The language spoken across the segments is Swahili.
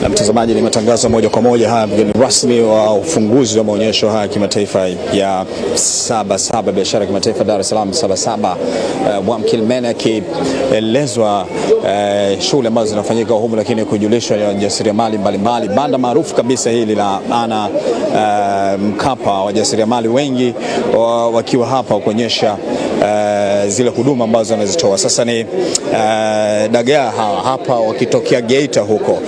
Na mtazamaji, ni matangazo moja kwa moja haya mgeni rasmi wa ufunguzi wa maonyesho haya kimataifa ya Sabasaba Biashara kimataifa Dar es Salaam Sabasaba. Mwamkilmene akielezwa shughuli ambazo zinafanyika humu, lakini kujulishwa ya wajasiriamali mbalimbali. Banda maarufu kabisa hili la Ana Mkapa, wajasiriamali wengi wakiwa hapa kuonyesha zile huduma ambazo wanazitoa. Sasa ni dagaa hapa wakitokea Geita huko.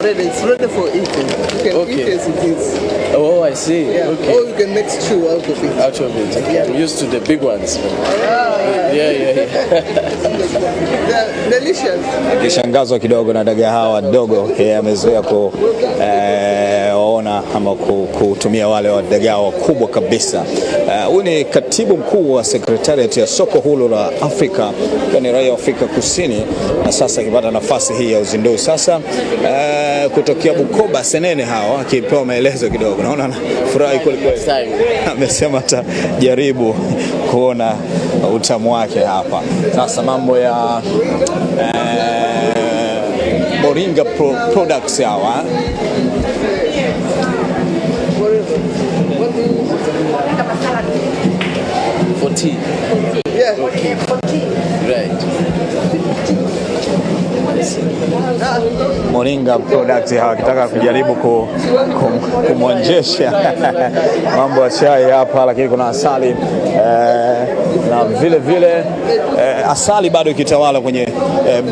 It's ready for eating. You can eat as it is. Oh, I see. Yeah. Okay. Or you can make stew out of it. Out of it. Okay. I'm used to the big ones. Yeah. They're delicious. Kishangazwa kidogo na dagaa hawa wadogo. Amezoea kuona ama kutumia wale wa dagaa wakubwa kabisa. Huyu ni katibu mkuu wa Secretariat ya soko huru la Afrika, ni raia wa Afrika Kusini, na sasa akipata nafasi hii ya uzinduzi. Sasa kutokea Bukoba Senene hawa akipewa maelezo kidogo, naona furahi kweli kweli. Amesema atajaribu kuona utamu wake hapa. Sasa mambo ya Moringa products hawa. For tea. Yeah. Okay. Right. Moringa products hawakitaka kujaribu kumwonjesha mambo ya chai hapa, lakini kuna asali na vile asali bado ikitawala kwenye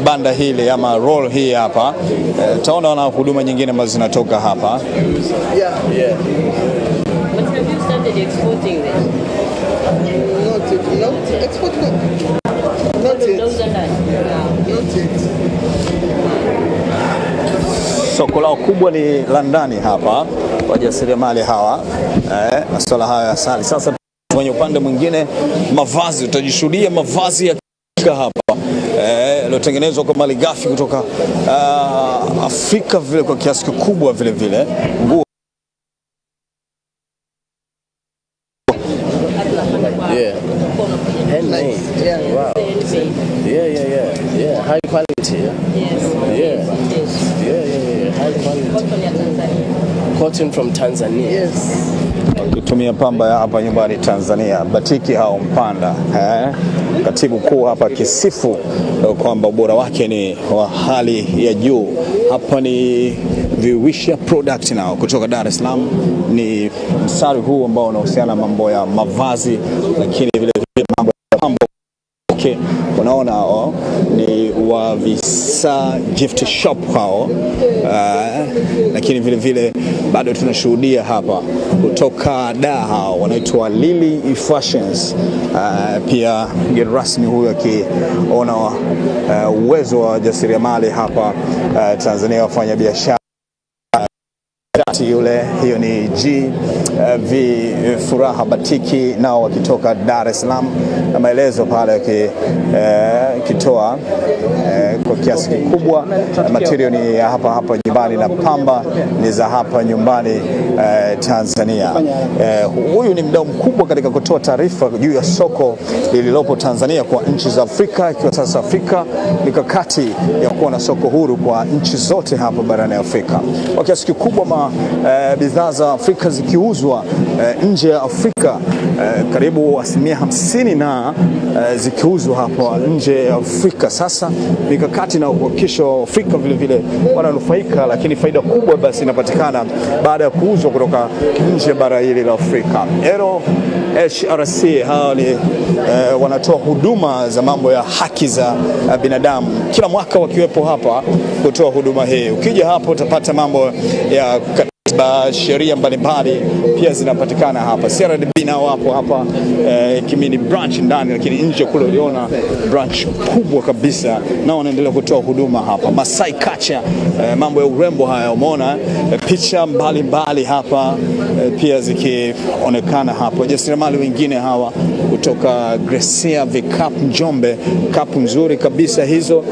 banda hili ama roll hii hapa. Taona na huduma nyingine ambazo zinatoka hapa. Yeah. But have you started exporting them? Not export. Not yet. Soko lao kubwa ni Londani hapa, wajasiriamali hawa masuala haya ya asali. Sasa kwenye upande mwingine mavazi, utajishuhudia mavazi ya hapa yaliyotengenezwa kwa malighafi kutoka Afrika vile kwa kiasi kikubwa vile nguo. Yeah. Handmade. Yeah. Wow. Yeah. High quality. Yeah. High quality. Cotton from Tanzania. Yes. Wakitumia pamba ya hapa nyumbani Tanzania, batiki hao mpanda. Katibu mkuu hapa kisifu kwamba ubora wake ni wa hali ya juu. Hapa ni Viwisha product nao kutoka Dar es Salaam. Ni msari huu ambao unahusiana mambo ya mavazi, lakini vile mambo ya pambo. Unaona ni wa Visa gift shop hao, lakini vile bado tunashuhudia hapa kutoka hao wanaitwa Lily Fashions. Pia mgeni rasmi huyu akiona uwezo wa jasiriamali hapa Tanzania, wafanya biashara hiyo ni Furaha Batiki nao wakitoka Dar es Salaam, na maelezo pale kitoa kwa kiasi kikubwa material ni hapa nyumbani na pamba ni za hapa nyumbani Tanzania. Huyu ni mdau mkubwa katika kutoa taarifa juu ya soko lililopo Tanzania kwa nchi za Afrika, ikiwa sasa Afrika mikakati ya kuwa na soko huru kwa nchi zote hapa barani Afrika. Kwa kiasi kikubwa bidhaa za Afrika zikiuzwa nje ya Afrika, karibu 50% na zikiuzwa hapa nje ya Afrika. Sasa mikakati na kuhakikisha Afrika vile wananufaika, lakini faida kubwa basi inapatikana baada ya kuuzwa kutoka nje ya bara hili la Afrika. HRC hao ni wanatoa huduma za mambo ya haki za binadamu, kila mwaka wakiwepo hapa kutoa huduma hii. Ukija hapo utapata mambo ya sheria mbalimbali pia zinapatikana hapa. CRDB nao wapo hapa kimini branch ndani, lakini nje kule uliona branch kubwa kabisa, nao wanaendelea kutoa huduma hapa. Masai Culture, mambo ya urembo haya, umeona picha mbalimbali hapa pia zikionekana hapa. Jasiriamali wengine hawa kutoka Gracia vikapu Njombe, kapu nzuri kabisa hizo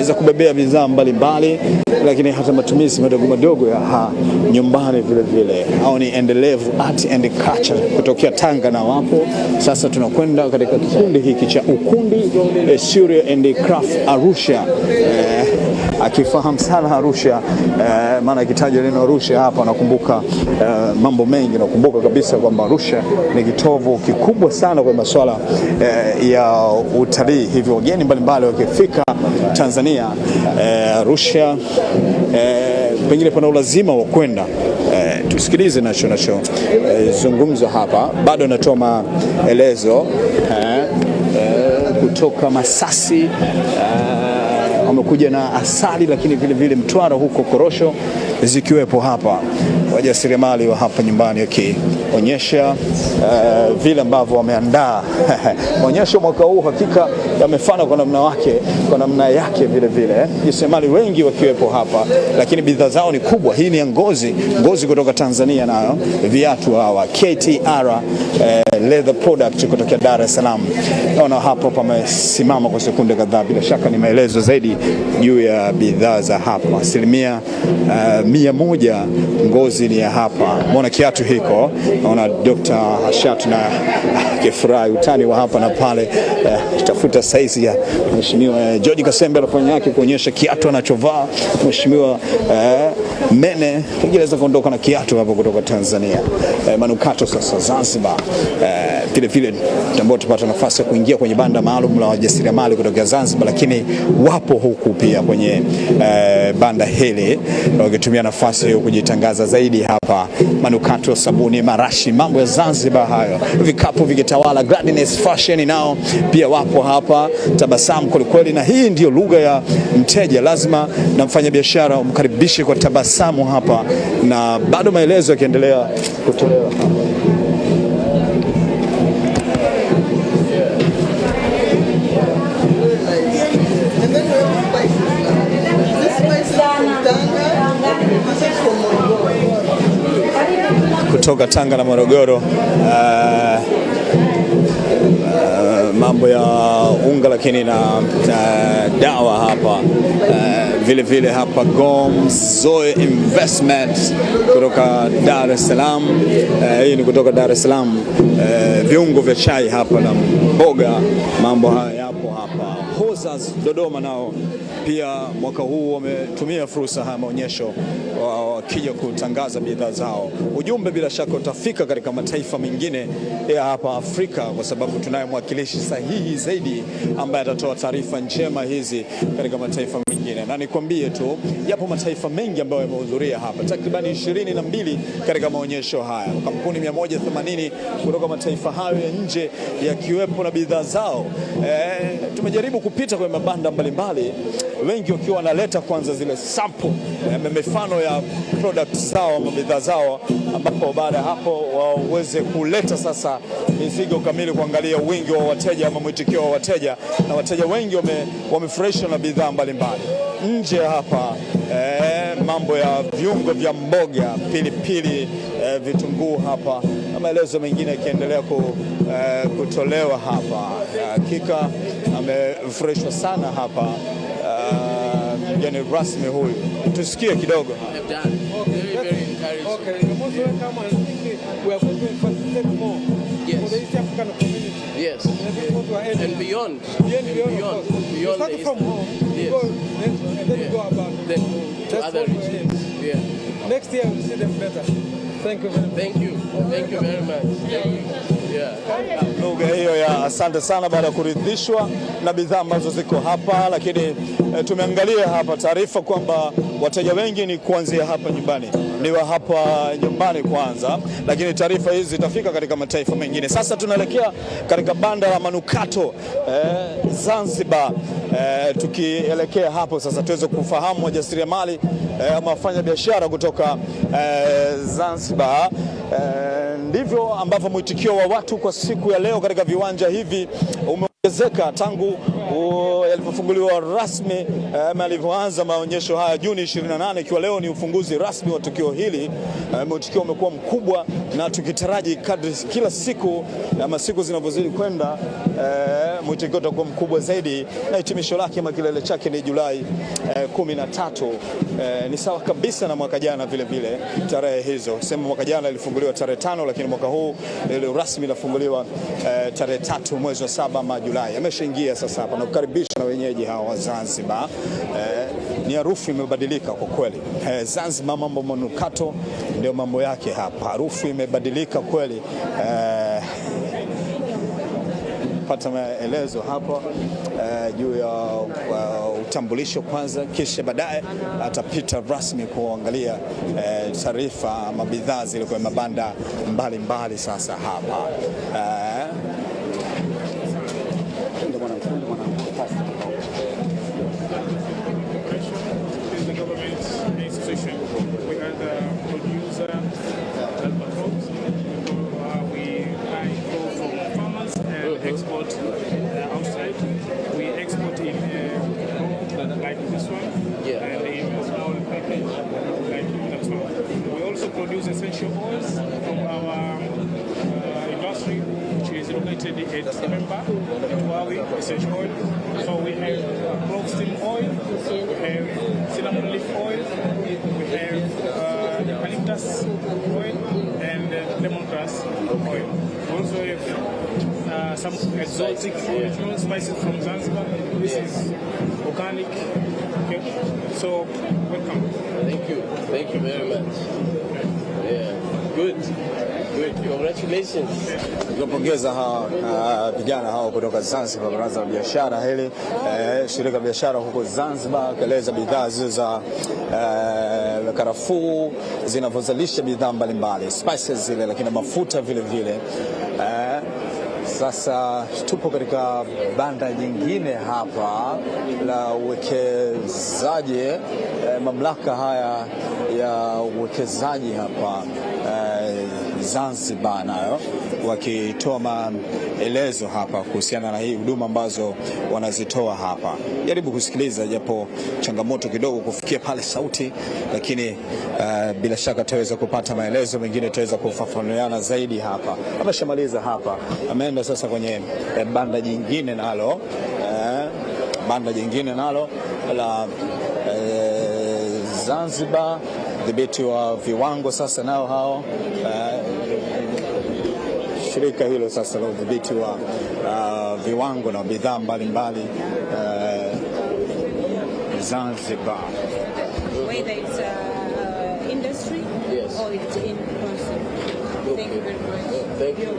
za kubebea bidhaa mbalimbali, lakini hata matumizi madogo ya nyumbani vile. Hao ni endelevu art and culture kutokea Tanga na wapo. Sasa tunakwenda katika kikundi hiki cha Ukundi Syria and Craft Arusha. akifahamu sana Arusha, maana akitajwa neno Arusha hapa nakumbuka mambo mengi. Nakumbuka kabisa kwamba Arusha ni kitovu kikubwa sana kwa masuala ya utalii, hivyo wageni mbalimbali wakifika Tanzania, Arusha pengine pana ulazima wa kwenda. Tusikilize nacho zungumzo hapa. Bado natoa maelezo kutoka Masasi, wamekuja na asali, lakini vile vile Mtwara huko korosho zikiwepo hapa. Wajasiriamali wa hapa nyumbani wakionyesha vile ambavyo wameandaa maonyesho mwaka huu. Hakika yamefana kwa namna wake, kwa namna yake vile vile. Wajasiriamali wengi wakiwepo hapa, lakini bidhaa zao ni kubwa. Hii ni ya ngozi kutoka Tanzania, nayo viatu hawa KTR leather product kutoka Dar es Salaam. Naona hapo pamesimama kwa sekunde kadhaa, bila shaka ni maelezo zaidi juu ya bidhaa za hapa. 100% ngozi ni ya hapa. Mbona kiatu hiko, naona Dr. Hashat na kifurahi utani wa hapa na pale, tafuta saizi ya Mheshimiwa George Kasembe anafanya yake kuonyesha kiatu anachovaa Mheshimiwa Mene, ingeweza kuondoka na kiatu hapo kutoka Tanzania. Manukato sasa Zanzibar, vile vile ambao tupata nafasi ya kuingia kwenye banda maalum la wajasiriamali kutoka Zanzibar, lakini wapo huku pia kwenye banda hili wakitumia nafasi hiyo kujitangaza zaidi hapa. Manukato, sabuni, marashi, mambo ya Zanzibar hayo, vikapu vikitawala, gladness fashion nao pia wapo hapa. Tabasamu kweli, na hii ndio lugha ya mteja, lazima na mfanyabiashara umkaribishe kwa tabasamu hapa, na bado maelezo yakiendelea kutolewa hapa. Kutoka Tanga na Morogoro, mambo ya unga, lakini na dawa hapa vile vile hapa. Zoe Investment kutoka Dar es Salaam, hii ni kutoka Dar es Salaam. Viungo vya chai hapa na mboga, mambo haya yapo hapa. Hozas Dodoma nao pia mwaka huu wametumia fursa haya maonyesho wakija kutangaza bidhaa zao. Ujumbe bila shaka utafika katika mataifa mengine ya hapa Afrika, kwa sababu tunaye mwakilishi sahihi zaidi ambaye atatoa taarifa njema hizi katika mataifa mengine. Na nikwambie tu, yapo mataifa mengi ambayo yamehudhuria hapa, takribani 22 katika maonyesho haya. Kampuni 180 kutoka mataifa hayo ya nje yakiwepo na bidhaa zao. Tumejaribu kupita kwenye mabanda mbalimbali, wengi wakiwa wanaleta kwanza zile sample, mifano ya products zao, bidhaa zao, ambapo baada ya hapo waweze kuleta sasa mizigo kamili, kuangalia wingi wa wateja ama mwitikio wa wateja, na wateja wengi wamefurahishwa na bidhaa mbalimbali. Nje hapa mambo ya viungo vya mboga, pilipili, vitunguu hapa, na maelezo mengine yakiendelea kutolewa hapa. Hakika amefurahishwa sana hapa mgeni rasmi huyu. Tusikie kidogo. Yes. And beyond. Beyond start from home, yes. And then you go about. Then to other regions. Yeah. Next year we'll see them better. Thank you very much. Thank you very much. Thank you. Yeah. Lugha hiyo ya asante sana, baada ya kuridhishwa na bidhaa ambazo ziko hapa, lakini tumeangalia hapa taarifa kwamba wateja wengi ni kuanzia hapa nyumbani, ni wa hapa nyumbani kwanza, lakini taarifa hizi zitafika katika mataifa mengine. Sasa tunaelekea katika banda la manukato Zanzibar. Tukielekea hapo sasa tuweze kufahamu wajasiriamali ama wafanya biashara kutoka Zanzibar. Ndivyo ambavyo mwitikio wa watu kwa siku ya leo katika viwanja hivi umeongezeka tangu yalipofunguliwa rasmi, alivyoanza maonyesho haya Juni 28, ikiwa leo ni ufunguzi rasmi wa tukio hili. Mwitikio umekuwa mkubwa, na tukitaraji kadri kila siku ama siku zinavyozidi kwenda, mwitikio utakuwa mkubwa zaidi, na hitimisho lake ama kilele chake ni Julai 13. Ni sawa kabisa na mwaka jana vile vile tarehe hizo. Sema mwaka jana ilifunguliwa tarehe 5, lakini mwaka huu ile rasmi inafunguliwa tarehe 3 mwezi wa 7 ama Julai. Ameshaingia sasa hapa na kukaribisha na wenyeji hawa wa Zanzibar. ni harufu imebadilika kwa kweli. Zanzibar mambo manukato ndio mambo yake hapa. Harufu imebadilika kweli. Pata maelezo hapa juu ya utambulisho kwanza, kisha baadaye atapita rasmi kuangalia taarifa ama bidhaa zile kwa mabanda mbalimbali. Sasa hapa export outside. We export in like this one, and in small package like that one. We also produce essential oils from our industry, which is located at Memba, Tufuatilie essential oil. So we have clove steam oil, we have cinnamon leaf oil, we have eucalyptus oil, and lemongrass oil. We also have some exotic original spices from Zanzibar. This is organic. Okay. So welcome. Thank you very much. Yeah, good. Congratulations. Tunapongeza vijana hao kutoka Zanzibar, baraza la biashara hili, shirika la biashara huko Zanzibar, kaeleza bidhaa zile za karafuu zinazozalisha bidhaa mbalimbali, spices zile, lakini mafuta vile vile. Sasa tupo katika banda jingine hapa la uwekezaji, mamlaka haya ya uwekezaji hapa Zanzibar nayo wakitoa maelezo hapa kuhusiana na hii huduma ambazo wanazitoa hapa. Jaribu kusikiliza japo changamoto kidogo kufikia pale sauti, lakini bila shaka tutaweza kupata maelezo mengine, tutaweza kufafanuliana zaidi hapa. Ameshamaliza hapa, ameenda sasa kwenye banda jingine nalo la Zanzibar, dhibiti wa viwango sasa nao hao shirika hilo sasa la udhibiti wa viwango na bidhaa mbalimbali Zanzibar. Whether it's industry or it's in person. Thank you very much. Thank you.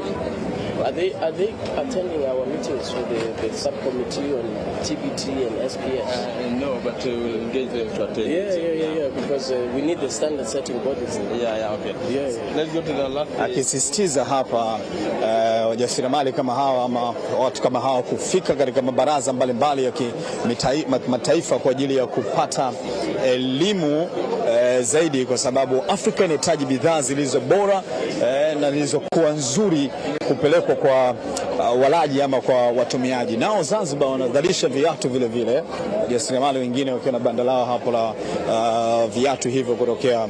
Are they attending our meetings with the subcommittee on TBT and SPS? No, but we will engage them to attend. Yeah, because we need the standard setting bodies. Okay. Let's go to the last. Akisisitiza hapa wajasiriamali kama hawa ama watu kama hawa kufika katika mabaraza mbalimbali ya kimataifa kwa ajili ya kupata elimu zaidi, kwa sababu Afrika inahitaji bidhaa zilizo bora na zilizokuwa nzuri kupelekwa kwa walaji ama kwa watumiaji. Nao Zanzibar wanazalisha viatu vile vile, wajasiriamali wengine wakiwa na banda lao hapo la viatu hivyo kutokea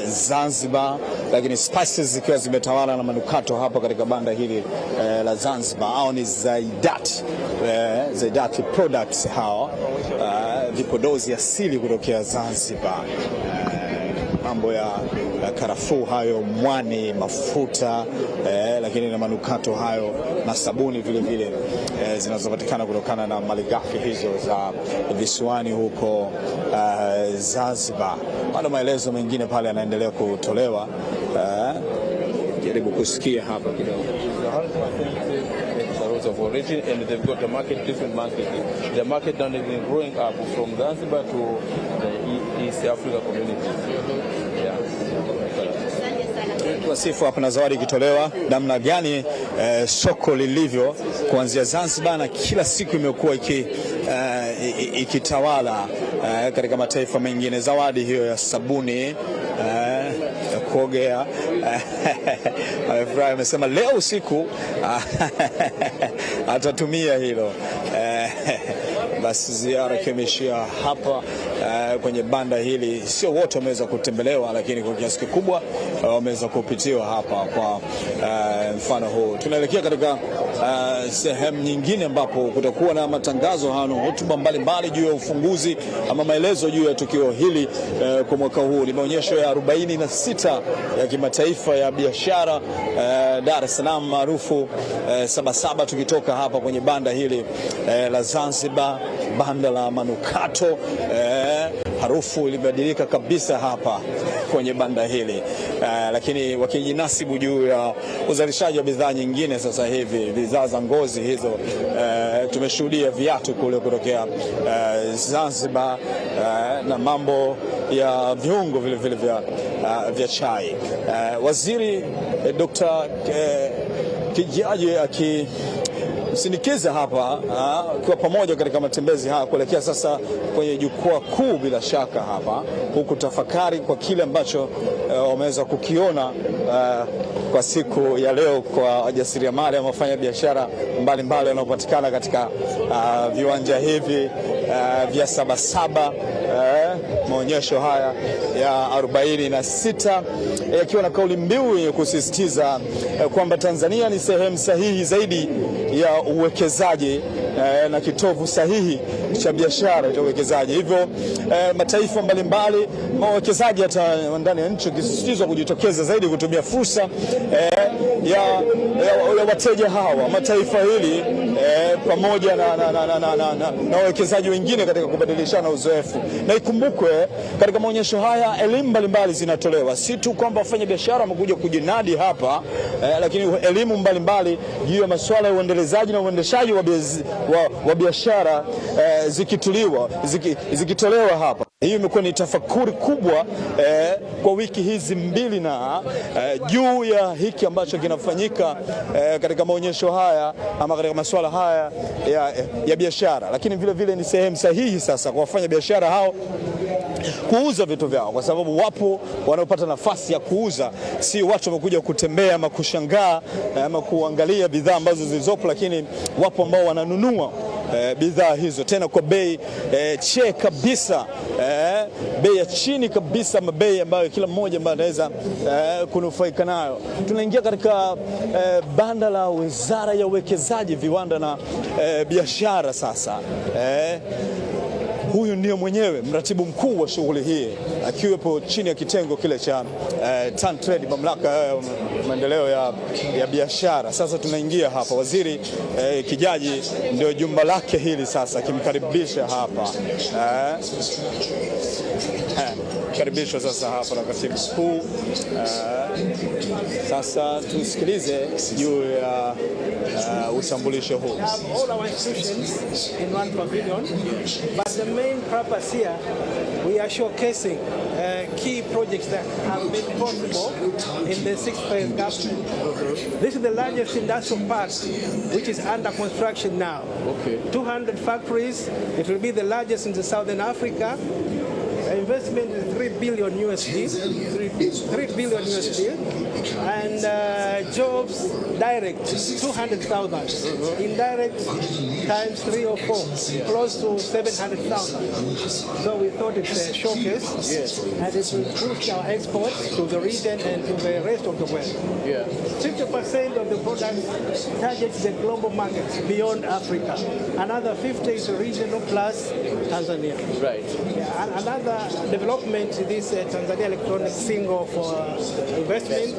Zanzibar, lakini spices zikiwa zimetawala na manukato hapa katika banda hili la Zanzibar. Hao ni Zaidati products hao, vipodozi asili kutokea Zanzibar. Mambo ya karafuu hayo, mwani, mafuta, lakini na manukato hayo na sabuni vile vile zinazopatikana kutokana na malighafi hizo za visiwani huko Zanzibar. Bado maelezo mengine pale yanaendelea kutolewa, jaribu kusikia hapa kidogo. Of origin, and they've got a market, different market. The market now is growing up from Zanzibar to the East Africa community. Wasifu hapa na zawadi ikitolewa namna gani soko lilivyo kuanzia Zanzibar, na kila siku imekuwa ikitawala katika mataifa mengine. Zawadi hiyo ya sabuni ya kuogea amefurahi, amesema leo usiku atatumia hilo. Basi ziara kimeshia hapa kwenye banda hili. Sio wote wameweza kutembelewa, lakini kwa kiasi kikubwa wameweza kupitiwa hapa kwa mfano huu. Tunaelekea katika sehemu nyingine ambapo kutakuwa na matangazo hano, hotuba mbalimbali juu ya ufunguzi ama maelezo juu ya tukio hili kwa mwaka huu. Ni maonyesho ya 46 ya kimataifa ya biashara Dar es Salaam maarufu Sabasaba. Tukitoka hapa kwenye banda hili la Zanzibar, banda la manukato harufu ilibadilika kabisa hapa kwenye banda hili, lakini wakijinasibu juu ya uzalishaji wa bidhaa nyingine. Sasa hivi bidhaa za ngozi hizo, tumeshuhudia viatu kule kutokea Zanzibar, na mambo ya viungo vile vile vya chai. Waziri Dr. Kijaji akimsindikiza hapa kwa pamoja katika matembezi haya kuelekea sasa kwenye jukwaa kuu, bila shaka hapa, huku tafakari kwa kile ambacho wameweza kukiona kwa siku ya leo kwa wajasiriamali ama wafanya biashara mbalimbali wanaopatikana katika viwanja hivi vya Sabasaba. Maonyesho haya ya 46 yakiwa na kauli mbiu yenye kusisitiza kwamba Tanzania ni sehemu sahihi zaidi ya uwekezaji na kitovu sahihi cha biashara cha uwekezaji. Hivyo mataifa mbalimbali, wawekezaji hata ndani ya nchi, kisisitizwa kujitokeza zaidi kutumia fursa ya wateja hawa, mataifa hili pamoja na wawekezaji wengine katika kubadilishana uzoefu. Na ikumbukwe katika maonyesho haya elimu mbalimbali zinatolewa, si tu kwamba wafanya biashara wamekuja kujinadi hapa, lakini elimu mbalimbali juu ya masuala ya uendelezaji na uendeshaji wa biashara zikitolewa hapa. Hii imekuwa ni tafakuri kubwa kwa wiki hizi mbili na juu ya hiki ambacho kinafanyika katika maonyesho haya ama katika masuala haya ya biashara, lakini vile vile ni sehemu sahihi sasa kwa wafanya biashara hao kuuza vitu vyao, kwa sababu wapo wanaopata nafasi ya kuuza, si watu wamekuja kutembea ama kushangaa ama kuangalia bidhaa ambazo zilizopo, lakini wapo ambao wananunua bidhaa hizo tena kwa bei kabisa, bei ya chini kabisa, bei ambayo kila mmoja ambaye anaweza kunufaika nayo. Tunaingia katika banda la Wizara ya Uwekezaji, Viwanda na Biashara sasa. Huyu ndio mwenyewe mratibu mkuu wa shughuli hii, akiwepo chini ya kitengo kile cha Trade, mamlaka ya maendeleo ya biashara. Sasa tunaingia hapa, waziri Kijaji ndio jumba lake hili sasa, akimkaribisha hapa karibishwa sasa hapa na katibu mkuu. Sasa tusikilize juu ya utambulisho huu. All our institutions in one pavilion, but the main purpose here, we are showcasing key projects that have been possible in the 6th phase government. This is the largest industrial park which is under construction now. 200 factories. It will be the largest in the Southern Africa. Investment is $3 billion USD, $3 billion USD, and jobs direct 200,000, indirect times 3 or 4, close to 700,000. So we thought it's a showcase, and it will boost our exports to the region and to the rest of the world. 50% of the products targets the global markets beyond Africa. Another 50 is regional plus Tanzania. Right. Another development, this Tanzania electronic single for investment.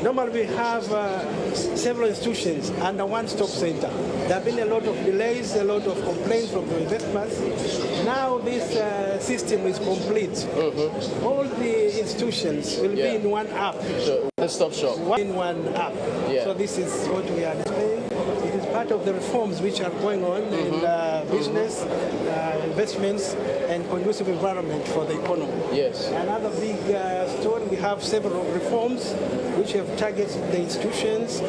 Normally we have several institutions under one stop center. There have been a lot of delays, a lot of complaints from the investors. Now this system is complete. All the institutions will be in one app. So one-stop shop. In one app. So this is what we are displaying. It is part of the reforms which are going on in business, investments, and conducive environment for the economy. Yes. Another big story, we have several reforms which have targeted the institutions,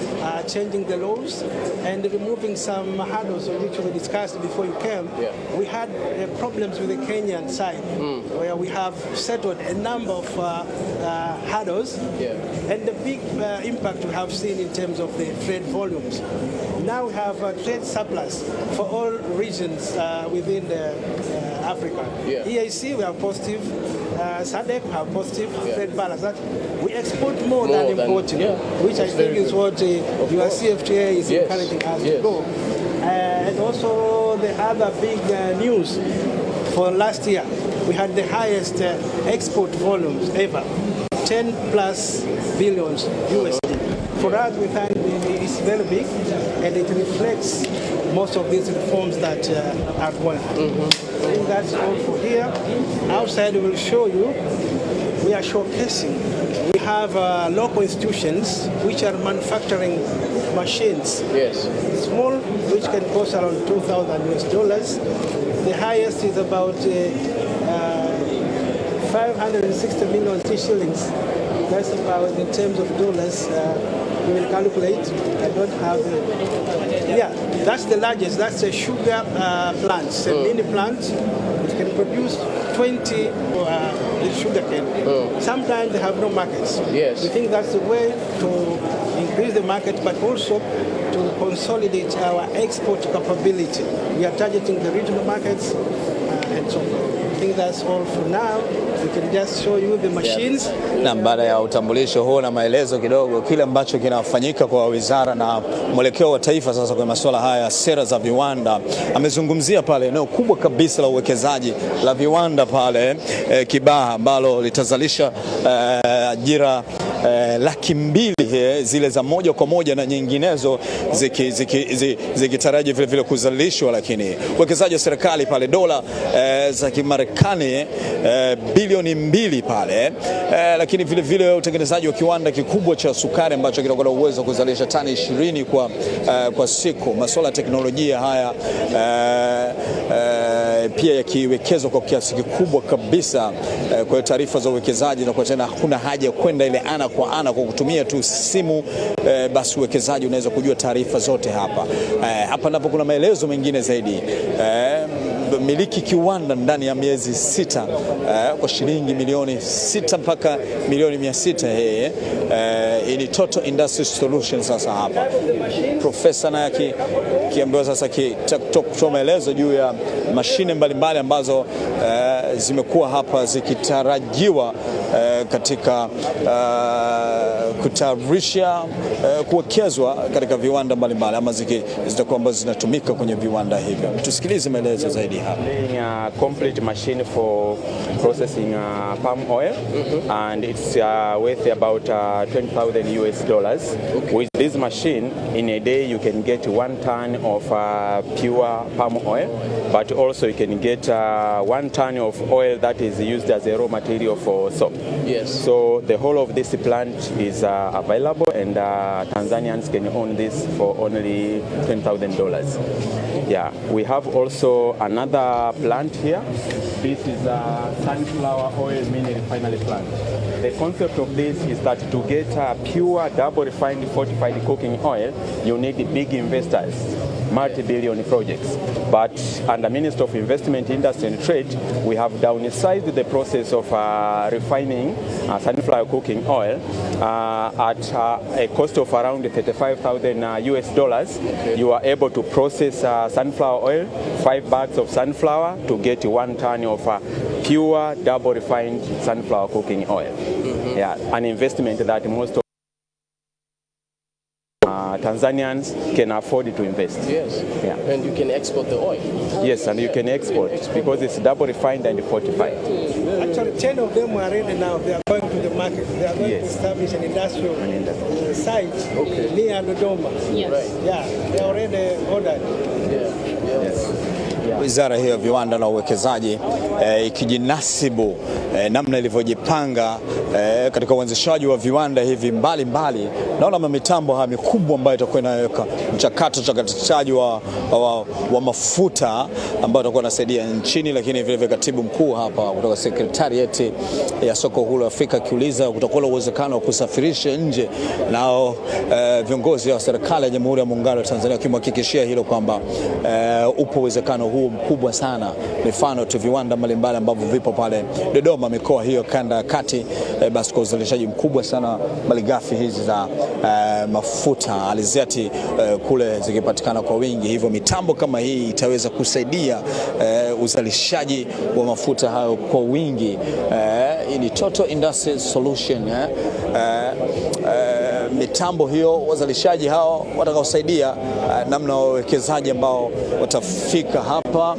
changing the laws, and removing some hurdles which we discussed before you came. We had problems with the Kenyan side, where we have settled a number of hurdles, and the big impact we have seen in terms of the trade volumes. Now we have a trade surplus for all regions within Africa. EAC, we are positive. SADC, we have positive trade balance. We export more than importing, which I think is what your CFTA is encouraging us to go. And also the other big news for last year, we had the highest export volumes ever, 10+ billions USD. For us, we find it's very big, and it reflects most of these reforms that are going. I think that's all for here. Outside, we will show you. We are showcasing. We have local institutions which are manufacturing machines. Yes. Small, which can cost around $2,000 US. The highest is about 560 million shillings. That's about, in terms of dollars, we will calculate. I don't have yeah, that's the largest. That's a sugar plant, a mini plant. It can produce 20 sugar cane. Sometimes they have no markets. Yes. We think that's the way to increase the market, but also to consolidate our export capability. We are targeting the regional markets and so forth. I think that's all for now. We can just show you the machines. Na baada ya utambulisho huo na maelezo kidogo kile ambacho kinafanyika kwa wizara na mwelekeo wa taifa sasa kwa masuala haya sera za viwanda, amezungumzia pale eneo kubwa kabisa la uwekezaji la viwanda pale Kibaha ambalo litazalisha ajira 200,000 zile za moja kwa moja na nyinginezo zikitaraji vile vile kuzalishwa, lakini uwekezaji wa serikali pale dola za Kimarekani bilioni 2 pale, lakini vile vile utengenezaji wa kiwanda kikubwa cha sukari ambacho kitakuwa na uwezo wa kuzalisha tani 20 kwa siku. Masuala ya teknolojia haya pia yakiwekezwa kwa kiasi kikubwa kabisa. Kwa taarifa za uwekezaji na kwa tena hakuna haja ya kwenda ile ana kwa ana kwa kutumia tu simu, basi uwekezaji unaweza kujua taarifa zote hapa. Hapa ndipo kuna maelezo mengine zaidi. Miliki kiwanda ndani ya miezi 6 kwa shilingi milioni 6 mpaka milioni 600. Ni Total Industry Solutions. Sasa hapa profesa na kiambiwa sasa kutoa maelezo juu ya mashine mbalimbali ambazo zimekuwa hapa zikitarajiwa katika kutayarisha kuwekezwa katika viwanda mbalimbali ama zitakuwa ambazo zinatumika kwenye viwanda hivyo. Tusikilize maelezo zaidi hapa. A complete machine for processing palm oil, and it's worth about $20,000 US. With this machine, in a day you can get 1 ton of pure palm oil, but also you can get 1 ton of oil that is used as a raw material for soap. Yes. So the whole of this plant is available, and Tanzanians can own this for only $10,000. Yeah, we have also another plant here. This is a sunflower oil mini refinery plant. The concept of this is that to get pure double refined fortified cooking oil, you need big investors, multi-billion projects. But under Minister of Investment, Industry and Trade, we have downsized the process of refining sunflower cooking oil at a cost of around $35,000 US. You are able to process sunflower oil, 5 bags of sunflower to get 1 ton of pure double refined sunflower cooking oil. Yeah, an investment that most of Tanzanians can afford to invest. Yes. Yeah. And you can export the oil. Yes, and you can export because it's double refined and fortified. Actually, 10 of them are ready now. They are going to the market. They are going to establish an industrial site near Dodoma. Yes. Right. Yeah, they are already ordered. Yeah. Yes. Wizara hiyo viwanda na uwekezaji ikijinasibu namna ilivyojipanga katika uanzishaji wa viwanda hivi mbalimbali. Naona mitambo haya mikubwa ambayo itakuwa inaweka mchakato uchakataji wa mafuta ambayo itakuwa inasaidia nchini, lakini vile vile katibu mkuu hapa kutoka Secretariat ya soko huru la Afrika kiuliza kutakuwa uwezekano wa kusafirisha nje, nao viongozi wa serikali ya Jamhuri ya Muungano wa Tanzania kimhakikishia hilo kwamba upo uwezekano huu mkubwa sana. Mifano tu viwanda mbalimbali ambavyo vipo pale Dodoma, mikoa hiyo kanda kati, basi kwa uzalishaji mkubwa sana malighafi hizi za mafuta alizeti kule zikipatikana kwa wingi. Hivyo mitambo kama hii itaweza kusaidia uzalishaji wa mafuta hayo kwa wingi. Ni Total Industry Solution. Mitambo hiyo wazalishaji hao watakaosaidia namna wawekezaji ambao watafika hapa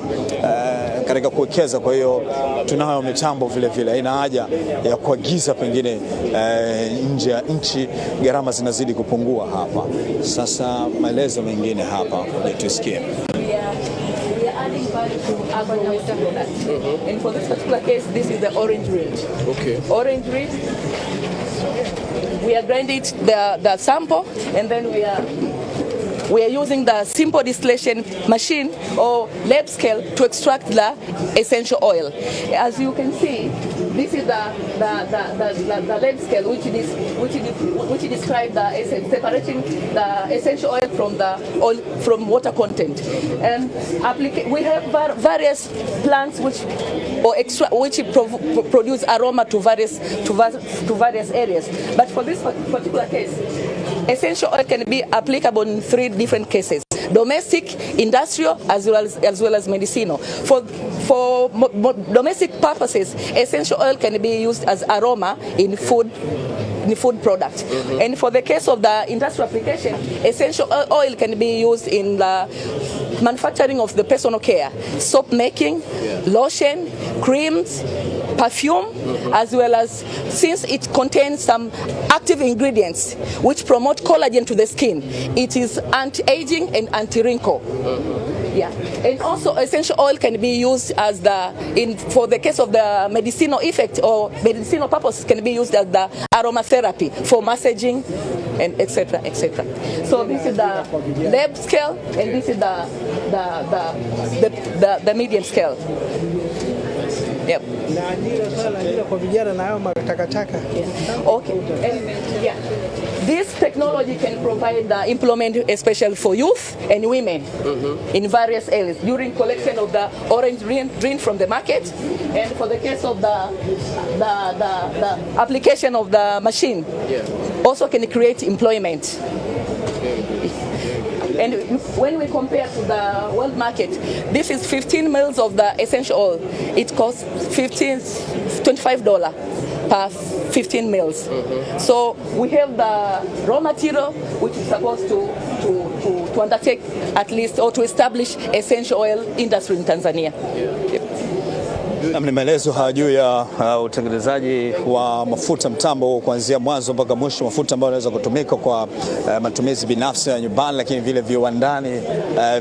katika kuwekeza. Kwa hiyo tunayo mitambo vile vile, haina haja ya kuagiza pengine nje ya nchi, gharama zinazidi kupungua hapa. Sasa maelezo mengine hapa tusikie. We are adding value to urban water products. And for this particular case, this is the orange reed. Okay. Orange reed. We are grinding the sample, and then we are using the simple distillation machine or lab scale to extract the essential oil. As you can see, this is the lab scale which describes the essence, separating the essential oil from the oil from water content. And we have various plants which produce aroma to various areas. But for this particular case, essential oil can be applicable in 3 different cases: domestic, industrial, as well as medicinal. For domestic purposes, essential oil can be used as aroma in food products. And for the case of the industrial application, essential oil can be used in the manufacturing of the personal care, soap making, lotion, creams, perfume, as well as, since it contains some active ingredients which promote collagen to the skin, it is anti-aging and anti-wrinkle. Yeah, and also essential oil can be used as for the case of the medicinal effect or medicinal purpose, can be used as the aromatherapy for massaging and etc. etc. So this is the lab scale, and this is the medium scale. Yep. Okay. Yeah. This technology can provide employment, especially for youth and women, in various areas during collection of the orange green from the market, and for the case of the application of the machine, also can create employment. And when we compare to the world market, this is 15 mils of the essential oil. It costs $25 per 15 mils. So we have the raw material which is supposed to undertake at least, or to establish essential oil industry in Tanzania. Ni maelezo haya juu ya utengenezaji wa mafuta mtambo kuanzia mwanzo mpaka mwisho, mafuta ambayo yanaweza kutumika kwa matumizi binafsi ya nyumbani, lakini vile viwandani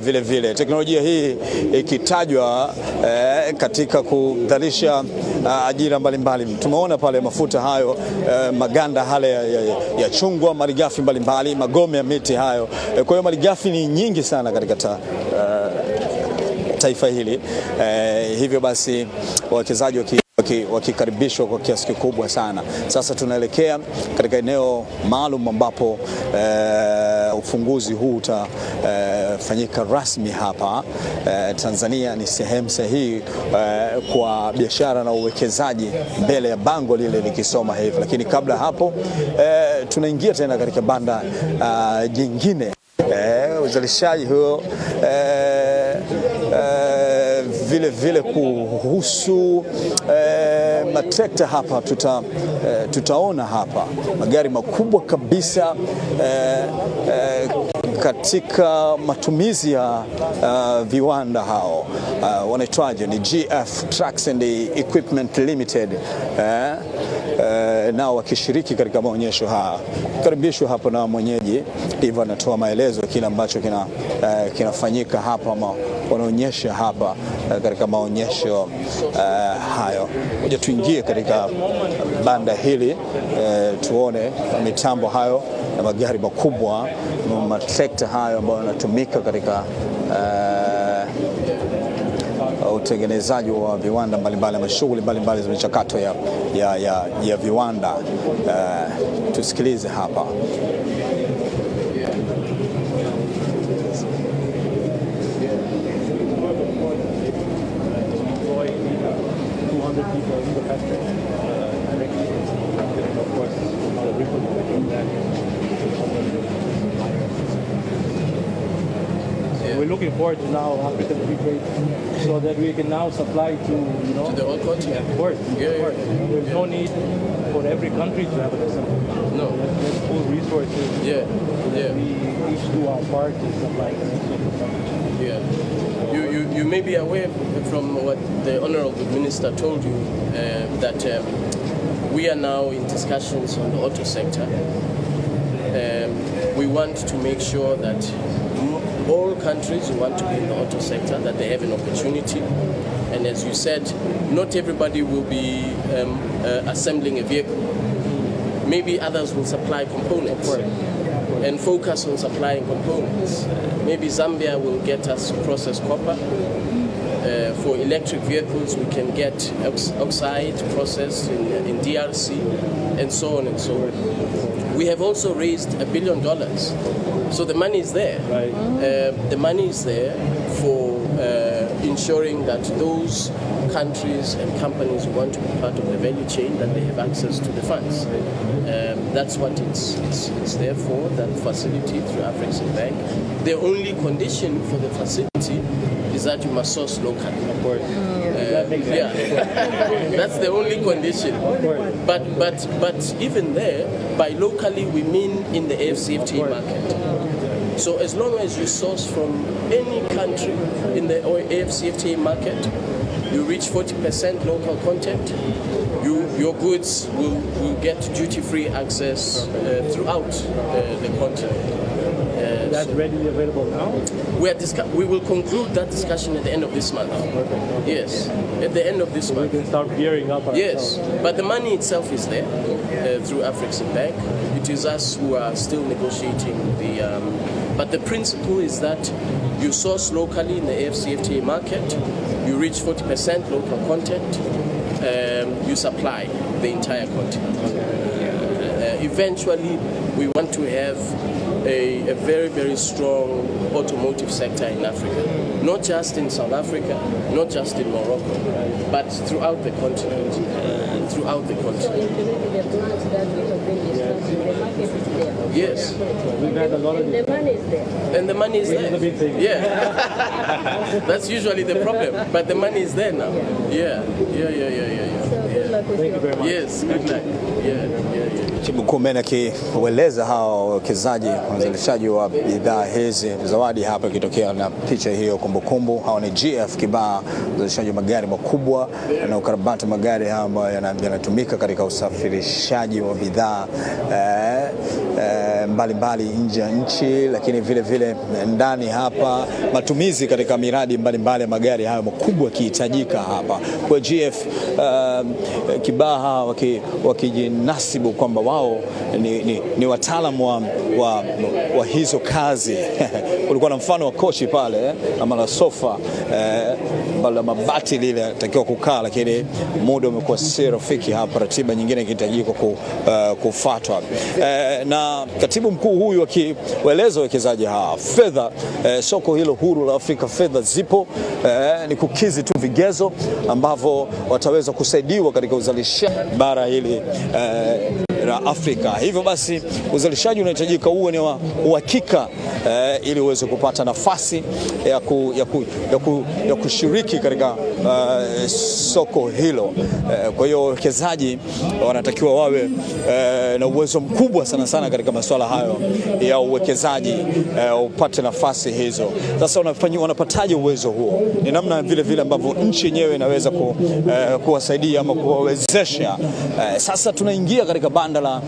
vile vile. Teknolojia hii ikitajwa katika kudhalisha ajira mbalimbali. Tumeona pale mafuta hayo, maganda hale ya chungwa, malighafi mbalimbali, magome ya miti hayo. Kwa hiyo malighafi ni nyingi sana katika taifa hili. Hivyo basi wawekezaji wakikaribishwa kwa kiasi kikubwa sana. Sasa tunaelekea katika eneo maalum ambapo ufunguzi huu utafanyika rasmi hapa. Tanzania ni sehemu sahihi kwa biashara na uwekezaji, mbele ya bango lile likisoma hivi. Lakini kabla hapo tunaingia tena katika banda jingine, uzalishaji huo vile kuhusu matrekta hapa tutaona hapa magari makubwa kabisa katika matumizi ya viwanda hao, wanaitwaje, ni GF Trucks and Equipment Limited, nao wakishiriki katika maonyesho haya. Karibishwa hapo na mwenyeji, hivyo anatoa maelezo kile ambacho kinafanyika hapa, ama wanaonyesha hapa katika maonyesho hayo. Ngoja tuingie katika banda hili tuone mitambo hayo na magari makubwa, matrekta hayo ambayo yanatumika katika utengenezaji wa viwanda mbalimbali, ama shughuli mbalimbali za michakato ya viwanda. Tusikilize hapa. We're looking forward to now African free trade, so that we can now supply to to the whole continent. Of course. There's no need for every country to have an assembly. No. Let's pool resources. We each do our part to supply. You may be aware from what the Honorable Minister told you that we are now in discussions on the auto sector. We want to make sure that all countries who want to be in the auto sector, that they have an opportunity. And as you said, not everybody will be assembling a vehicle. Maybe others will supply components and focus on supplying components. Maybe Zambia will get us processed copper. For electric vehicles, we can get oxide processed in DRC, and so on and so on. We have also raised $1 billion. So the money is there. The money is there for ensuring that those countries and companies who want to be part of the value chain, that they have access to the funds. That's what it's there for, that facility through Afreximbank. The only condition for the facility is that you must source locally. Of course. That makes sense. That's the only condition. But even there, by locally we mean in the AFCFTA market. So as long as you source from any country in the AFCFTA market, you reach 40% local content, your goods will get duty-free access throughout the continent. That's readily available now? We will conclude that discussion at the end of this month. Yes, at the end of this month. We can start gearing up ourselves. Yes, but the money itself is there through Afreximbank. It is us who are still negotiating but the principle is that you source locally in the AFCFTA market, you reach 40% local content, you supply the entire continent. Eventually, we want to have a very, very strong automotive sector in Africa. Not just in South Africa, not just in Morocco, but throughout the continent. Throughout the continent. Yes. We've had a lot of the money is there. And the money is there. Yeah. That's usually the problem. But the money is there now. Yeah. Thank you very much. Yes, good luck. Chibu Kumena akieleza hawa wawekezaji wazalishaji wa bidhaa hizi, zawadi hapa ikitokea na picha hiyo kumbukumbu. Hawa ni GF Kibaha, wazalishaji wa magari makubwa na ukarabati magari haya ambayo yanatumika katika usafirishaji wa bidhaa mbalimbali nje ya nchi, lakini vile vile ndani hapa, matumizi katika miradi mbalimbali ya magari hayo makubwa kihitajika hapa. Kwa GF Kibaha wakijinasibu kwamba wao ni wataalamu wa hizo kazi. Kulikuwa na mfano wa kochi pale ama la sofa bala mabati lile takiwa kukaa, lakini muda umekuwa si rafiki hapa, ratiba nyingine ikihitajika kufuatwa. Na katibu mkuu huyu akiwaeleza wawekezaji hawa fedha, soko hilo huru la Afrika, fedha zipo, ni kukizi tu vigezo ambavyo wataweza kusaidiwa katika uzalishaji bara hili la Afrika. Hivyo basi uzalishaji unahitajika uwe ni wa uhakika ili uweze kupata nafasi ya kushiriki katika soko hilo. Kwa hiyo wawekezaji wanatakiwa wawe na uwezo mkubwa sana katika masuala hayo ya uwekezaji, upate nafasi hizo. Sasa wanapataje uwezo huo? Ni namna vile ambavyo nchi yenyewe inaweza kuwasaidia ama kuwawezesha. Sasa tunaingia katika banda la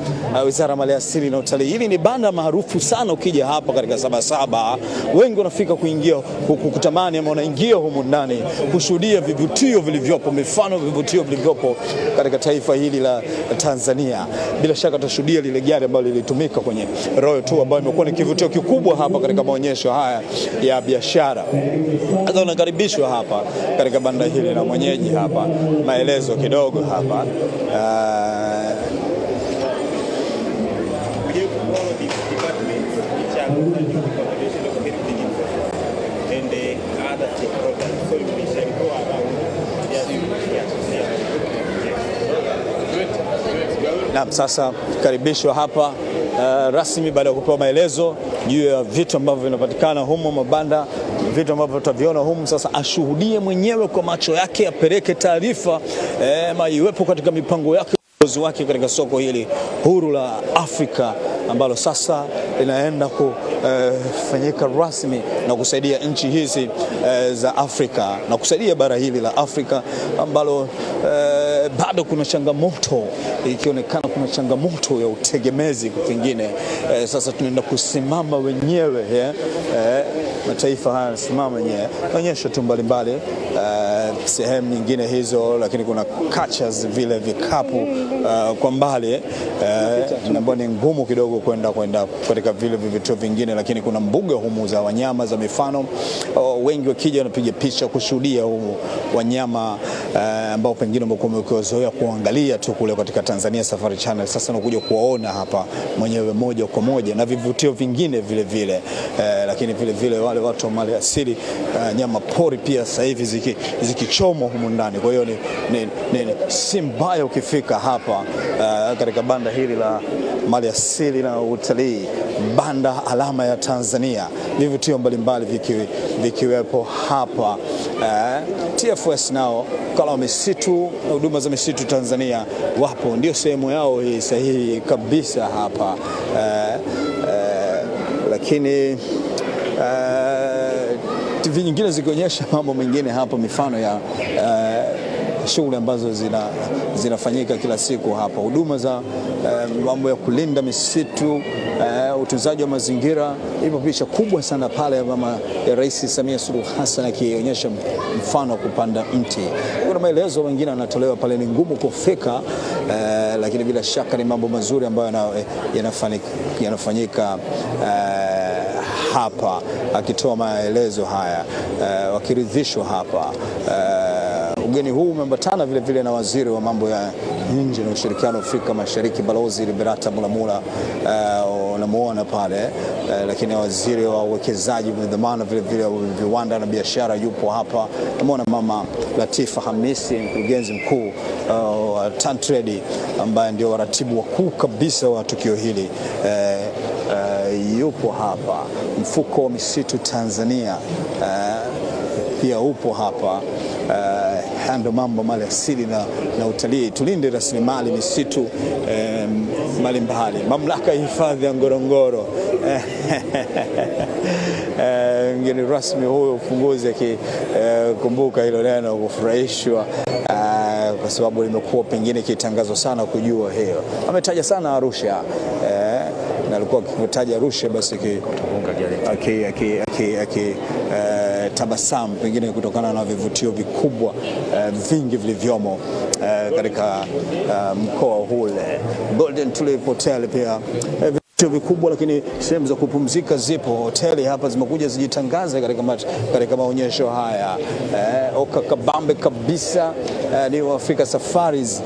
Wizara ya Maliasili na Utalii. Hili ni banda maarufu sana, ukija hapa katika Sabasaba wengi wanafika kuingia kutamani ama wanaingia humu ndani kushuhudia vivutio vilivyopo, mifano vivutio vilivyopo katika taifa hili la Tanzania. Bila shaka tutashuhudia lile gari ambalo lilitumika kwenye Royal Tour ambayo imekuwa ni kivutio kikubwa hapa katika maonyesho haya ya biashara. Sasa unakaribishwa hapa katika banda hili na mwenyeji hapa, maelezo kidogo hapa. Na sasa karibishwa hapa rasmi baada ya kupewa maelezo juu ya vitu ambavyo vinapatikana humo, mabanda vitu ambavyo tutaviona humu sasa, ashuhudie mwenyewe kwa macho yake, apeleke taarifa iwepo katika mipango yake wake katika soko hili huru la Afrika ambalo sasa linaenda kufanyika rasmi na kusaidia nchi hizi za Afrika na kusaidia bara hili la Afrika ambalo bado kuna changamoto, ikionekana kuna changamoto ya utegemezi pengine. Sasa tunaenda kusimama wenyewe, mataifa haya yanasimama wenyewe, onyesha tu mbalimbali sehemu nyingine hizo, lakini kuna catchers vile vikapu kwa mbali ambapo ni ngumu kidogo kwenda katika vile vivutio vingine, lakini kuna mbuga humu za wanyama za mifano, wengi wakija wanapiga picha kushuhudia humu wanyama ambao pengine mmezoea kuangalia tu kule katika Tanzania Safari Channel. Sasa unakuja kuwaona hapa mwenyewe moja kwa moja, na vivutio vingine vile vile, lakini vile vile wale watu wa mali asili, nyama pori pia sasa hivi zikichomwa humu ndani. Kwa hiyo ni si mbaya ukifika hapa katika banda hili la mali asili na utalii, banda alama ya Tanzania, vivutio mbalimbali vikiwepo hapa. TFS nao kala misitu na huduma za misitu Tanzania wapo, ndio sehemu yao hii sahihi kabisa hapa. Lakini TV nyingine zikionyesha mambo mengine hapa, mifano ya shughuli ambazo zinafanyika kila siku hapa, huduma za mambo ya kulinda misitu, utunzaji wa mazingira. Ipo picha kubwa sana pale ya mama ya Rais Samia Suluhu Hassan akionyesha mfano wa kupanda mti. Kuna maelezo mengine yanatolewa pale, ni ngumu kufika, lakini bila shaka ni mambo mazuri ambayo yanafanyika hapa, akitoa maelezo haya, wakiridhishwa hapa. Ugeni huu umeambatana vile vile na waziri wa mambo ya nje na ushirikiano Afrika Mashariki, Balozi Liberata Mulamula, unamuona pale, lakini waziri wa uwekezaji na dhamana vile vile viwanda na biashara yupo hapa. Unamuona Mama Latifa Hamisi, mkurugenzi mkuu wa Tantrade, ambaye ndio waratibu wakuu kabisa wa tukio hili, yupo hapa. Mfuko wa misitu Tanzania pia upo hapa. Ndo mambo mali asili na utalii. Tulinde rasilimali misitu mbalimbali. Mamlaka ya hifadhi ya Ngorongoro, mgeni rasmi huyo Ufunguzi akikumbuka hilo neno, kufurahishwa kwa sababu limekuwa pengine kitangazwa sana kujua hiyo. Ametaja sana Arusha, na alikuwa akitaja Arusha basi tabasamu pengine kutokana na vivutio vikubwa vingi vilivyomo katika mkoa ule. Golden Tulip Hotel pia vivutio vikubwa, lakini sehemu za kupumzika zipo. Hoteli hapa zimekuja zijitangaze katika maonyesho haya. Kabambe kabisa ni Africa Safaris.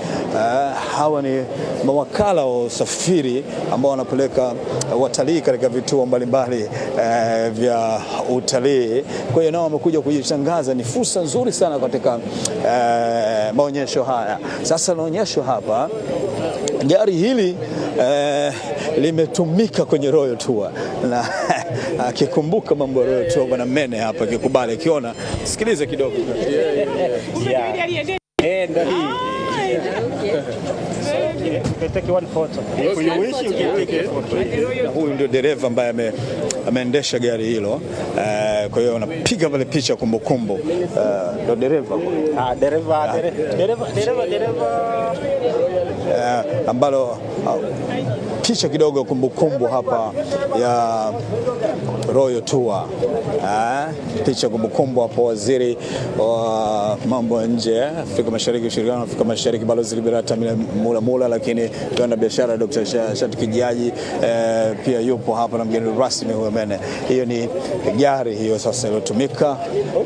Hawa ni mawakala wa usafiri ambao wanapeleka watalii katika vituo mbalimbali vya utalii. Kwa hiyo nao wamekuja kujitangaza. Ni fursa nzuri sana katika maonyesho haya. Sasa naonyesho hapa gari hili limetumika kwenye Royal Tour, na akikumbuka mambo ya Royal Tour bwana Mene hapa akikubali, akiona sikilize kidogo. Ndio hii. Take one photo. If you wish you can take a photo. Huyu ndio dereva ambaye ameendesha gari hilo. Kwa hiyo anapiga pale picha kumbukumbu. Ndio dereva. Dereva. Ambalo picha kidogo kumbukumbu hapa ya Royal Tour. Picha kumbukumbu hapo, waziri wa mambo ya nje Afrika Mashariki, ushirikiano Afrika Mashariki, Balozi Liberata Mulamula, lakini viwanda biashara Dr. Kijaji pia yupo hapa na mgeni rasmi huyo Mene. Hiyo ni gari hiyo sasa iliyotumika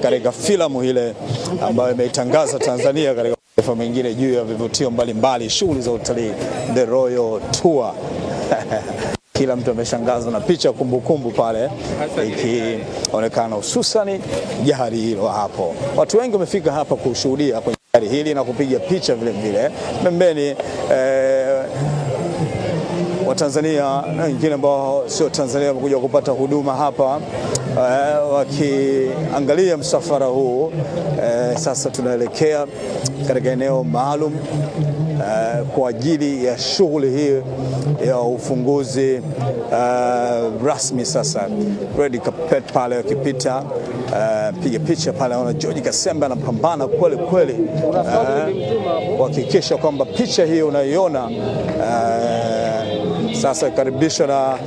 katika filamu ile ambayo imeitangaza Tanzania katika mataifa mengine juu ya vivutio mbalimbali, shughuli za utalii, The Royal Tour. Kila mtu ameshangazwa na picha kumbukumbu pale ikionekana, hususani gari hilo hapo. Watu wengi wamefika hapa kushuhudia kwenye gari hili na kupiga picha vile vile. Pembeni wa Tanzania na wengine ambao sio Tanzania wamekuja kupata huduma hapa wakiangalia msafara huu. Sasa tunaelekea katika eneo maalum kwa ajili ya shughuli hii ya ufunguzi rasmi. Sasa red carpet pale wakipita, piga picha pale, ona George Kasembe anapambana kweli kweli kuhakikisha kwamba picha hii unaiona. Sasa karibisha na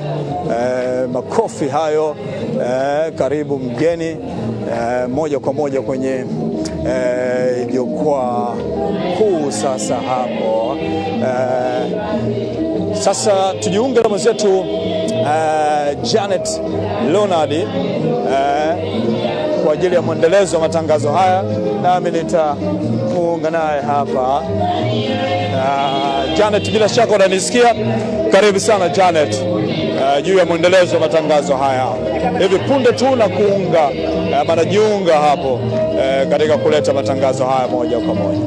makofi hayo. Karibu mgeni moja kwa moja kwenye jukwaa kuu. Sasa hapo sasa tujiunge na mwenzetu Janet Leonard kwa ajili ya mwendelezo wa matangazo haya, nami nitamuunga naye hapa. Janet, bila shaka unanisikia? Karibu sana Janet, juu ya mwendelezo wa matangazo haya. Hivi punde tu na kuunga manajiunga hapo katika kuleta matangazo haya moja kwa moja.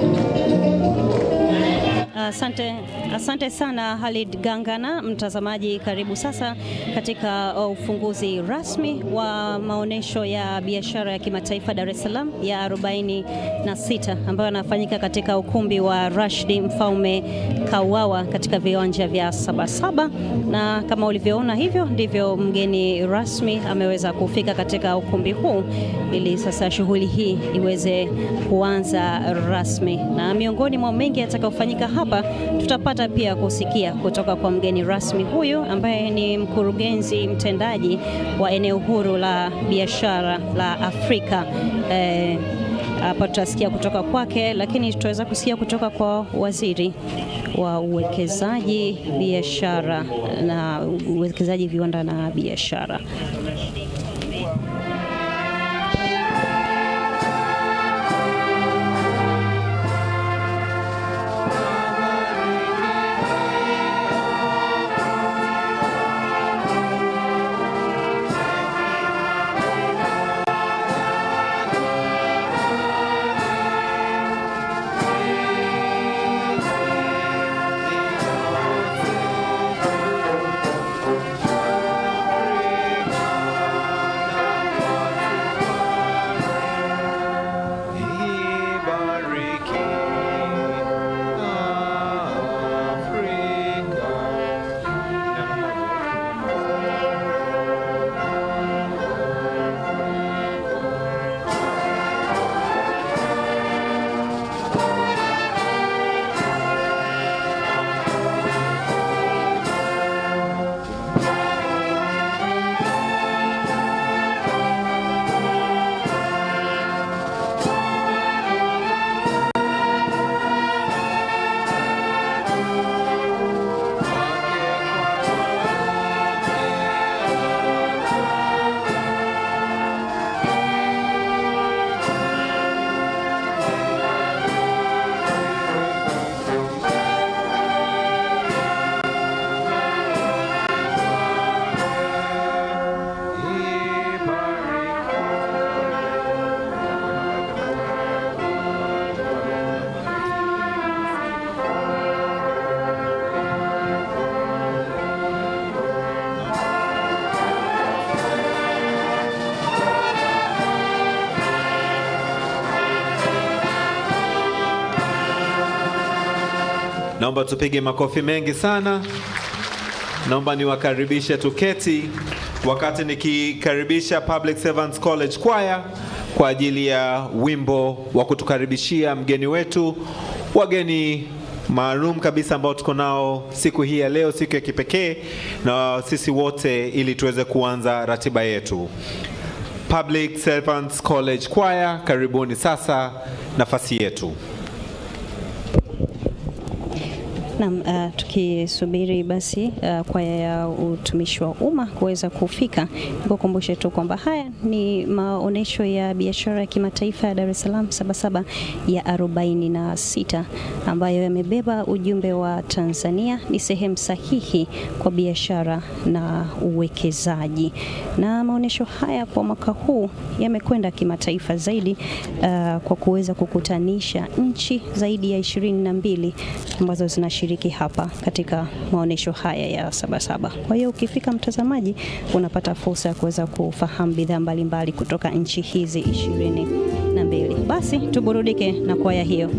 Asante sana Halid Gangana. Mtazamaji, karibu sasa katika ufunguzi rasmi wa maonesho ya biashara ya kimataifa Dar es Salaam ya 46 ambayo yanafanyika katika ukumbi wa Rashid Mfaume Kawawa katika viwanja vya Sabasaba, na kama ulivyoona hivyo ndivyo mgeni rasmi ameweza kufika katika ukumbi huu ili sasa shughuli hii iweze kuanza rasmi. Na miongoni mwa mengi yatakayofanyika hapa, tutapata pia kusikia kutoka kwa mgeni rasmi huyu ambaye ni mkurugenzi mtendaji wa eneo huru la biashara la Afrika. Hapa tutasikia kutoka kwake, lakini tutaweza kusikia kutoka kwa waziri wa uwekezaji, biashara na uwekezaji, viwanda na biashara. Naomba tupige makofi mengi sana. Naomba niwakaribishe tuketi wakati nikikaribisha Public Servants College Choir kwa ajili ya wimbo wa kutukaribishia mgeni wetu, wageni maalum kabisa ambao tuko nao siku hii ya leo, siku ya kipekee na sisi wote, ili tuweze kuanza ratiba yetu. Public Servants College Choir, karibuni sasa nafasi yetu. Na tukisubiri basi kwaya ya utumishi wa umma kuweza kufika, nikukumbushe tu kwamba haya ni maonesho ya biashara ya kimataifa ya Dar es Salaam Sabasaba ya 46 ambayo yamebeba ujumbe wa Tanzania ni sehemu sahihi kwa biashara na uwekezaji. Na maonesho haya kwa mwaka huu yamekwenda kimataifa zaidi kwa kuweza kukutanisha nchi zaidi ya 22 ambazo zinashiriki kushiriki hapa katika maonesho haya ya Sabasaba. Kwa hiyo ukifika mtazamaji, unapata fursa ya kuweza kufahamu bidhaa mbalimbali kutoka nchi hizi 22. Basi tuburudike na kwaya hiyo.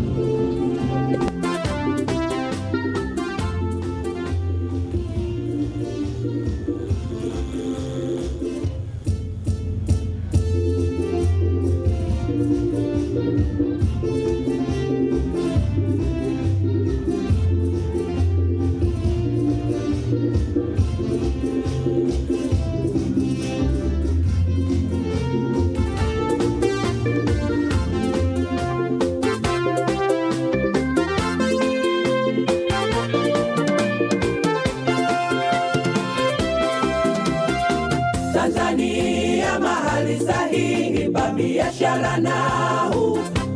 Tanzania mahali sahihi pa biashara na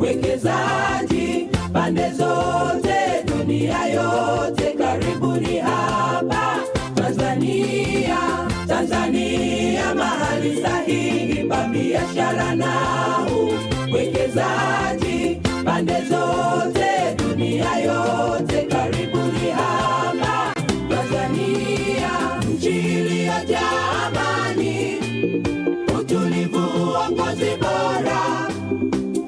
uwekezaji pande zote, dunia yote karibuni hapa Tanzania. Tanzania mahali sahihi pa biashara na uwekezaji pande zote, dunia yote karibuni hapa Tanzania. Nchi iliyojaa amani, utulivu, uongozi bora,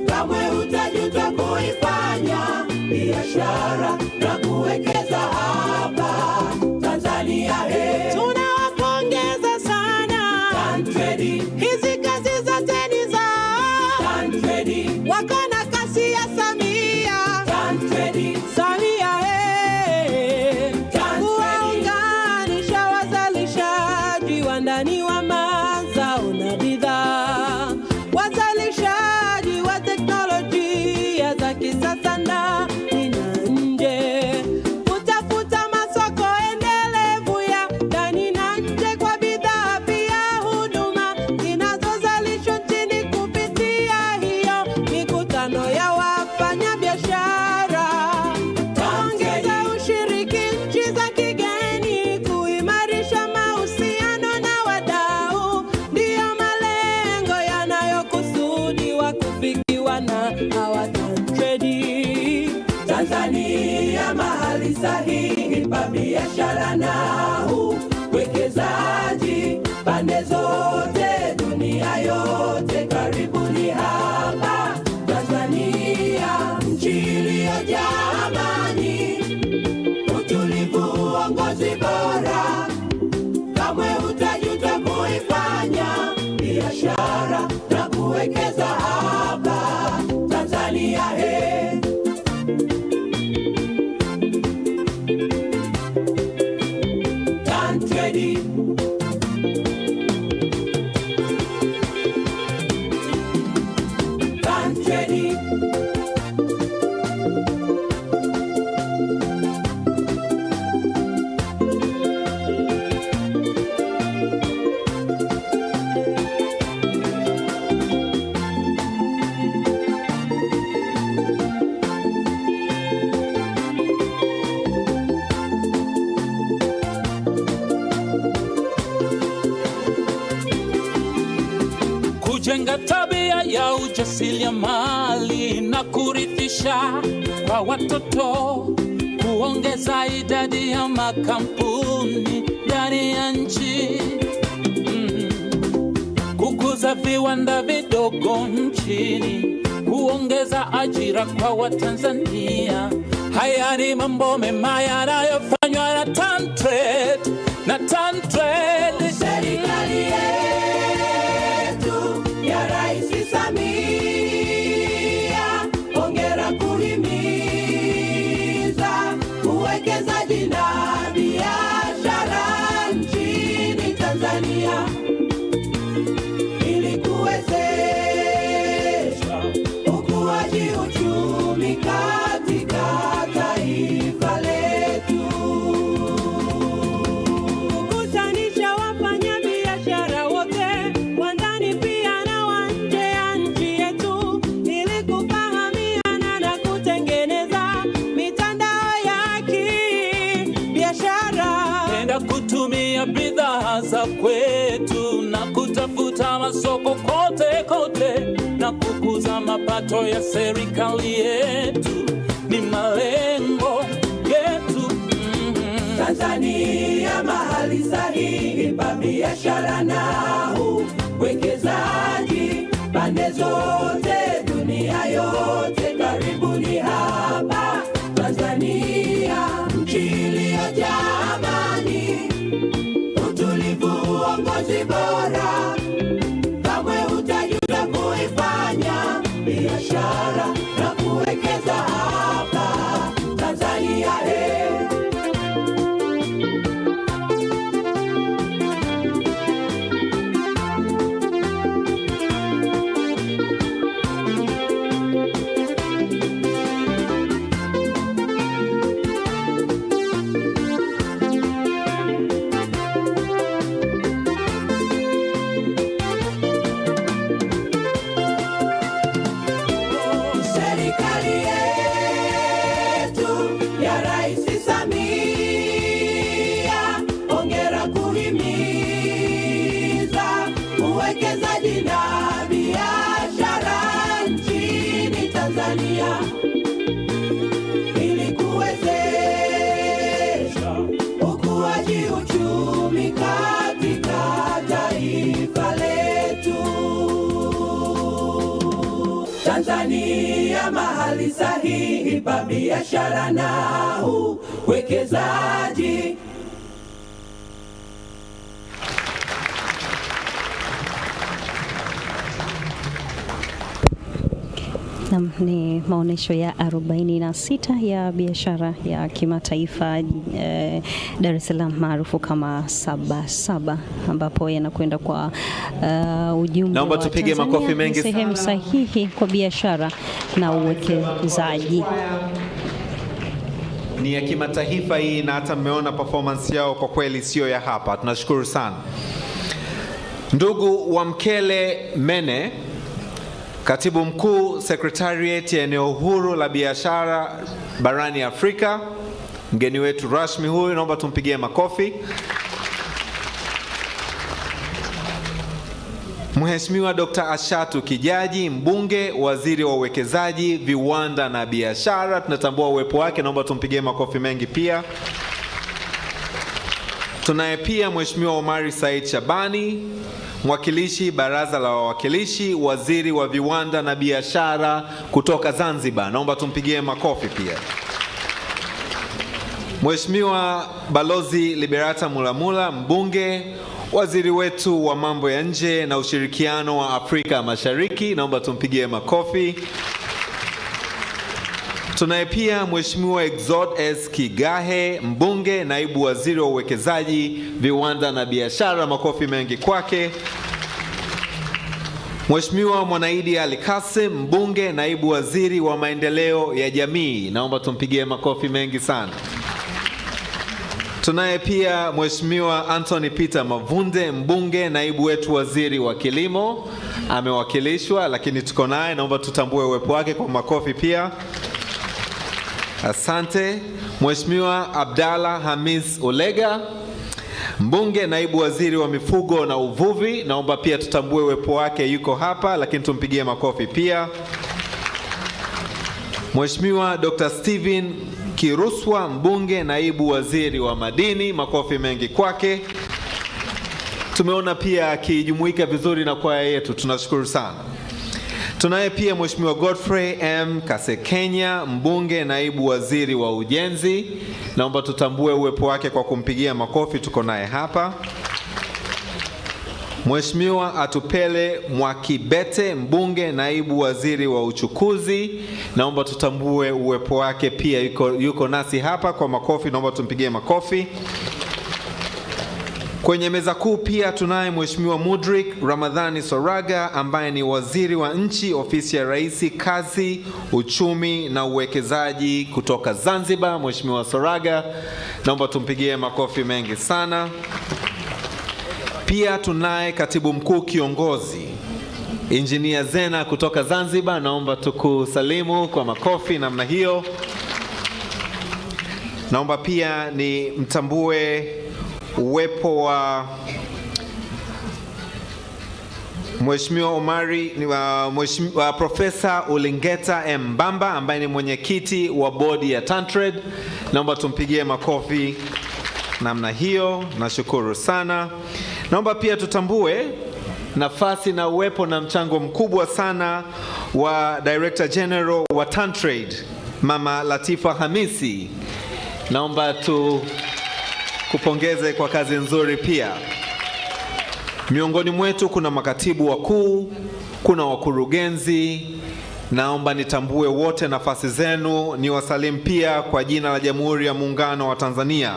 kamwe utajuta kuifanya biashara na kuwekeza hapa Tanzania. Tunawapongeza sana Tantrade, hizi kazi zote ni za Tantrade, wako na kasi ya Samia Tantrade, Samia kuwaunganisha wazalishaji wa ndani wa mazao na bidhaa, wazalishaji wa teknolojia za kisasa ndani na nje, kutafuta masoko endelevu ya ndani na nje kwa bidhaa pia huduma zinazozalishwa nchini kupitia hiyo mikutano ya wafanyabiashara. Ongeza ushiriki nchi za kigeni, kuimarisha mahusiano na wadau, ndiyo malengo yanayokusudiwa kufikiwa na hawa Tantrade. Tanzania mahali sahihi pa biashara na uwekezaji pande zote, dunia yote karibuni hapa Tanzania. Nchi iliyojaa amani, utulivu, uongozi bora, kamwe utajuta kuifanya biashara na kuwekeza hapa Tanzania. Tantrade, Tantrade, kujenga tabia ya ujasiriamali na kurithisha kwa watoto, kuongeza idadi ya makampuni ndani ya nchi, kukuza viwanda vidogo nchini, kuongeza ajira kwa Watanzania. Haya ni mambo mema yanayofanywa na Tantrade, na Tantrade. Serikali yetu ya Rais Samia, hongera kuhimiza uwekezaji na biashara nchini Tanzania ili kuwezesha ukuaji uchumi katika taifa letu. Kukutanisha wafanyabiashara wote wa ndani pia na wa nje ya nchi yetu ili kufahamiana na kutengeneza mitandao ya kibiashara. Penda kutumia bidhaa za kwetu na kutafuta masoko kote kote na kukuza mapato ya serikali yetu. Ni malengo yetu Tanzania mahali sahihi pa biashara na uwekezaji pande zote, dunia yote, karibuni hapa Tanzania, nchi iliyojaa amani, utulivu, uongozi bora. Kamwe hutajuta kuifanya biashara na kuwekeza hapa Tanzania. Uwekezaji na biashara nchini Tanzania ili kuwezesha ukuaji uchumi katika taifa letu. Tanzania mahali sahihi pa biashara na uwekezaji. Ni maonesho ya 46 ya biashara ya kimataifa Dar es Salaam maarufu kama Sabasaba, ambapo yanakwenda kwa ujumbe. Naomba tupige makofi mengi. Sehemu sahihi kwa biashara na uwekezaji. Ni ya kimataifa hii, na hata mmeona performance yao kwa kweli sio ya hapa. Tunashukuru sana. Ndugu Wamkele Mene, Katibu Mkuu Secretariat ya Eneo Huru la Biashara barani Afrika, mgeni wetu rasmi huyu, naomba tumpigie makofi. Mheshimiwa Dr. Ashatu Kijaji, mbunge, waziri wa uwekezaji, viwanda na biashara, tunatambua uwepo wake, naomba tumpigie makofi mengi pia. Tunaye pia Mheshimiwa Omari Said Shabani, mwakilishi baraza la wawakilishi, waziri wa viwanda na biashara kutoka Zanzibar, naomba tumpigie makofi pia. Mheshimiwa Balozi Liberata Mulamula, mbunge, waziri wetu wa mambo ya nje na ushirikiano wa Afrika Mashariki, naomba tumpigie makofi. Tunaye pia Mheshimiwa Exod S. Kigahe, mbunge, naibu waziri wa uwekezaji, viwanda na biashara, makofi mengi kwake. Mheshimiwa Mwanaidi Ali Kasim, mbunge, naibu waziri wa maendeleo ya jamii, naomba tumpigie makofi mengi sana. Tunaye pia Mheshimiwa Anthony Peter Mavunde, mbunge, naibu wetu waziri wa kilimo, amewakilishwa lakini tuko naye, naomba tutambue uwepo wake kwa makofi pia. Asante. Mheshimiwa Abdalla Hamis Olega, mbunge, naibu waziri wa mifugo na uvuvi, naomba pia tutambue uwepo wake, yuko hapa lakini tumpigie makofi pia. Mheshimiwa Dr. Steven Kiruswa, mbunge, naibu waziri wa madini, makofi mengi kwake. Tumeona pia akijumuika vizuri na kwaya yetu, tunashukuru sana. Tunaye pia Mheshimiwa Godfrey M. Kasekenya, mbunge, naibu waziri wa ujenzi, naomba tutambue uwepo wake kwa kumpigia makofi, tuko naye hapa. Mheshimiwa Atupele Mwakibete, mbunge, naibu waziri wa uchukuzi, naomba tutambue uwepo wake pia, yuko nasi hapa kwa makofi, naomba tumpigie makofi. Kwenye meza kuu pia tunaye Mheshimiwa Mudrik Ramadhani Soraga, ambaye ni waziri wa nchi, ofisi ya Rais, kazi, uchumi na uwekezaji kutoka Zanzibar. Mheshimiwa Soraga, naomba tumpigie makofi mengi sana. Pia tunaye katibu mkuu kiongozi Engineer Zena kutoka Zanzibar, naomba tukusalimu kwa makofi namna hiyo. Naomba pia ni mtambue uwepo wa Mheshimiwa Omari ni wa Profesa Ulingeta Mbamba, ambaye ni mwenyekiti wa bodi ya Tantrade, naomba tumpigie makofi namna hiyo. Nashukuru sana. Naomba pia tutambue nafasi na uwepo na mchango mkubwa sana wa Director General wa TanTrade, Mama Latifa Hamisi. Naomba kupongeze kwa kazi nzuri pia. Miongoni mwetu kuna makatibu wakuu, kuna wakurugenzi. Naomba nitambue wote nafasi zenu, ni wasalimu pia kwa jina la Jamhuri ya Muungano wa Tanzania.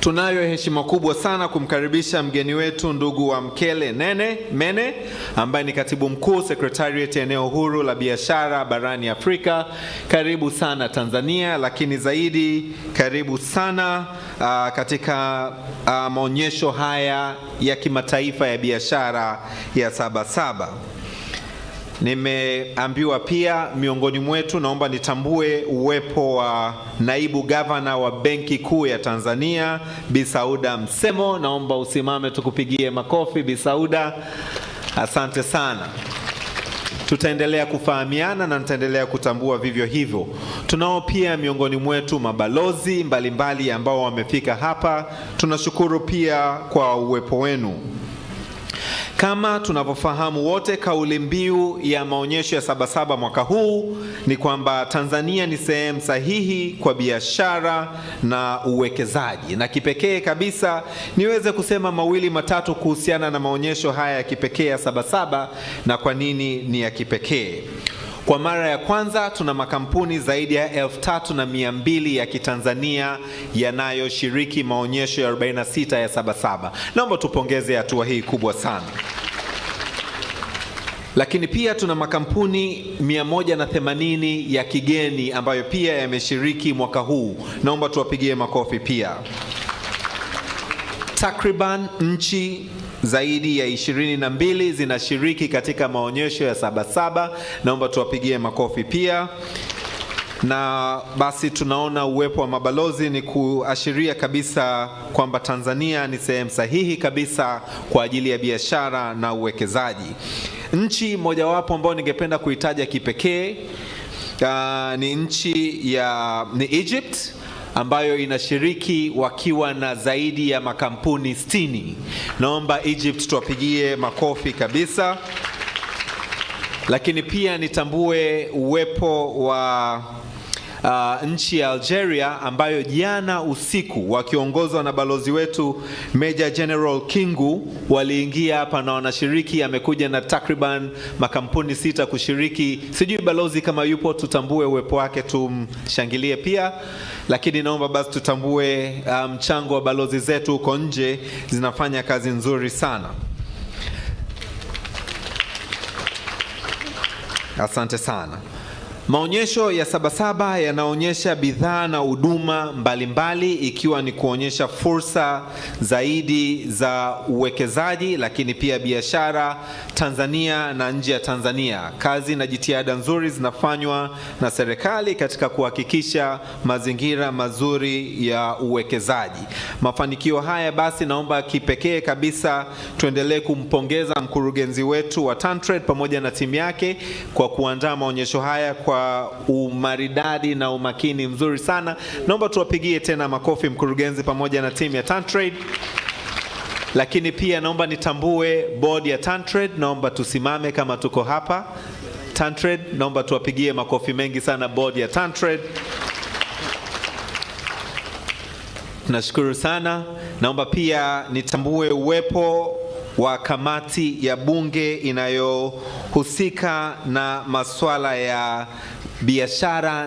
Tunayo heshima kubwa sana kumkaribisha mgeni wetu ndugu wa Mkele Mene ambaye ni katibu mkuu Secretariat eneo huru la biashara barani Afrika. Karibu sana Tanzania, lakini zaidi karibu sana katika maonyesho haya ya kimataifa ya biashara ya Sabasaba. Nimeambiwa pia miongoni mwetu, naomba nitambue uwepo wa naibu gavana wa Benki Kuu ya Tanzania, Bi Sauda Msemo. Naomba usimame tukupigie makofi Bi Sauda. Asante sana. Tutaendelea kufahamiana na nitaendelea kutambua vivyo hivyo. Tunao pia miongoni mwetu mabalozi mbalimbali ambao wamefika hapa. Tunashukuru pia kwa uwepo wenu. Kama tunavyofahamu wote, kauli mbiu ya maonyesho ya Sabasaba mwaka huu ni kwamba Tanzania ni sehemu sahihi kwa biashara na uwekezaji. Na kipekee kabisa niweze kusema mawili matatu kuhusiana na maonyesho haya ya kipekee ya Sabasaba na kwa nini ni ya kipekee. Kwa mara ya kwanza tuna makampuni zaidi ya 3,200 ya Kitanzania yanayoshiriki maonyesho ya 46 ya Sabasaba. Naomba tupongeze hatua hii kubwa sana. Lakini pia tuna makampuni 180 ya kigeni ambayo pia yameshiriki mwaka huu. Naomba tuwapigie makofi pia. Takriban nchi zaidi ya 22 zinashiriki katika maonyesho ya Sabasaba. Naomba tuwapigie makofi pia. Na basi tunaona uwepo wa mabalozi ni kuashiria kabisa kwamba Tanzania ni sehemu sahihi kabisa kwa ajili ya biashara na uwekezaji. Nchi mojawapo ambayo ningependa kuitaja kipekee ni ni Egypt, ambayo inashiriki wakiwa na zaidi ya makampuni 60. Naomba Egypt tuwapigie makofi kabisa. Lakini pia nitambue uwepo wa nchi ya Algeria ambayo jana usiku wakiongozwa na balozi wetu Major General Kingu waliingia hapa na wanashiriki. Amekuja na takriban makampuni 6 kushiriki. Sijui balozi kama yupo, tutambue uwepo wake, tumshangilie pia. Lakini naomba basi tutambue mchango wa balozi zetu huko nje, zinafanya kazi nzuri sana. Asante sana. Maonyesho ya Sabasaba yanaonyesha bidhaa na huduma mbalimbali, ikiwa ni kuonyesha fursa zaidi za uwekezaji, lakini pia biashara Tanzania na nje ya Tanzania. Kazi na jitihada nzuri zinafanywa na serikali katika kuhakikisha mazingira mazuri ya uwekezaji. Mafanikio haya basi, naomba kipekee kabisa tuendelee kumpongeza mkurugenzi wetu wa TanTrade pamoja na timu yake kwa kuandaa maonyesho haya kwa umaridadi na umakini mzuri sana. Naomba tuwapigie tena makofi mkurugenzi pamoja na timu ya TanTrade. Lakini pia naomba nitambue board ya TanTrade. Naomba tusimame kama tuko hapa. TanTrade, naomba tuwapigie makofi mengi sana board ya TanTrade. Tunashukuru sana. Naomba pia nitambue uwepo wa kamati ya bunge inayohusika na masuala ya biashara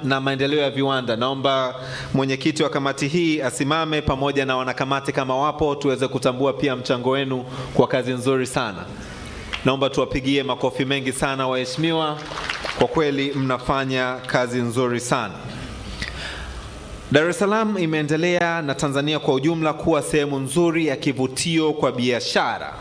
na maendeleo ya viwanda. Naomba mwenyekiti wa kamati hii asimame pamoja na wanakamati kama wapo, tuweze kutambua pia mchango wenu kwa kazi nzuri sana. Naomba tuwapigie makofi mengi sana waheshimiwa, kwa kweli mnafanya kazi nzuri sana. Dar es Salaam imeendelea na Tanzania kwa ujumla kuwa sehemu nzuri ya kivutio kwa biashara.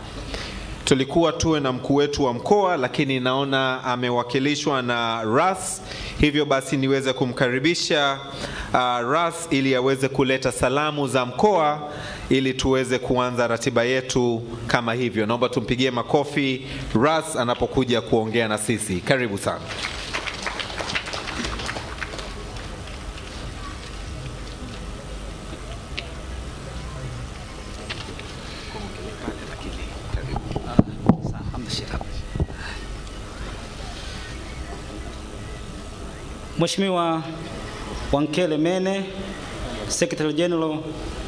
Tulikuwa tuwe na mkuu wetu wa mkoa, lakini naona amewakilishwa na Ras. Hivyo basi niweze kumkaribisha Ras ili aweze kuleta salamu za mkoa ili tuweze kuanza ratiba yetu kama hivyo. Naomba tumpigie makofi Ras anapokuja kuongea na sisi. Karibu sana. Mheshimiwa Wankele Mene, Secretary General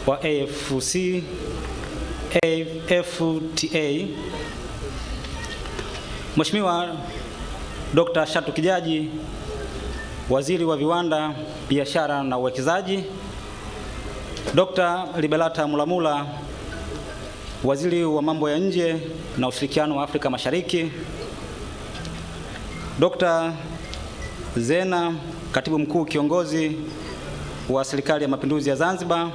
wa AFTA. Mheshimiwa Dr. Shatu Kijaji, Waziri wa Viwanda, Biashara na Uwekezaji. Dr. Liberata Mulamula, Waziri wa Mambo ya Nje na Ushirikiano wa Afrika Mashariki. Dr. Zena, Katibu Mkuu Kiongozi wa Serikali ya Mapinduzi ya Zanzibar.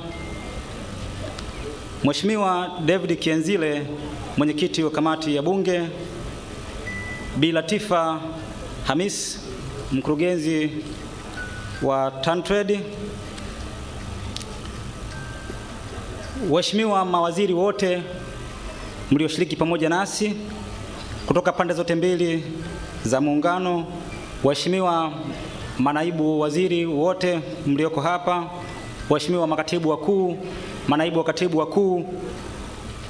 Mheshimiwa David Kienzile, Mwenyekiti wa Kamati ya Bunge. Bi Latifa Hamis, Mkurugenzi wa TanTrade. Waheshimiwa mawaziri wote mlioshiriki pamoja nasi kutoka pande zote mbili za muungano, waheshimiwa manaibu waziri wote mlioko hapa, waheshimiwa makatibu wakuu, manaibu wa katibu wakuu,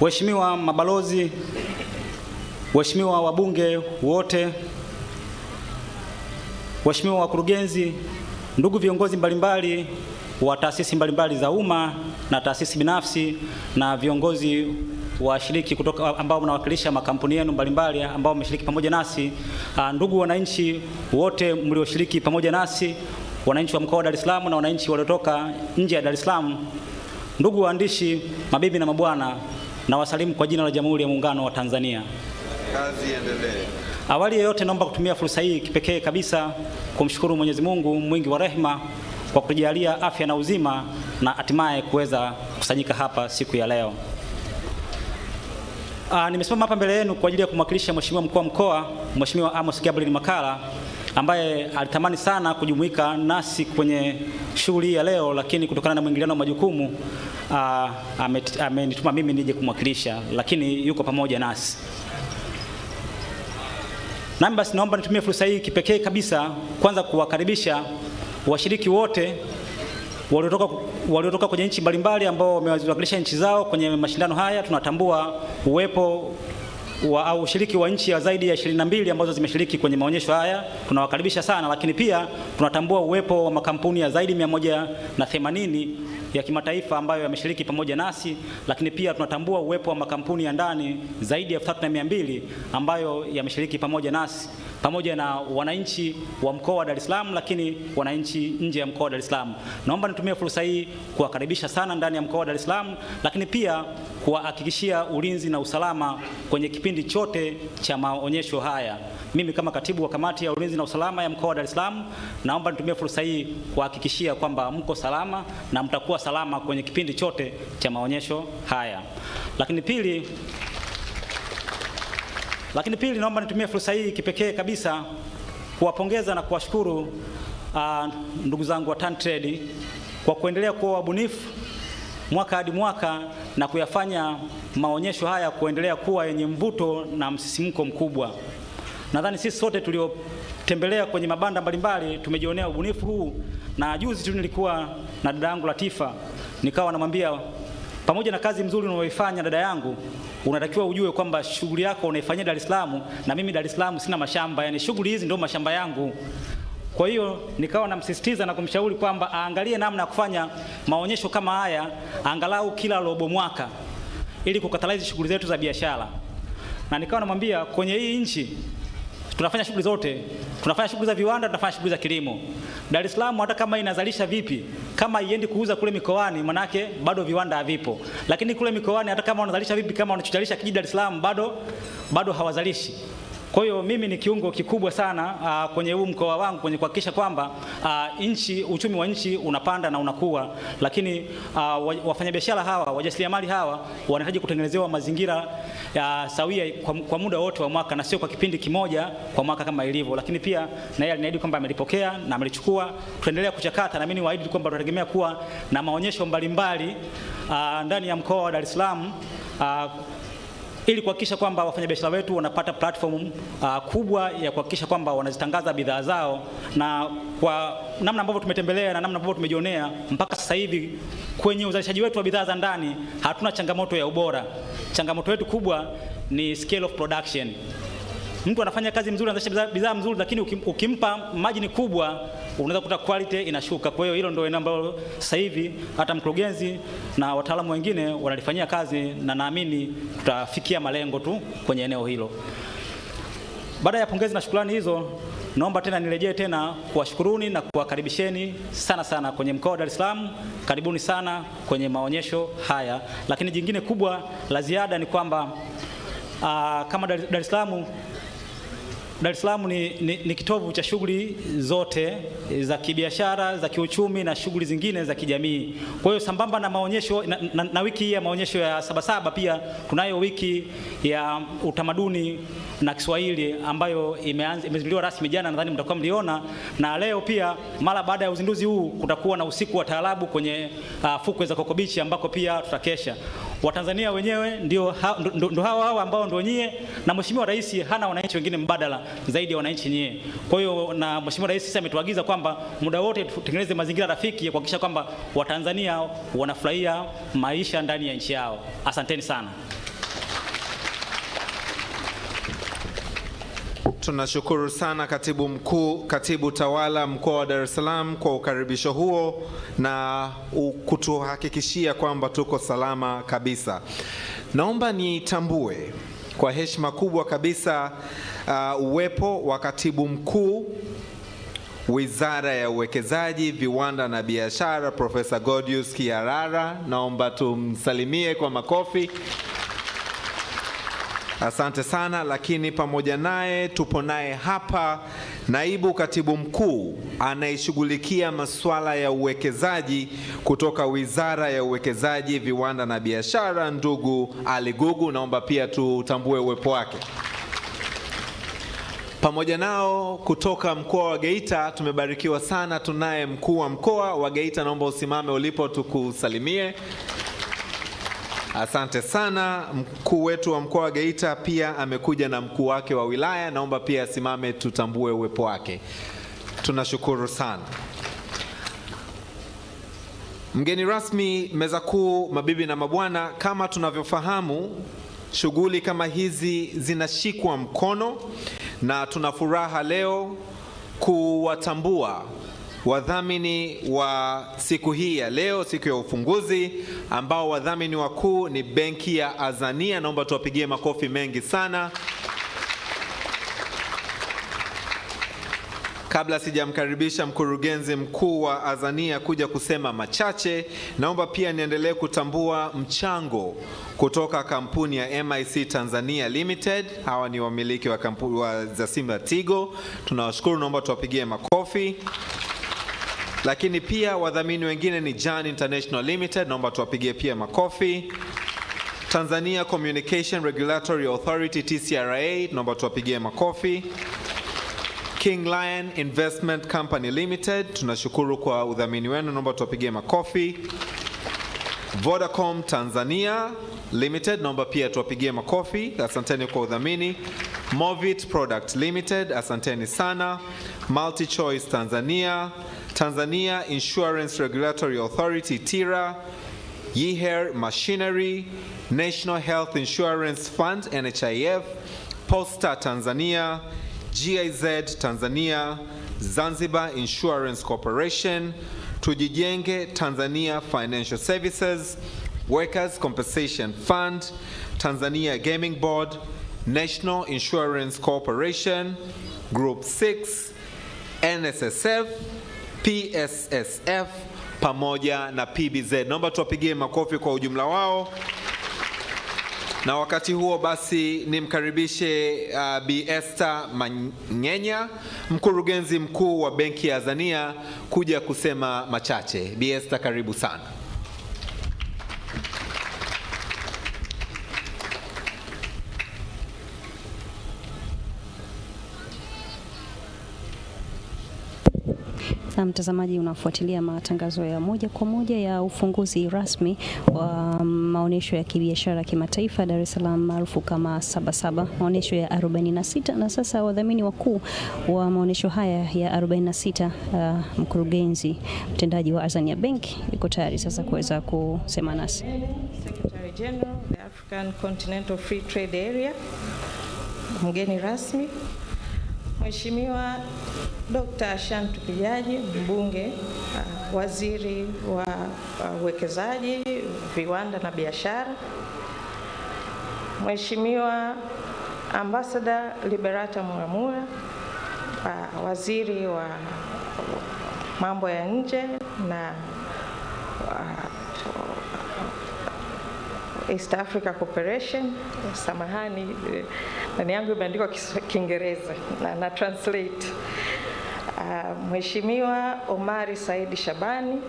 waheshimiwa mabalozi, waheshimiwa wabunge wote, waheshimiwa wakurugenzi, ndugu viongozi mbalimbali wa taasisi mbalimbali za umma na taasisi binafsi, na viongozi washiriki kutoka ambao mnawakilisha makampuni yenu mbalimbali ambao mmeshiriki pamoja nasi, ndugu wananchi wote mlioshiriki pamoja nasi, wananchi wa mkoa wa Dar es Salaam na wananchi waliotoka nje ya Dar es Salaam, ndugu waandishi, mabibi na mabwana, na wasalimu kwa jina la Jamhuri ya Muungano wa Tanzania. Kazi iendelee. Awali ya yote naomba kutumia fursa hii kipekee kabisa kumshukuru Mwenyezi Mungu mwingi wa rehema kwa kutujalia afya na uzima na hatimaye kuweza kusanyika hapa siku ya leo. Nimesimama hapa mbele yenu kwa ajili ya kumwakilisha Mheshimiwa Mkuu wa Mkoa, Mheshimiwa Amos Gabriel Makala, ambaye alitamani sana kujumuika nasi kwenye shughuli ya leo, lakini kutokana na mwingiliano wa majukumu amenituma mimi nije kumwakilisha, lakini yuko pamoja nasi. Nami basi naomba nitumie fursa hii kipekee kabisa kwanza kuwakaribisha washiriki wote waliotoka kwenye nchi mbalimbali ambao wamewakilisha nchi zao kwenye mashindano haya. Tunatambua uwepo au ushiriki wa nchi ya zaidi ya 22 ambazo zimeshiriki kwenye maonyesho haya. Tunawakaribisha sana, lakini pia tunatambua uwepo wa makampuni ya zaidi 180 ya kimataifa ambayo yameshiriki pamoja nasi, lakini pia tunatambua uwepo wa makampuni ya ndani zaidi ya 3200 ambayo yameshiriki pamoja nasi, pamoja na wananchi wa mkoa wa Dar es Salaam, lakini wananchi nje ya mkoa wa Dar es Salaam. Naomba nitumie fursa hii kuwakaribisha sana ndani ya mkoa wa Dar es Salaam, lakini pia kuwahakikishia ulinzi na usalama kwenye kipindi chote cha maonyesho haya. Mimi kama katibu wa kamati ya ulinzi na usalama ya mkoa wa Dar es Salaam, naomba nitumie fursa hii kuhakikishia kwamba mko salama na mtakuwa salama kwenye kipindi chote cha maonyesho haya. Lakini pili naomba nitumie fursa hii kipekee kabisa kuwapongeza na kuwashukuru ndugu zangu wa TanTrade kwa kuendelea kuwa wabunifu mwaka hadi mwaka na kuyafanya maonyesho haya kuendelea kuwa yenye mvuto na msisimko mkubwa. Nadhani sisi sote tuliotembelea kwenye mabanda mbalimbali tumejionea ubunifu huu, na juzi tu nilikuwa na dada yangu Latifa, nikawa namwambia pamoja na kazi nzuri unayoifanya dada yangu, unatakiwa ujue kwamba shughuli yako unaifanyia Dar es Salaam, na mimi Dar es Salaam sina mashamba, yani shughuli hizi ndio mashamba yangu. Kwa hiyo nikawa namsisitiza na kumshauri kwamba aangalie namna ya kufanya maonyesho kama haya angalau kila robo mwaka ili kukatalize shughuli zetu za biashara. Na nikawa namwambia kwenye hii nchi tunafanya shughuli zote, tunafanya shughuli za viwanda, tunafanya shughuli za kilimo. Dar es Salaam hata kama inazalisha vipi, kama iendi kuuza kule mikoani, manake bado viwanda havipo. Lakini kule mikoani hata kama wanazalisha vipi, kama wanachojalisha kijiji Dar es Salaam bado hawazalishi. Kwa hiyo mimi ni kiungo kikubwa sana kwenye huu mkoa wangu kwenye kuhakikisha kwamba uchumi wa nchi unapanda na unakuwa, lakini wafanyabiashara hawa, wajasiriamali hawa wanahitaji kutengenezewa mazingira sawia kwa muda wote wa mwaka na sio kwa kipindi kimoja kwa mwaka kama ilivyo. Lakini pia na yeye aliniahidi kwamba amelipokea na amelichukua, tuendelea kuchakata, na mimi niwaahidi kwamba tutategemea kuwa na maonyesho mbalimbali ndani ya mkoa wa Dar es Salaam ili kuhakikisha kwamba wafanyabiashara wetu wanapata platform kubwa ya kuhakikisha kwamba wanazitangaza bidhaa zao. Na kwa namna ambavyo tumetembelea na namna ambavyo tumejionea mpaka sasa hivi kwenye uzalishaji wetu wa bidhaa za ndani hatuna changamoto ya ubora. Changamoto yetu kubwa ni scale of production. mtu anafanya kazi mzuri, anazalisha bidhaa mzuri, lakini ukimpa margin kubwa unaweza kukuta quality inashuka. Kwa hiyo hilo ndio eneo ambalo sasa hivi hata mkurugenzi na wataalamu wengine wanalifanyia kazi, na naamini tutafikia malengo tu kwenye eneo hilo. Baada ya pongezi na shukrani hizo, naomba tena nirejee tena kuwashukuruni na kuwakaribisheni sana kwenye mkoa wa Dar es Salaam. Karibuni sana kwenye maonyesho haya. Lakini jingine kubwa la ziada ni kwamba kama Dar es Salaam ni kitovu cha shughuli zote za kibiashara, za kiuchumi na shughuli zingine za kijamii. Kwa hiyo sambamba na maonyesho na wiki hii ya maonyesho ya Sabasaba, pia tunayo wiki ya utamaduni na Kiswahili ambayo imezinduliwa rasmi jana, nadhani mtakuwa mliona, na leo pia mara baada ya uzinduzi huu kutakuwa na usiku wa taarabu kwenye fukwe za Coco Beach ambako pia tutakesha. Watanzania wenyewe ndio hawa ambao ndio nyie, na Mheshimiwa Rais hana wananchi wengine mbadala zaidi ya wananchi nyie. Kwa hiyo na Mheshimiwa Rais sasa ametuagiza kwamba muda wote tutengeneze mazingira rafiki ya kuhakikisha kwamba Watanzania wanafurahia maisha ndani ya nchi yao. Asanteni sana. Tunashukuru sana katibu tawala mkoa wa Dar es Salaam kwa ukaribisho huo na kutuhakikishia kwamba tuko salama kabisa. Naomba nitambue kwa heshima kubwa kabisa uwepo wa katibu mkuu Wizara ya Uwekezaji, Viwanda na Biashara, Profesa Godius Kiarara. Naomba tumsalimie kwa makofi. Asante sana. Lakini pamoja naye tupo naye hapa naibu katibu mkuu anayeshughulikia masuala ya uwekezaji kutoka Wizara ya Uwekezaji, Viwanda na Biashara, ndugu Ali Gugu. Naomba pia tutambue uwepo wake. Pamoja nao kutoka mkoa wa Geita tumebarikiwa sana, tunaye mkuu wa mkoa wa Geita. Naomba usimame ulipo tukusalimie. Asante sana. Mkuu wetu wa mkoa wa Geita pia amekuja na mkuu wake wa wilaya. Naomba pia asimame tutambue uwepo wake. Tunashukuru sana. Mgeni rasmi, meza kuu, mabibi na mabwana, kama tunavyofahamu shughuli kama hizi zinashikwa mkono, na tuna furaha leo kuwatambua wadhamini wa siku hii ya leo, siku ya ufunguzi, ambao wadhamini wakuu ni benki ya Azania. Naomba tuwapigie makofi mengi sana. Kabla sijamkaribisha mkurugenzi mkuu wa Azania kuja kusema machache, naomba pia niendelee kutambua mchango kutoka kampuni ya MIC Tanzania Limited. Hawa ni wamiliki wa kampuni za simu ya Tigo. Tunawashukuru, naomba tuwapigie makofi. Lakini pia wadhamini wengine ni Jan International Limited, naomba tuwapigie pia makofi. Tanzania Communication Regulatory Authority TCRA, naomba tuwapigie makofi. King Lion Investment Company Limited, tunashukuru kwa udhamini wenu, naomba tuwapigie makofi. Vodacom Tanzania Limited, naomba pia tuwapigie makofi, asanteni kwa udhamini. Movit Product Limited, asanteni sana. Multi Choice Tanzania, Tanzania Insurance Regulatory Authority TIRA, Yeher Machinery, National Health Insurance Fund NHIF, Posta Tanzania, GIZ Tanzania, Zanzibar Insurance Corporation, Tujijenge Tanzania Financial Services, Workers Compensation Fund, Tanzania Gaming Board, National Insurance Corporation, Group 6, NSSF, PSSF pamoja na PBZ. Naomba tuwapigie makofi kwa ujumla wao. Na wakati huo basi nimkaribishe Bi Esther Manyenya, mkurugenzi mkuu wa benki ya Azania, kuja kusema machache. Bi Esther, karibu sana. Na mtazamaji, unafuatilia matangazo ya moja kwa moja ya ufunguzi rasmi wa maonesho ya kibiashara kimataifa Dar es Salaam maarufu kama Sabasaba, maonesho ya 46. Na sasa wadhamini wakuu wa maonesho haya ya 46, mkurugenzi mtendaji wa Azania Bank yuko tayari sasa kuweza kusema nasi. Secretary General, the African Continental Free Trade Area, mgeni rasmi, Mheshimiwa Dr. Ashan Tupijaji, mbunge, waziri wa uwekezaji, viwanda na biashara, Mheshimiwa Ambassador Liberata Muramura, waziri wa mambo ya nje na East Africa Cooperation. Samahani, ndani yangu imeandikwa Kiingereza na translate. Mheshimiwa Omari Saidi Shabani,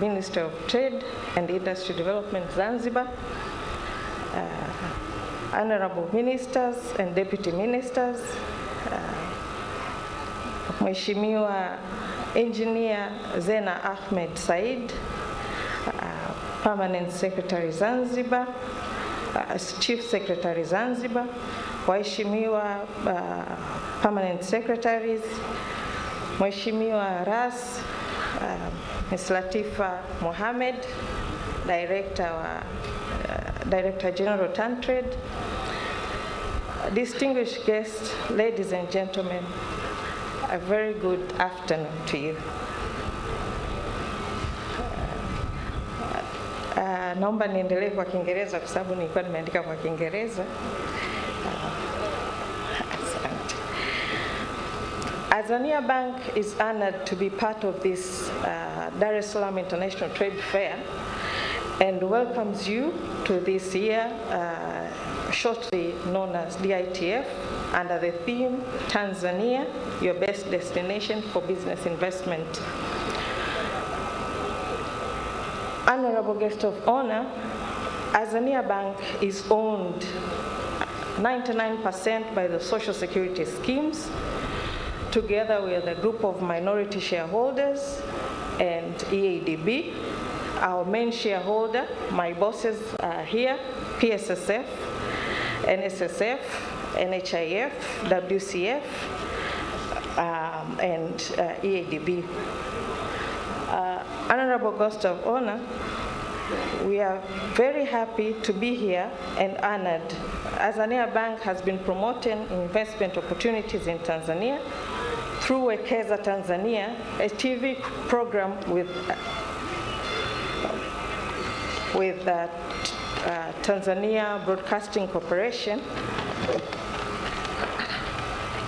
Minister of Trade and Industry Development Zanzibar, Honorable Ministers and Deputy Ministers, Mheshimiwa Engineer Zena Ahmed Said, Permanent Secretary Zanzibar, Chief Secretary Zanzibar, waheshimiwa Permanent Secretaries, Mheshimiwa Ras, Ms. Latifa Mohamed, Director General TanTrade, distinguished guests, ladies and gentlemen, a very good afternoon to you. Naomba niendelee kwa Kiingereza kwa sababu nilikuwa nimeandika kwa Kiingereza. Azania Bank is honored to be part of this Dar es Salaam International Trade Fair and welcomes you to this year, shortly known as DITF, under the theme Tanzania, your best destination for business investment. Honorable guest of honor, Azania Bank is owned 99% by the Social Security schemes, together with a group of minority shareholders and EADB. Our main shareholder, my bosses are here, PSSF, NSSF, NHIF, WCF, and EADB. Honorable guest of honor, we are very happy to be here and honored. Azania Bank has been promoting investment opportunities in Tanzania through Wekeza Tanzania, a TV program with Tanzania Broadcasting Corporation,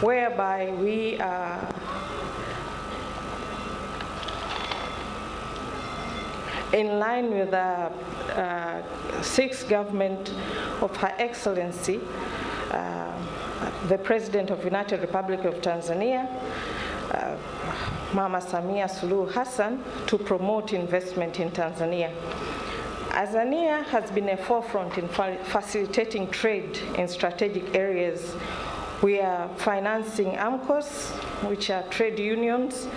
whereby we are in line with the sixth government of Her Excellency, the President of the United Republic of Tanzania, Mama Samia Suluhu Hassan, to promote investment in Tanzania. Azania has been a forefront in facilitating trade in strategic areas. We are financing AMCOS, which are trade unions.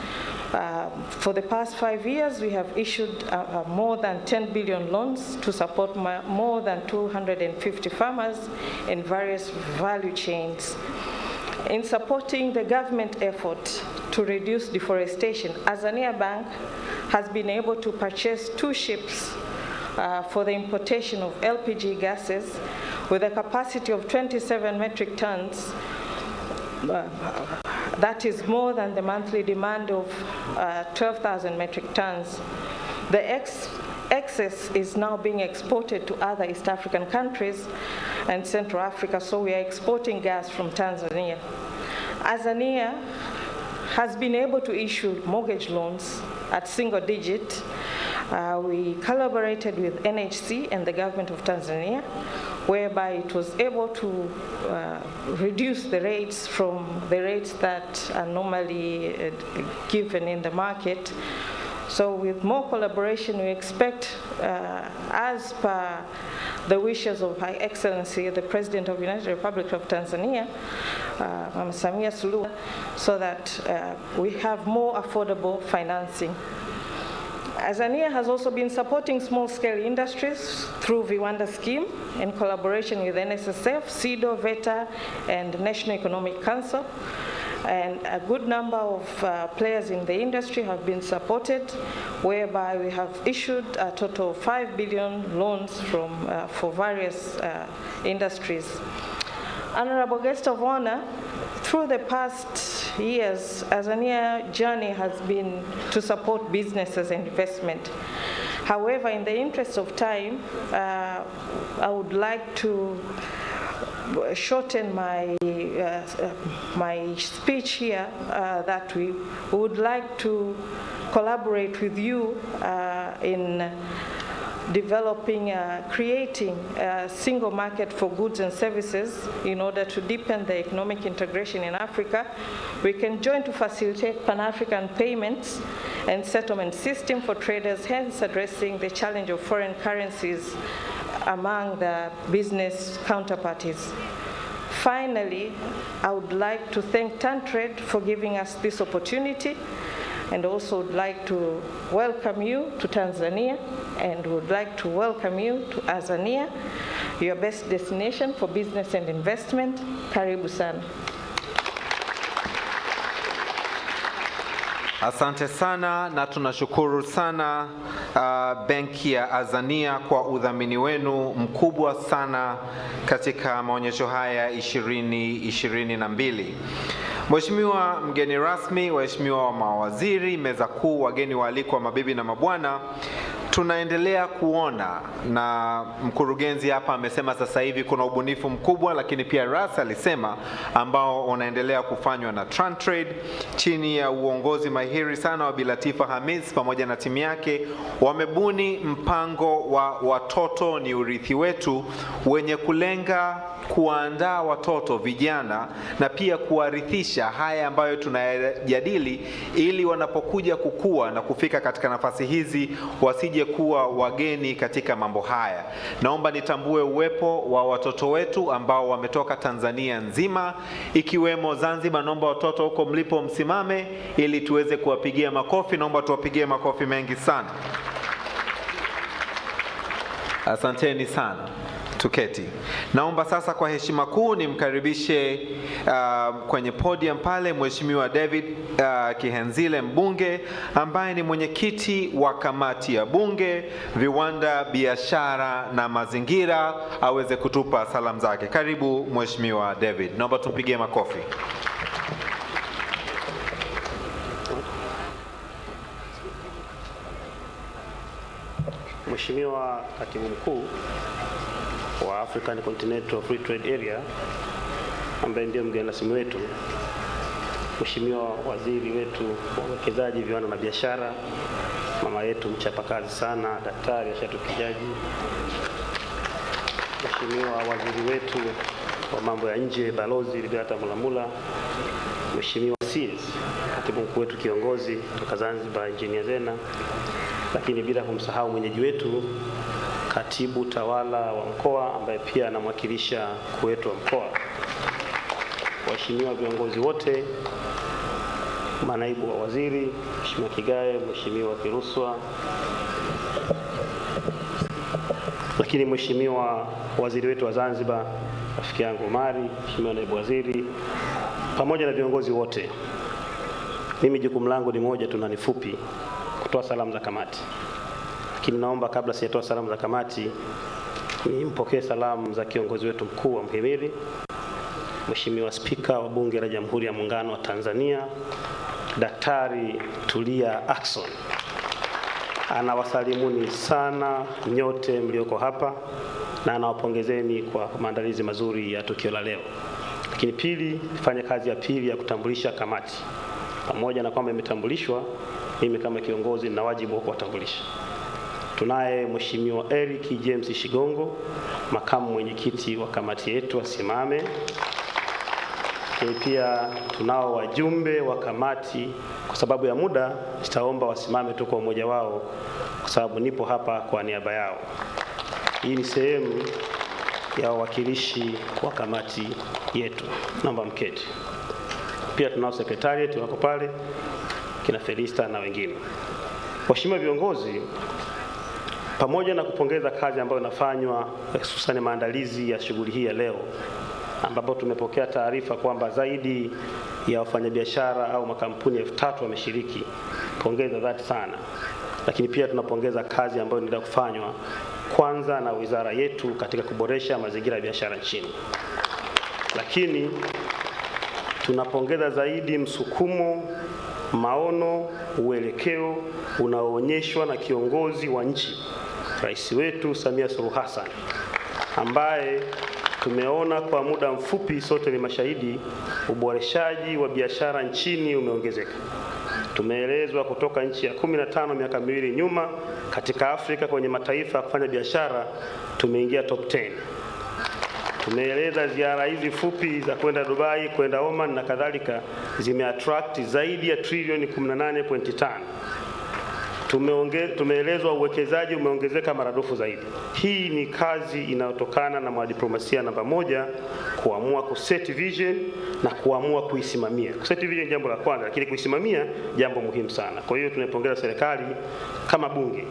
For the past 5 years, we have issued more than 10 billion loans to support more than 250 farmers in various value chains. In supporting the government effort to reduce deforestation, Azania Bank has been able to purchase 2 ships for the importation of LPG gases with a capacity of 27 metric tons. That is more than the monthly demand of 12,000 metric tons. The excess is now being exported to other East African countries and Central Africa, so we are exporting gas from Tanzania. Azania has been able to issue mortgage loans at single digit. We collaborated with NHC and the government of Tanzania, whereby it was able to reduce the rates from the rates that are normally given in the market. So with more collaboration, we expect, as per the wishes of Her Excellency, the President of the United Republic of Tanzania, Mama Samia Suluhu, so that we have more affordable financing. Azania has also been supporting small-scale industries through Viwanda scheme in collaboration with NSSF, SIDO, VETA, and National Economic Council. And a good number of players in the industry have been supported, whereby we have issued a total of 5 billion loans for various industries. Honorable Guest of Honor, through the past years, Tanzania's journey has been to support businesses and investment. However, in the interest of time, I would like to shorten my speech here, that we would like to collaborate with you in developing, creating a single market for goods and services in order to deepen the economic integration in Africa. We can join to facilitate Pan-African payments and settlement system for traders, hence addressing the challenge of foreign currencies among the business counterparties. Finally, I would like to thank TanTrade for giving us this opportunity, and also would like to welcome you to Tanzania, and would like to welcome you to Tanzania, your best destination for business and investment. Karibu sana. Asante sana na tunashukuru sana benki ya Tanzania kwa udhamini wenu mkubwa sana katika maonyesho haya 2022. Mheshimiwa mgeni rasmi, waheshimiwa mawaziri, meza kuu, wageni waalikwa, mabibi na mabwana, tunaendelea kuona, na mkurugenzi hapa amesema sasa hivi kuna ubunifu mkubwa, lakini pia Rasa alisema ambao unaendelea kufanywa na TanTrade chini ya uongozi mahiri sana wa Bilatifa Hamis pamoja na timu yake. Wamebuni mpango wa watoto ni urithi wetu, wenye kulenga kuandaa watoto vijana na pia kuwarithisha haya ambayo tunayajadili, ili wanapokuja kukua na kufika katika nafasi hizi wasije kuwa wageni katika mambo haya. Naomba nitambue uwepo wa watoto wetu ambao wametoka Tanzania nzima, ikiwemo Zanzibar. Naomba watoto huko mlipo msimame ili tuweze kuwapigia makofi. Naomba tuwapigie makofi mengi sana. Asanteni sana. Tuketi. Naomba sasa kwa heshima kuu nimkaribishe kwenye podium pale Mheshimiwa David Kihenzile, mbunge ambaye ni mwenyekiti wa kamati ya bunge, viwanda, biashara na mazingira, aweze kutupa salamu zake. Karibu Mheshimiwa David. Naomba tumpigie makofi. Mheshimiwa Katibu Mkuu wa African Continental Free Trade Area ambaye ndio mgeni rasmi wetu, Mheshimiwa Waziri wetu wa Uwekezaji, Viwanda na Biashara, mama yetu mchapakazi sana, Daktari Ashatu Kijaji, Mheshimiwa Waziri wetu wa Mambo ya Nje, Balozi Liberata Mulamula, Mheshimiwa CS Katibu Mkuu wetu kiongozi kutoka Zanzibar, Engineer Zena, lakini bila kumsahau mwenyeji wetu Katibu Tawala wa mkoa ambaye pia anamwakilisha mkuu wetu wa mkoa, waheshimiwa viongozi wote, manaibu wa waziri, Mheshimiwa Kigae, Mheshimiwa Kiruswa, lakini Mheshimiwa waziri wetu wa Zanzibar, rafiki yangu Omari, Mheshimiwa naibu waziri, pamoja na viongozi wote. Mimi jukumu langu ni moja tu na ni fupi, kutoa salamu za kamati. Lakini naomba kabla sijatoa salamu za kamati, nimpokee salamu za kiongozi wetu mkuu wa mhimili, Mheshimiwa Spika wa Bunge la Jamhuri ya Muungano wa Tanzania, Daktari Tulia Ackson. Anawasalimuni sana nyote mlioko hapa na anawapongezeni kwa maandalizi mazuri ya tukio la leo. Lakini pili, fanya kazi ya pili ya kutambulisha kamati. Pamoja na kwamba imetambulishwa, mimi kama kiongozi nina wajibu wa kuwatambulisha. Tunaye Mheshimiwa Eric James Shigongo, makamu mwenyekiti wa kamati yetu, asimame. Pia tunao wajumbe wa kamati. Kwa sababu ya muda nitaomba wasimame tu kwa umoja wao, kwa sababu nipo hapa kwa niaba yao. Hii ni sehemu ya wawakilishi wa kamati yetu. Naomba mketi. Pia tunao secretariat wako pale, kina Felista na wengine. Waheshimiwa viongozi, pamoja na kupongeza kazi ambayo inafanywa hususan maandalizi ya shughuli hii ya leo, ambapo tumepokea taarifa kwamba zaidi ya wafanyabiashara au makampuni 3000 wameshiriki. Pongeza dhati sana. Lakini pia tunapongeza kazi ambayo inaendelea kufanywa kwanza na wizara yetu katika kuboresha mazingira ya biashara nchini. lakini tunapongeza zaidi msukumo, maono, uelekeo unaoonyeshwa na kiongozi wa nchi, Rais wetu Samia Suluhu Hassan, ambaye tumeona kwa muda mfupi, sote ni mashahidi, uboreshaji wa biashara nchini umeongezeka. Tumeelezwa kutoka nchi ya 15 miaka miwili nyuma katika Afrika kwenye mataifa ya kufanya biashara, tumeingia top 10. Tumeeleza ziara hizi fupi za kwenda Dubai, kwenda Oman na kadhalika zimeattract zaidi ya trilioni 18.5. Tumeelezwa uwekezaji umeongezeka maradufu zaidi. Hii ni kazi inayotokana na mwadiplomasia namba moja, kuamua kuset vision na kuamua kuisimamia. Kuset vision jambo la kwanza, lakini kuisimamia jambo muhimu sana. Kwa hiyo tunaipongeza serikali kama bunge.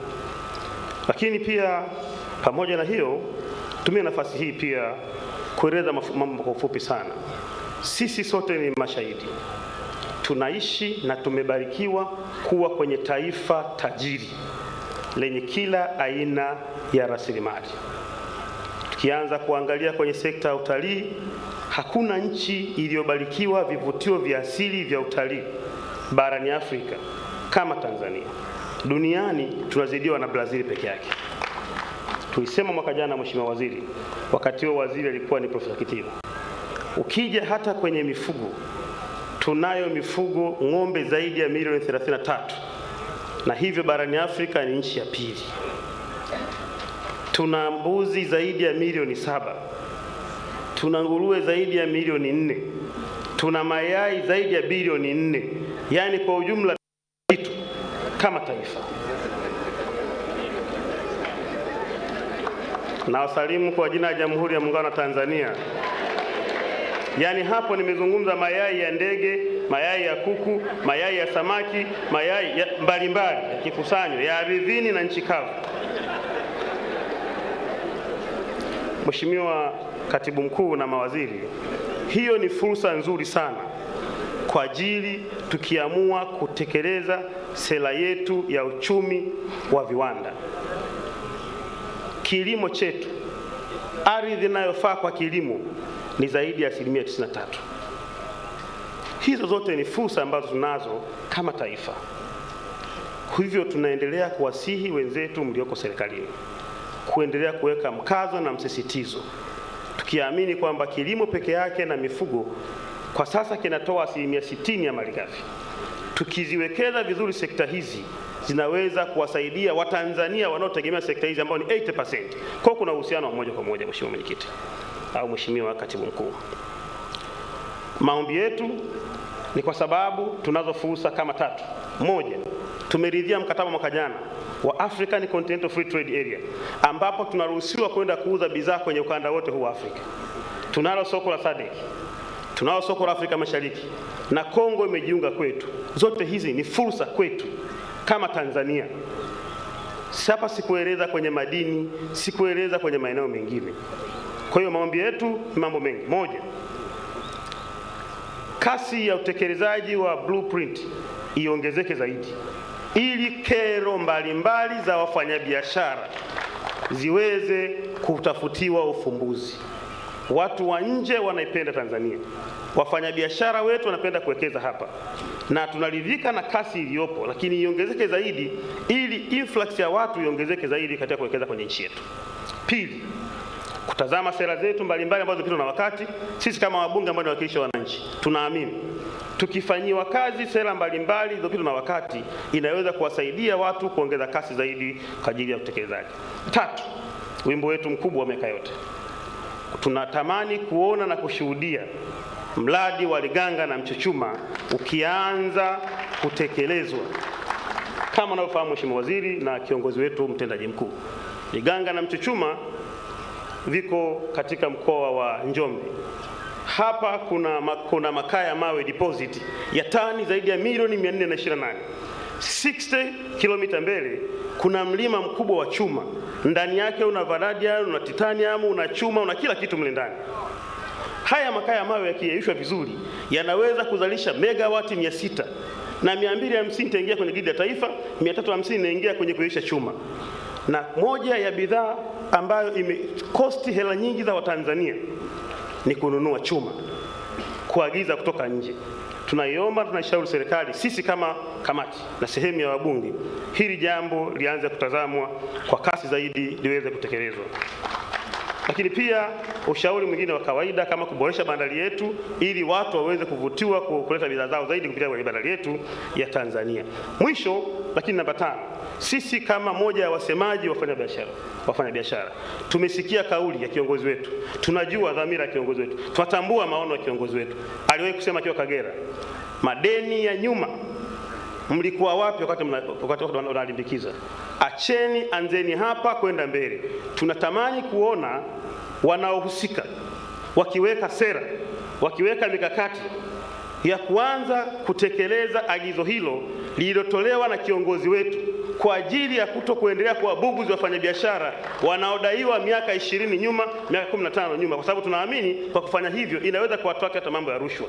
Lakini pia pamoja na hiyo, tumia nafasi hii pia kueleza mambo kwa ufupi sana. Sisi sote ni mashahidi. Tunaishi na tumebarikiwa kuwa kwenye taifa tajiri lenye kila aina ya rasilimali. Tukianza kuangalia kwenye sekta ya utalii, hakuna nchi iliyobarikiwa vivutio vya asili vya utalii barani Afrika kama Tanzania. Duniani tunazidiwa na Brazil peke yake. Tulisema mwaka jana, Mheshimiwa Waziri, wakati huo waziri alikuwa ni Profesa Kitila. Ukija hata kwenye mifugo, tunayo mifugo ng'ombe zaidi ya milioni 33, na hivyo barani Afrika ni nchi ya pili. Tuna mbuzi zaidi ya milioni 7, tuna nguruwe zaidi ya milioni 4, tuna mayai zaidi ya bilioni 4. Yaani kwa ujumla kitu kama taifa. Na wasalimu kwa jina la Jamhuri ya Muungano wa Tanzania. Yaani hapo nimezungumza mayai ya ndege, mayai ya kuku, mayai ya samaki, mayai ya mbalimbali yakikusanywa ya ardhini na nchi kavu. Mheshimiwa Katibu Mkuu na mawaziri, hiyo ni fursa nzuri sana kwa ajili tukiamua kutekeleza sera yetu ya uchumi wa viwanda. Kilimo chetu, ardhi inayofaa kwa kilimo ni zaidi ya 93%. Hizo zote ni fursa ambazo tunazo kama taifa. Hivyo tunaendelea kuwasihi wenzetu mlioko serikalini kuendelea kuweka mkazo na msisitizo, tukiamini kwamba kilimo peke yake na mifugo kwa sasa kinatoa 60% ya malighafi. Tukiziwekeza vizuri sekta hizi, zinaweza kuwasaidia Watanzania wanaotegemea sekta hizi ambao ni 80%. Kwa kuna uhusiano wa moja kwa moja, Mheshimiwa Mwenyekiti au Mheshimiwa Katibu Mkuu. Maombi yetu ni kwa sababu tunazo fursa kama tatu. Moja, tumeridhia mkataba mwaka jana wa African Continental Free Trade Area ambapo tunaruhusiwa kwenda kuuza bidhaa kwenye ukanda wote huu wa Afrika. Tunalo soko la SADC, tunalo soko la Afrika Mashariki na Kongo imejiunga kwetu. Zote hizi ni fursa kwetu kama Tanzania. Hapa sikueleza kwenye madini, sikueleza kwenye maeneo mengine. Kwa hiyo maombi yetu ni mambo mengi. Moja, kasi ya utekelezaji wa blueprint iongezeke zaidi ili kero mbalimbali za wafanyabiashara ziweze kutafutiwa ufumbuzi. Watu wa nje wanaipenda Tanzania, wafanyabiashara wetu wanapenda kuwekeza hapa, na tunaridhika na kasi iliyopo, lakini iongezeke zaidi ili influx ya watu iongezeke zaidi katika kuwekeza kwenye nchi yetu. Pili, kutazama sera zetu mbalimbali ambazo zipitwa na wakati. Sisi kama wabunge ambao ni wakilishi wa wananchi, tunaamini tukifanyiwa kazi sera mbalimbali zilizopitwa na wakati inaweza kuwasaidia watu kuongeza kasi zaidi kwa ajili ya utekelezaji. Tatu, wimbo wetu mkubwa wa miaka yote, tunatamani kuona na kushuhudia mradi wa Liganga na Mchuchuma ukianza kutekelezwa. Kama unavyofahamu Mheshimiwa Waziri na kiongozi wetu mtendaji mkuu, Liganga na Mchuchuma viko katika mkoa wa Njombe. Hapa kuna makaa ya mawe deposit ya tani zaidi ya milioni 428. 60 kilomita mbele kuna mlima mkubwa wa chuma. Ndani yake una vanadium, una titanium, una chuma, una kila kitu mle ndani. Haya makaa ya mawe yakiyeyushwa vizuri yanaweza kuzalisha megawati 600 na 250 itaingia kwenye gridi ya taifa, 350 inaingia kwenye kuyeyusha chuma. Na moja ya bidhaa ambayo imekosti hela nyingi za Watanzania ni kununua chuma, kuagiza kutoka nje. Tunaiomba, tunaishauri serikali, sisi kama kamati na sehemu ya wabunge, hili jambo lianze kutazamwa kwa kasi zaidi liweze kutekelezwa. Lakini pia ushauri mwingine wa kawaida kama kuboresha bandari yetu ili watu waweze kuvutiwa kuleta bidhaa zao zaidi kupitia kwenye bandari yetu ya Tanzania. Mwisho lakini namba 5, sisi kama moja ya wasemaji wafanya biashara tumesikia kauli ya kiongozi wetu, tunajua dhamira ya kiongozi wetu, tunatambua maono ya kiongozi wetu. Aliwahi kusema akiwa Kagera, madeni ya nyuma mlikuwa wapi wakati wanalimbikiza? Acheni, anzeni hapa kwenda mbele. Tunatamani kuona wanaohusika wakiweka sera, wakiweka mikakati ya kuanza kutekeleza agizo hilo lililotolewa na kiongozi wetu kwa ajili ya kuendelea kuwabuguzi wafanyabiashara wanaodaiwa miaka 20 nyuma, miaka 15 nyuma, kwa sababu tunaamini kwa kufanya hivyo inaweza kuwatoa hata mambo ya rushwa.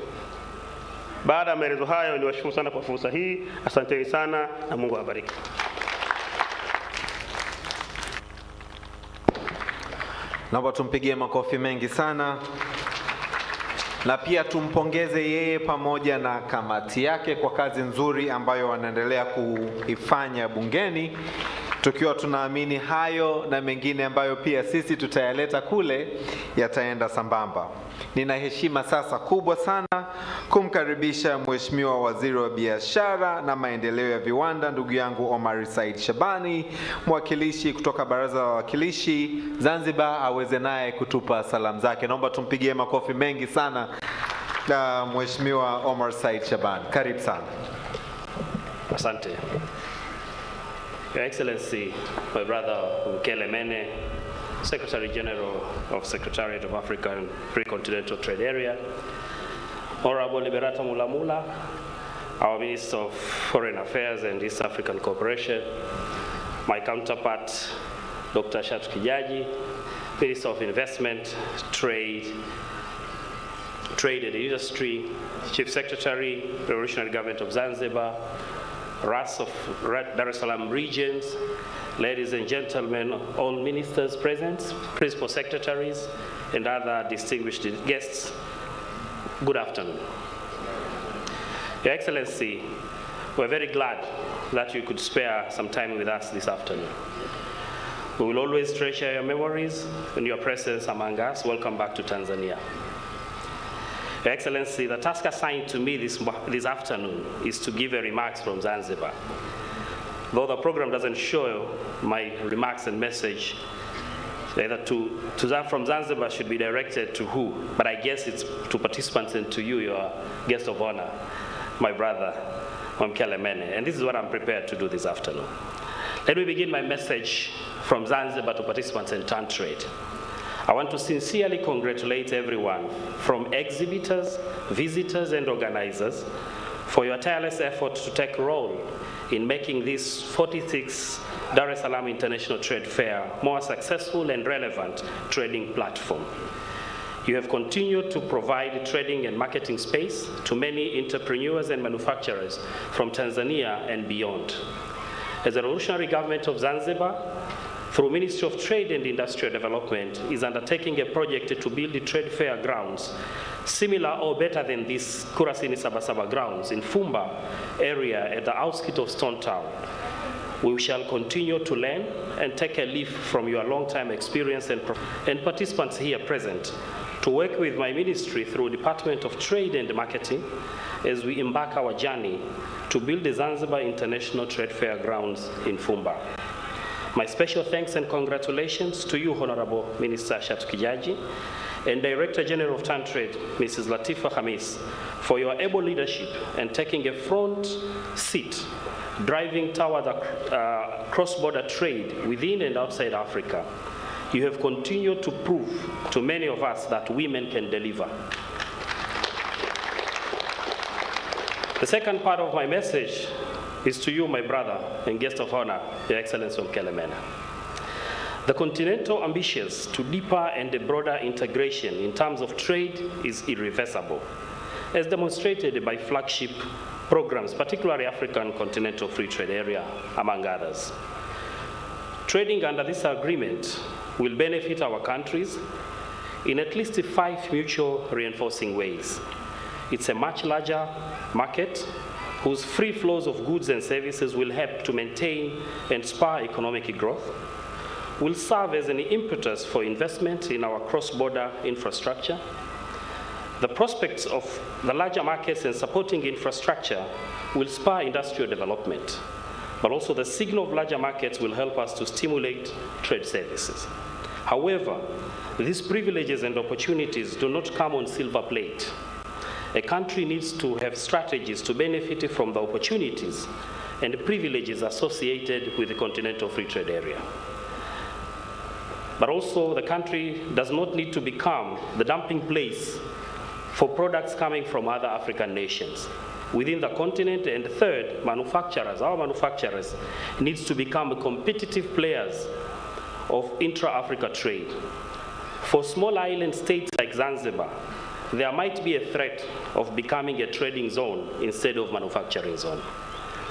Baada ya maelezo hayo, niwashukuru sana kwa fursa hii. Asanteni sana na Mungu awabariki. Naomba tumpigie makofi mengi sana, na pia tumpongeze yeye pamoja na kamati yake kwa kazi nzuri ambayo wanaendelea kuifanya bungeni, tukiwa tunaamini hayo na mengine ambayo pia sisi tutayaleta kule yataenda sambamba. Nina heshima sasa kubwa sana kumkaribisha Mheshimiwa Waziri wa Biashara na Maendeleo ya Viwanda, ndugu yangu Omar Said Shabani, mwakilishi kutoka Baraza la Wawakilishi Zanzibar, aweze naye kutupa salamu zake. Naomba tumpigie makofi mengi sana na Mheshimiwa Omar Said Shabani. Karibu sana. Asante. Your Excellency, my brother Mkelemene, Secretary General of Secretariat of African Pre-Continental Trade Area, Honorable Liberata Mulamula, our Minister of Foreign Affairs and East African Cooperation, my counterpart, Dr. Shatu Kijaji, Minister of Investment, Trade and Industry, Chief Secretary, Revolutionary Government of Zanzibar, RAS of Dar es Salaam regions, ladies and gentlemen, all ministers present, principal secretaries, and other distinguished guests, good afternoon. Your Excellency, we're very glad that you could spare some time with us this afternoon. We will always treasure your memories and your presence among us. Welcome back to Tanzania. Your Excellency, the task assigned to me this afternoon is to give a remarks from Zanzibar. Though the program doesn't show my remarks and message, either from Zanzibar should be directed to who, but I guess it's to participants and to you, your guest of honor, my brother, Mkelemene. And this is what I'm prepared to do this afternoon. Let me begin my message from Zanzibar to participants in TanTrade. I want to sincerely congratulate everyone, from exhibitors, visitors, and organizers, for your tireless effort to take role in making this 46th Dar es Salaam International Trade Fair more successful and relevant trading platform. You have continued to provide trading and marketing space to many entrepreneurs and manufacturers from Tanzania and beyond. As the Revolutionary Government of Zanzibar, through Ministry of Trade and Industrial Development, is undertaking a project to build the trade fair grounds similar or better than this Kurasa Sabasaba grounds in Fumba area at the outskirts of Stone Town. We shall continue to learn and take a leaf from your long-time experience and participants here present to work with my ministry through Department of Trade and Marketing as we embark our journey to build the Zanzibar International Trade Fair grounds in Fumba. My special thanks and congratulations to you, Honorable Minister Shatu Kijaji, and Director General of TanTrade, Mrs. Latifa Hamis, for your able leadership and taking a front seat, driving toward cross-border trade within and outside Africa. You have continued to prove to many of us that women can deliver. The second part of my message is to you, my brother and guest of honor, Your Excellency Mkelemene. The continental ambitions to deeper and broader integration in terms of trade is irreversible, as demonstrated by flagship programs, particularly African Continental Free Trade Area, among others. Trading under this agreement will benefit our countries in at least 5 mutual reinforcing ways. It's a much larger market whose free flows of goods and services will help to maintain and spur economic growth, will serve as an impetus for investment in our cross-border infrastructure. The prospects of the larger markets and supporting infrastructure will spur industrial development, but also the signal of larger markets will help us to stimulate trade services. However, these privileges and opportunities do not come on silver plate. A country needs to have strategies to benefit from the opportunities and privileges associated with the continental free trade area. But also, the country does not need to become the dumping place for products coming from other African nations within the continent. And third, our manufacturers needs to become competitive players of intra-Africa trade. For small island states like Zanzibar, there might be a threat of becoming a trading zone instead of manufacturing zone.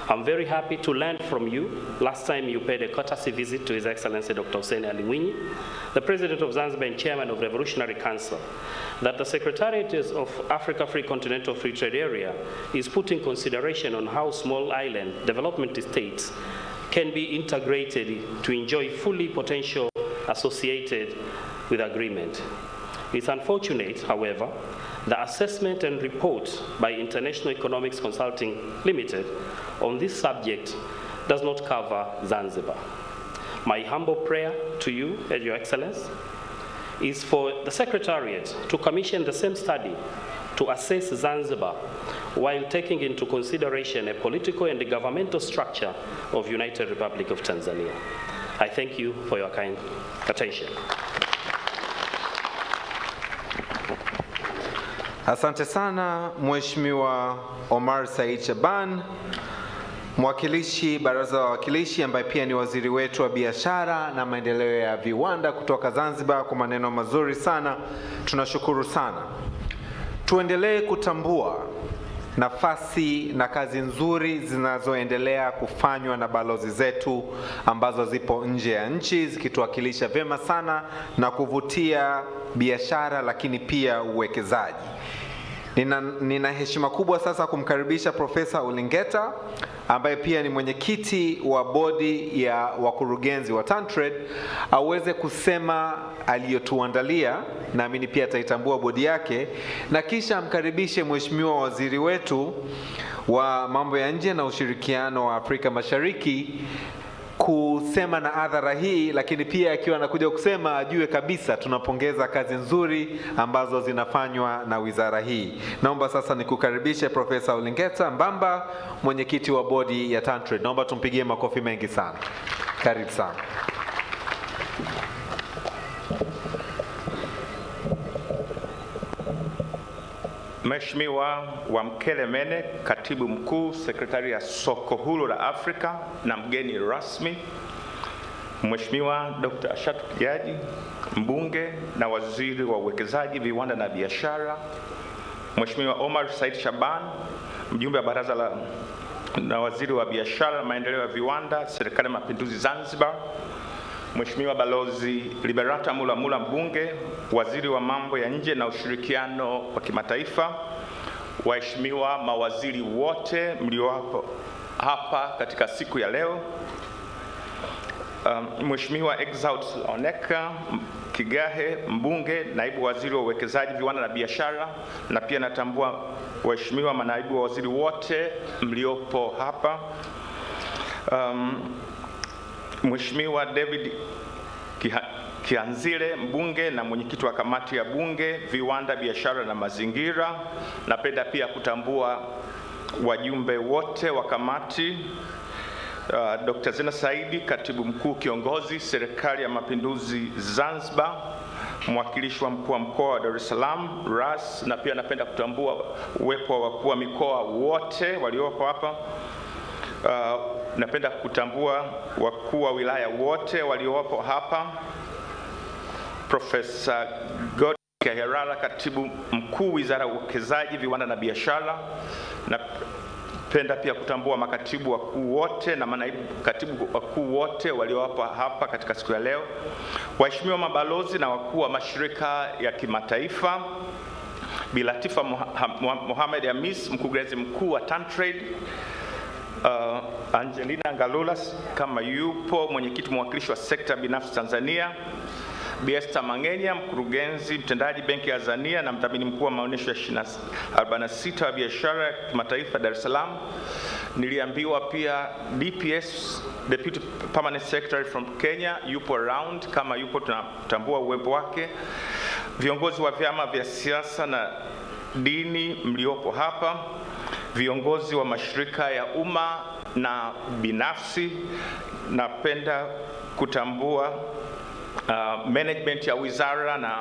I'm very happy to learn from you. Last time you paid a courtesy visit to His Excellency Dr. Hussein Ali Mwinyi, the President of Zanzibar and Chairman of Revolutionary Council, that the Secretariat of Africa Free Continental Free Trade Area is putting consideration on how small island development states can be integrated to enjoy fully potential associated with agreement. It's unfortunate, however, the assessment and report by International Economics Consulting Limited on this subject does not cover Zanzibar. My humble prayer to you, Your Excellency, is for the Secretariat to commission the same study to assess Zanzibar while taking into consideration a political and governmental structure of United Republic of Tanzania. I thank you for your kind attention. Asante sana Mheshimiwa Omar Said Shaban, mwakilishi Baraza la Wawakilishi ambaye pia ni waziri wetu wa biashara na maendeleo ya viwanda kutoka Zanzibar, kwa maneno mazuri sana. Tunashukuru sana. Tuendelee kutambua nafasi na kazi nzuri zinazoendelea kufanywa na balozi zetu ambazo zipo nje ya nchi zikituwakilisha vyema sana na kuvutia biashara lakini pia uwekezaji. Nina heshima kubwa sasa kumkaribisha Profesa Ulingeta ambaye pia ni mwenyekiti wa bodi ya wakurugenzi wa TanTrade aweze kusema aliyotuandalia, naamini pia ataitambua bodi yake, na kisha amkaribishe Mheshimiwa waziri wetu wa mambo ya nje na ushirikiano wa Afrika Mashariki kusema na adhara hii, lakini pia akiwa anakuja kusema ajue kabisa tunapongeza kazi nzuri ambazo zinafanywa na wizara hii. Naomba sasa nikukaribishe Profesa Ulingeta Mbamba, mwenyekiti wa bodi ya TanTrade. Naomba tumpigie makofi mengi sana. Karibu sana. Mheshimiwa Wamkele Mene, Katibu Mkuu, Sekretari ya Soko Huru la Afrika na mgeni rasmi, Mheshimiwa Dr. Ashatu Kijaji, Mbunge na Waziri wa Uwekezaji, Viwanda na Biashara, Mheshimiwa Omar Said Shaban, Mjumbe wa Baraza na Waziri wa Biashara na Maendeleo ya Viwanda, Serikali ya Mapinduzi Zanzibar, Mheshimiwa Balozi Liberata Mulamula, Mbunge, Waziri wa Mambo ya Nje na Ushirikiano wa Kimataifa, waheshimiwa mawaziri wote mliopo hapa katika siku ya leo, Mheshimiwa Exaud Oneka Kigahe, Mbunge, Naibu Waziri wa Uwekezaji, Viwanda na Biashara, na pia natambua waheshimiwa manaibu wa waziri wote mliopo hapa, Mheshimiwa David Kianzile, Mbunge na mwenyekiti wa kamati ya Bunge, Viwanda, Biashara na Mazingira. Napenda pia kutambua wajumbe wote wa kamati, Dr. Zena Saidi, Katibu Mkuu Kiongozi, Serikali ya Mapinduzi Zanzibar, mwakilishi wa mkuu wa mkoa wa Dar es Salaam, RAS, na pia napenda kutambua uwepo wa wakuu wa mikoa wote waliopo hapa. Napenda kutambua wakuu wa wilaya wote waliopo hapa, Profesa God Kaherala, Katibu Mkuu Wizara ya Uwekezaji, Viwanda na Biashara, na Napenda pia kutambua makatibu wakuu wote na manaibu katibu wakuu wote waliopo hapa katika siku ya leo, waheshimiwa mabalozi na wakuu wa mashirika ya kimataifa, Bi Latifa Mohamed Hamis, mkurugenzi mkuu wa TanTrade, Angelina Ngalula kama yupo, mwenyekiti mwakilishi wa sekta binafsi Tanzania, Bi Esther Mangenya, mkurugenzi mtendaji Benki ya Tanzania na mdhamini mkuu wa maonesho ya 46 wa biashara ya kimataifa Dar es Salaam. Niliambiwa pia DPS, Deputy Permanent Secretary from Kenya, yupo around, kama yupo tunatambua uwepo wake. Viongozi wa vyama vya siasa na dini mliopo hapa, viongozi wa mashirika ya umma na binafsi, napenda kutambua management ya wizara na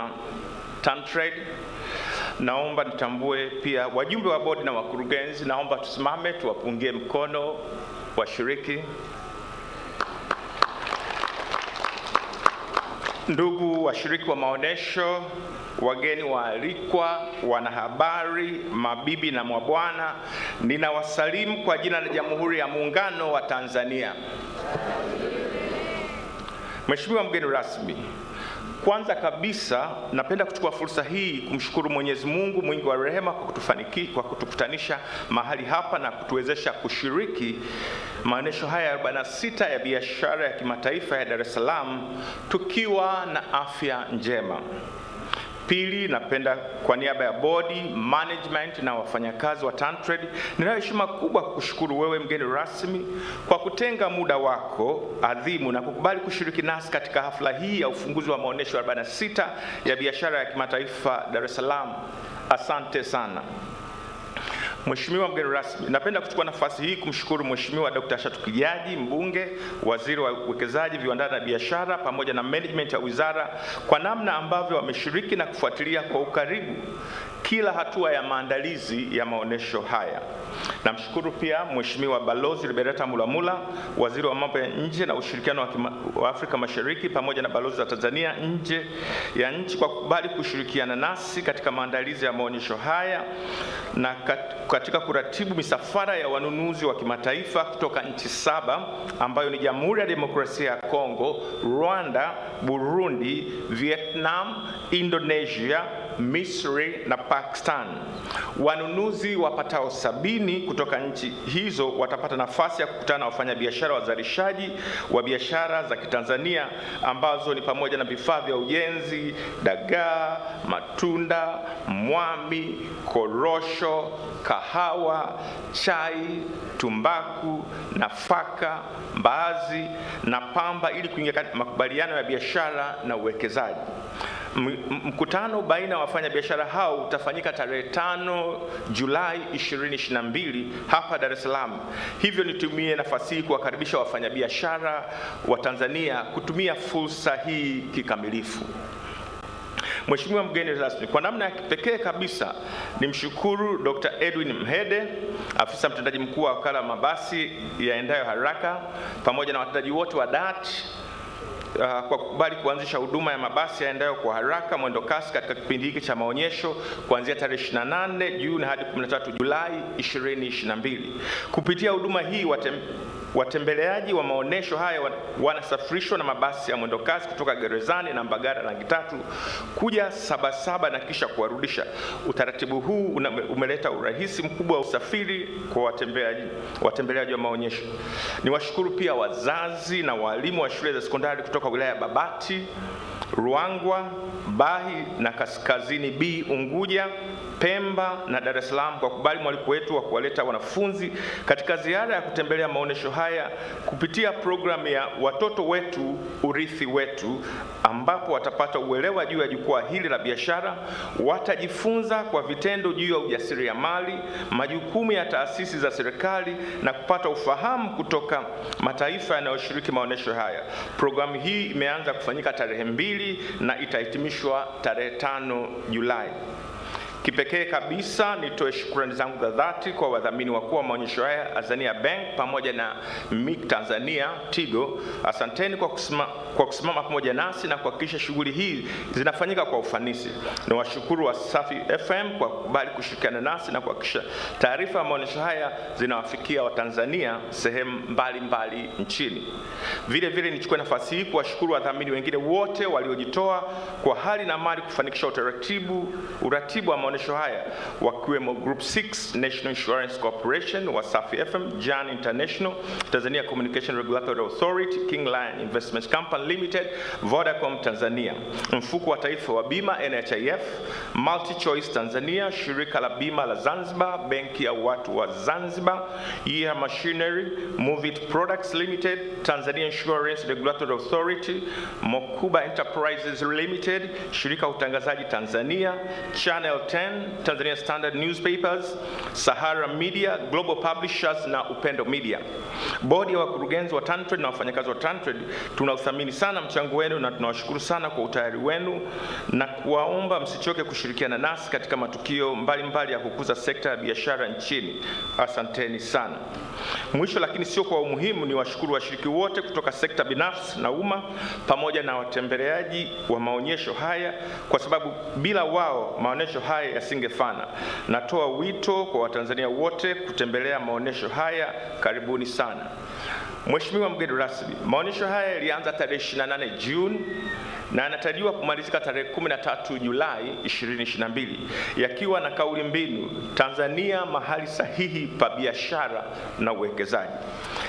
TanTrade. Naomba nitambue pia wajumbe wa bodi na wakurugenzi. Naomba tusimame tuwapungie mkono washiriki. Ndugu washiriki wa maonesho, wageni waalikwa, wanahabari, mabibi na mabwana, ninawasalimu kwa jina la Jamhuri ya Muungano wa Tanzania. Mheshimiwa mgeni rasmi, kwanza kabisa napenda kuchukua fursa hii kumshukuru Mwenyezi Mungu mwingi wa rehema kwa kutukutanisha mahali hapa na kutuwezesha kushiriki maonesho haya 46 ya biashara ya kimataifa ya Dar es Salaam tukiwa na afya njema. Pili, napenda kwa niaba ya bodi, management na wafanyakazi wa TanTrade, ninayo heshima kubwa kukushukuru wewe mgeni rasmi kwa kutenga muda wako adhimu na kukubali kushiriki nasi katika hafla hii ya ufunguzi wa maonesho 46 ya biashara ya kimataifa Dar es Salaam. Asante sana. Mheshimiwa mgeni rasmi, napenda kuchukua nafasi hii kumshukuru Mheshimiwa Dr. Tufuatilie, mbunge, waziri wa uwekezaji, viwanda na biashara, pamoja na management ya wizara kwa namna ambavyo wameshiriki na kufuatilia kwa ukaribu kila hatua ya maandalizi ya maonesho haya. Namshukuru pia Mheshimiwa Balozi Liberata Mulamula, waziri wa mambo ya nje na ushirikiano wa Afrika Mashariki, pamoja na balozi za Tanzania nje ya nchi kwa kukubali kushirikiana nasi katika maandalizi ya maonesho haya na katika kuratibu misafara ya wanunuzi wa kimataifa kutoka nchi 7 ambayo ni Jamhuri ya Demokrasia ya Kongo, Rwanda, Burundi, Vietnam, Indonesia, Misri na Pakistan. Wanunuzi wapatao 70 kutoka nchi hizo watapata nafasi ya kukutana na wafanyabiashara wazalishaji wa biashara za Kitanzania ambazo ni pamoja na vifaa vya ujenzi, dagaa, matunda, mwami, korosho, kahawa, chai, tumbaku, nafaka, mbaazi na pamba, ili kuingia katika makubaliano ya biashara na uwekezaji. Mkutano baina ya wafanyabiashara hao utafanyika tarehe 5 Julai 2022 hapa Dar es Salaam. Hivyo nitumie nafasi hii kuwakaribisha wafanyabiashara wa Tanzania kutumia fursa hii kikamilifu. Mheshimiwa mgeni rasmi, kwa namna ya kipekee kabisa nimshukuru Dr. Edwin Mhede, afisa mtendaji mkuu wa wakala wa mabasi yaendayo haraka, pamoja na watendaji wote wa DART kwa kukubali kuanzisha huduma ya mabasi yaendayo kwa haraka mwendo kasi katika kipindi hiki cha maonyesho kuanzia tarehe 28 Juni hadi 13 Julai 2022. Kupitia huduma hii watembeleaji wa maonesho haya wanasafirishwa na mabasi ya mwendo kasi kutoka Gerezani na Mbagala rangi 3 kuja Sabasaba na kisha kuwarudisha. Utaratibu huu umeleta urahisi mkubwa wa usafiri kwa watembeleaji wa maonyesho. Niwashukuru pia wazazi na walimu wa shule za sekondari kutoka wilaya ya Babati, Ruangwa, Bahi na Kaskazini B Unguja, Pemba na Dar es Salaam kwa kubali mwaliko wetu wa kuwaleta wanafunzi katika ziara ya kutembelea maonesho haya kupitia programu ya Watoto Wetu Urithi Wetu, ambapo watapata uelewa juu ya jukwaa hili la biashara, watajifunza kwa vitendo juu ya ujasiriamali, majukumu ya taasisi za serikali na kupata ufahamu kutoka mataifa yanayoshiriki maonesho haya. Programu hii imeanza kufanyika tarehe 2 na itahitimishwa tarehe 5 Julai. Kipekee kabisa nitoe shukrani zangu za dhati kwa wadhamini wakuu wa maonyesho haya, Azania Bank pamoja na MIC Tanzania Tigo. Asanteni kwa kusimama pamoja nasi na kuhakikisha shughuli hii zinafanyika kwa ufanisi. Na washukuru Wasafi FM kwa kubali kushirikiana nasi na kuhakikisha taarifa ya maonyesho haya zinawafikia Watanzania sehemu mbalimbali nchini. Vile vile nichukue nafasi hii kuwashukuru wadhamini wengine wote waliojitoa kwa hali na mali kufanikisha uratibu wa maonyesho haya, wakiwemo Group 6 National Insurance Corporation, Wasafi FM, Jan International, Tanzania Communication Regulatory Authority, King Lion Investment Company Limited, Vodacom Tanzania, Mfuko wa Taifa wa Bima NHIF, Multi Choice Tanzania, Shirika la Bima la Zanzibar, Benki ya Watu wa Zanzibar, Year Machinery, Movit Products Limited, Tanzania Insurance Regulatory Authority, Mokuba Enterprises Limited, Shirika Utangazaji Tanzania, Channel 10, Tanzania Standard Newspapers, Sahara Media, Global Publishers na Upendo Media. Bodi ya wakurugenzi wa TanTrade na wafanyakazi wa TanTrade, tunauthamini sana mchango wenu na tunawashukuru sana kwa utayari wenu na kuwaomba msichoke kushirikiana nasi katika matukio mbalimbali ya kukuza sekta ya biashara nchini. Asanteni sana. Mwisho lakini sio kwa umuhimu, ni washukuru washiriki wote kutoka sekta binafsi na umma pamoja na watembeleaji wa maonyesho haya, kwa sababu bila wao maonyesho haya yasingefana. Natoa wito kwa Watanzania wote kutembelea maonyesho haya. Karibuni sana. Mheshimiwa mgeni rasmi, maonyesho haya yalianza tarehe 28 Juni na yanatarajiwa kumalizika tarehe 13 Julai 2022, yakiwa na kauli mbiu Tanzania mahali sahihi pa biashara na uwekezaji.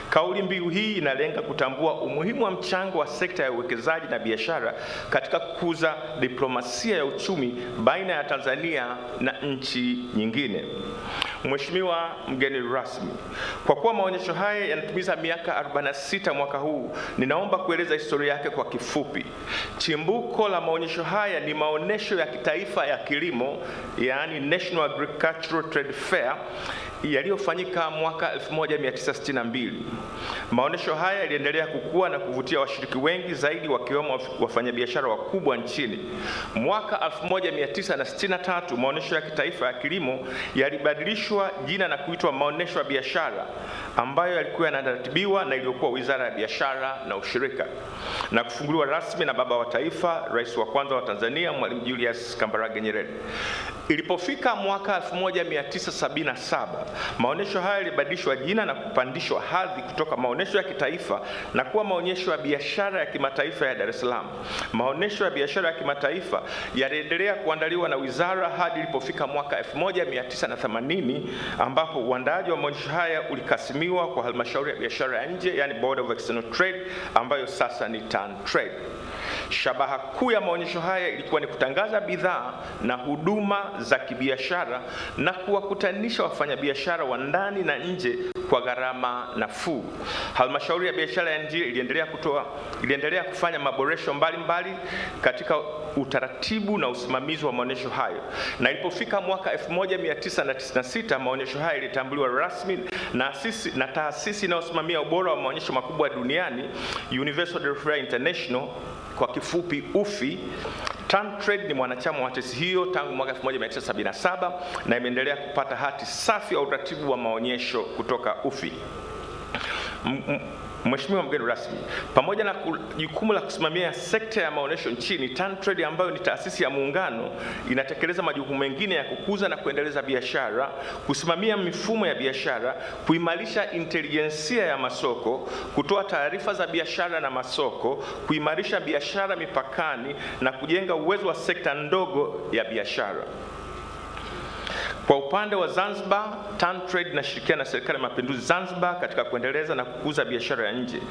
Kauli mbiu hii inalenga kutambua umuhimu wa mchango wa sekta ya uwekezaji na biashara katika kukuza diplomasia ya uchumi baina ya Tanzania na nchi nyingine. Mheshimiwa mgeni rasmi, kwa kuwa maonyesho haya yanatimiza miaka 46 mwaka huu, ninaomba kueleza historia yake kwa kifupi. Chimbuko la maonyesho haya ni maonesho ya kitaifa ya kilimo, yaani National Agricultural Trade Fair, yaliyofanyika mwaka 1962. Maonesho haya yaliendelea kukua na kuvutia washiriki wengi zaidi, wakiwemo wafanyabiashara wakubwa nchini. Mwaka 1963 maonesho ya kitaifa ya kilimo yalibadilishwa jina na kuitwa Maonesho ya Biashara, ambayo yalikuwa yanaratibiwa na iliyokuwa Wizara ya Biashara na Ushirika, na kufunguliwa rasmi na baba wa taifa, rais wa kwanza wa Tanzania, Mwalimu Julius Kambarage Nyerere. Ilipofika mwaka 1977, maonesho haya yalibadilishwa jina na kupandishwa hadhi kutoka maonesho ya kitaifa na kuwa maonyesho ya biashara ya kimataifa ya Dar es Salaam. Maonesho ya biashara ya kimataifa yaliendelea kuandaliwa na wizara hadi ilipofika mwaka 1980, ambapo uandaaji wa maonyesho haya ulikasimiwa kwa halmashauri ya biashara ya nje, yani Board of External Trade, ambayo sasa ni TanTrade. Shabaha kuu ya maonyesho haya ilikuwa ni kutangaza bidhaa na huduma za kibiashara na kuwakutanisha wafanyabiashara wa ndani na nje kwa gharama nafuu. Halmashauri ya biashara ya nje iliendelea kufanya maboresho mbalimbali katika utaratibu na usimamizi wa maonyesho hayo, na ilipofika mwaka 1996 maonyesho haya yalitambuliwa rasmi na taasisi inayosimamia ubora wa maonyesho makubwa duniani, Universal Trade Fair International, kwa kifupi UFI. TanTrade ni mwanachama wa taasisi hiyo tangu mwaka 1977 na imeendelea kupata hati safi ya uratibu wa maonyesho kutoka UFI. Mheshimiwa mgeni rasmi, pamoja na jukumu la kusimamia sekta ya maonyesho nchini, TanTrade ambayo ni taasisi ya muungano inatekeleza majukumu mengine ya kukuza na kuendeleza biashara, kusimamia mifumo ya biashara, kuimarisha intelijensia ya masoko, kutoa taarifa za biashara na masoko, kuimarisha biashara mipakani na kujenga uwezo wa sekta ndogo ya biashara. Kwa upande wa Zanzibar, TanTrade inashirikiana na Serikali ya Mapinduzi Zanzibar katika kuendeleza na kukuza biashara ya nje.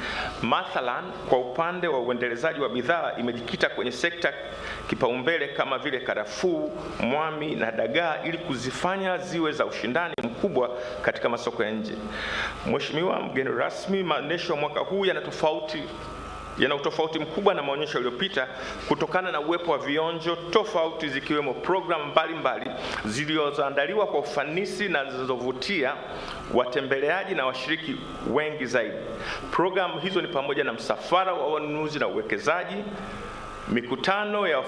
Mathalan, kwa upande wa uendelezaji wa bidhaa imejikita kwenye sekta kipaumbele kama vile karafuu, mwami na dagaa ili kuzifanya ziwe za ushindani mkubwa katika masoko ya nje. Mheshimiwa mgeni rasmi, maonesho mwaka huu yana utofauti mkubwa na maonyesho yaliyopita kutokana na uwepo wa vionjo tofauti, zikiwemo programu mbalimbali zilizoandaliwa kwa ufanisi na zilizovutia watembeleaji na washiriki wengi zaidi. Programu hizo ni pamoja na msafara wa wanunuzi na uwekezaji, mikutano ya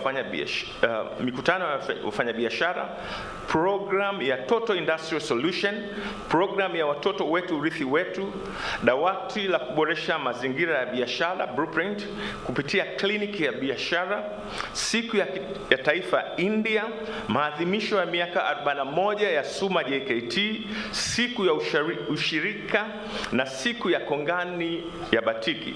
wafanyabiashara, program ya Total Industrial Solution, program ya watoto wetu urithi wetu, dawati la kuboresha mazingira ya biashara blueprint kupitia kliniki ya biashara, siku ya taifa India, maadhimisho ya miaka 41 ya SUMA JKT, siku ya ushirika na siku ya kongani ya batiki.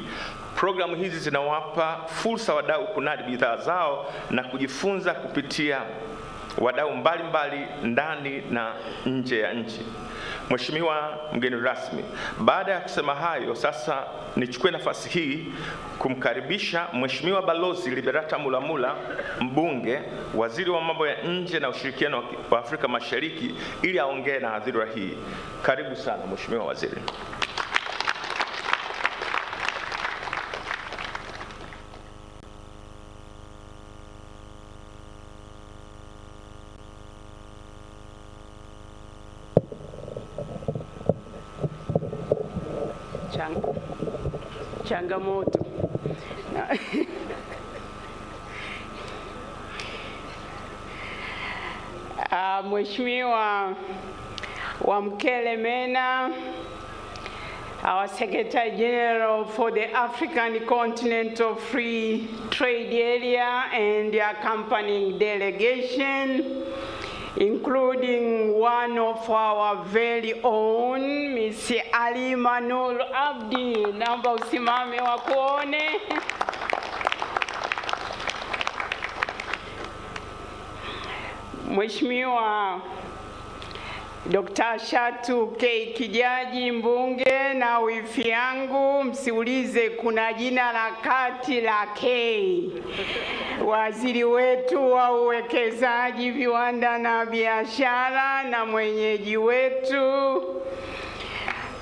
Programu hizi zinawapa fursa wadau kunadi bidhaa zao na kujifunza kupitia wadau mbalimbali ndani na nje ya nchi. Mheshimiwa mgeni rasmi, baada ya kusema hayo, sasa nichukue nafasi hii kumkaribisha Mheshimiwa Balozi Liberata Mulamula, mbunge, waziri wa mambo ya nje na ushirikiano wa Afrika Mashariki, ili aongee na hadhira hii. Karibu sana Mheshimiwa Waziri. Changamoto. Mheshimiwa Wamkele Mena, our Secretary General for the African Continental Free Trade Area and the accompanying delegation, including one of our very own, Ms. Ali Manul Abdi, naomba usimame wakuone. Mheshimiwa Dr. Shatu K. Kijaji, mbunge, na wifi yangu, msiulize kuna jina la kati la K. Waziri wetu wa uwekezaji, viwanda na biashara na mwenyeji wetu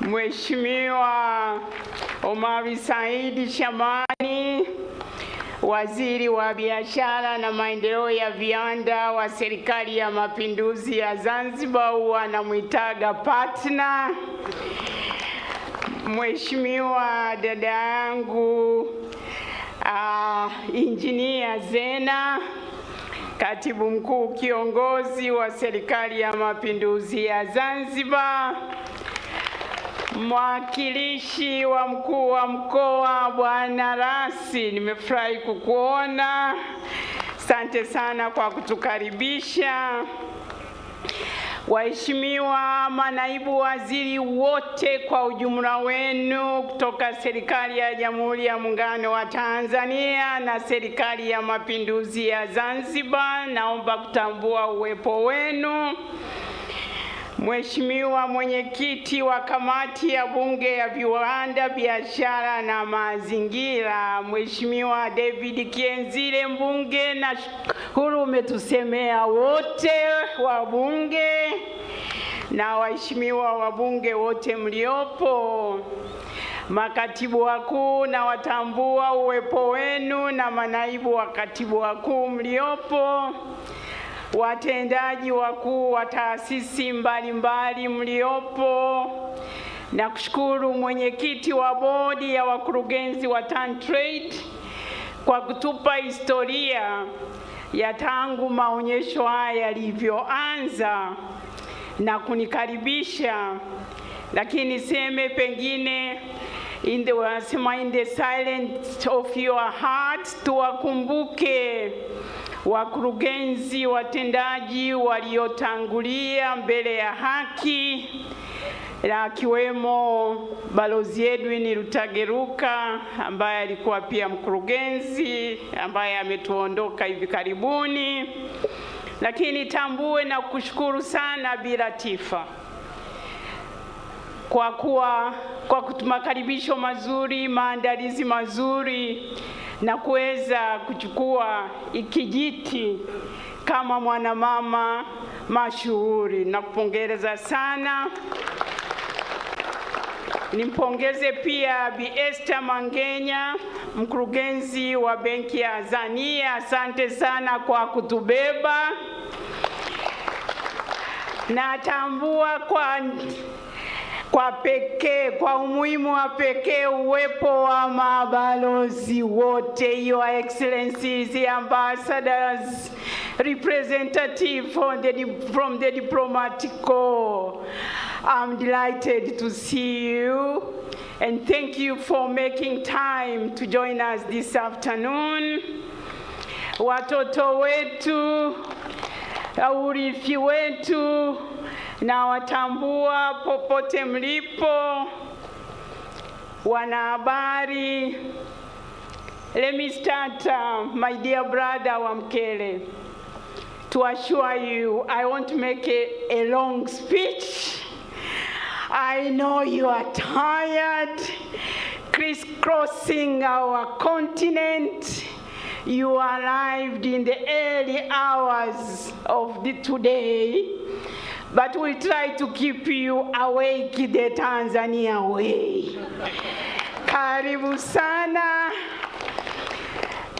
Mheshimiwa Omari Saidi Shamani, waziri wa biashara na maendeleo ya viwanda wa serikali ya mapinduzi ya Zanzibar, wanamwitaga partner. Mheshimiwa dada yangu Engineer Zena, katibu mkuu kiongozi wa serikali ya mapinduzi ya Zanzibar, mwakilishi wa mkuu wa mkoa Bwana Rasi, nimefurahi kukuona. Asante sana kwa kutukaribisha. Waheshimiwa manaibu waziri wote kwa ujumla wenu kutoka serikali ya Jamhuri ya Muungano wa Tanzania na serikali ya mapinduzi ya Zanzibar, naomba kutambua uwepo wenu. Mheshimiwa mwenyekiti wa kamati ya bunge ya viwanda, biashara na mazingira, Mheshimiwa David Kienzile, mbunge, na shukuru umetusemea wote wabunge na waheshimiwa wabunge wote mliopo, makatibu wakuu na watambua uwepo wenu, na manaibu wa katibu wakuu mliopo, watendaji wakuu wa taasisi mbalimbali mliopo, na kushukuru mwenyekiti wa bodi ya wakurugenzi wa TanTrade kwa kutupa historia ya tangu maonyesho haya yalivyoanza na kunikaribisha. Lakini seme pengine in the silence of your heart, tuwakumbuke wakurugenzi watendaji waliotangulia mbele ya haki, akiwemo Balozi Edwin Rutageruka ambaye alikuwa pia mkurugenzi ambaye ametuondoka hivi karibuni. Lakini tambue na kushukuru sana Bi Latifa kwa kutumakaribisho mazuri, maandalizi mazuri, na kuweza kuchukua ikijiti kama mwanamama mashuhuri. Nakupongeza sana. Nimpongeze pia Bi Esther Mangenya, mkurugenzi wa Benki ya Azania. Asante sana kwa kwa umuhimu wa pekee uwepo wa mabalozi wote, Your Excellencies, the ambassadors, representative from the diplomatic corps. I'm delighted to see you, and thank you for making time to join us this afternoon. Watoto wetu, urithi wetu, na watambua popote mlipo, wanahabari. Let me start, my dear brother Wamkele, to assure you, I won't make a long speech. I know you are tired, crisscrossing our continent. You arrived in the early hours of today, but we'll try to keep you awake the Tanzania way. Karibu sana.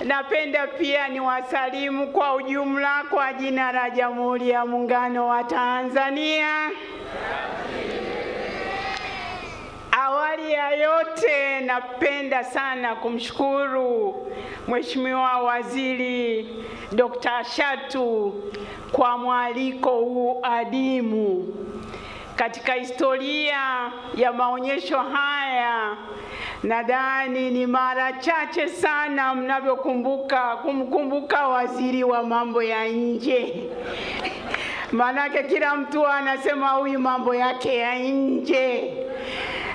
Napenda pia niwasalimu kwa ujumla kwa jina la Jamhuri ya Muungano wa Tanzania. Awali ya yote napenda sana kumshukuru Mheshimiwa Waziri Dr. Shatu kwa mwaliko huu adimu. Katika historia ya maonyesho haya, nadhani ni mara chache sana kumkumbuka waziri wa mambo ya nje. Manake kila mtu anasema huyu mambo yake ya nje,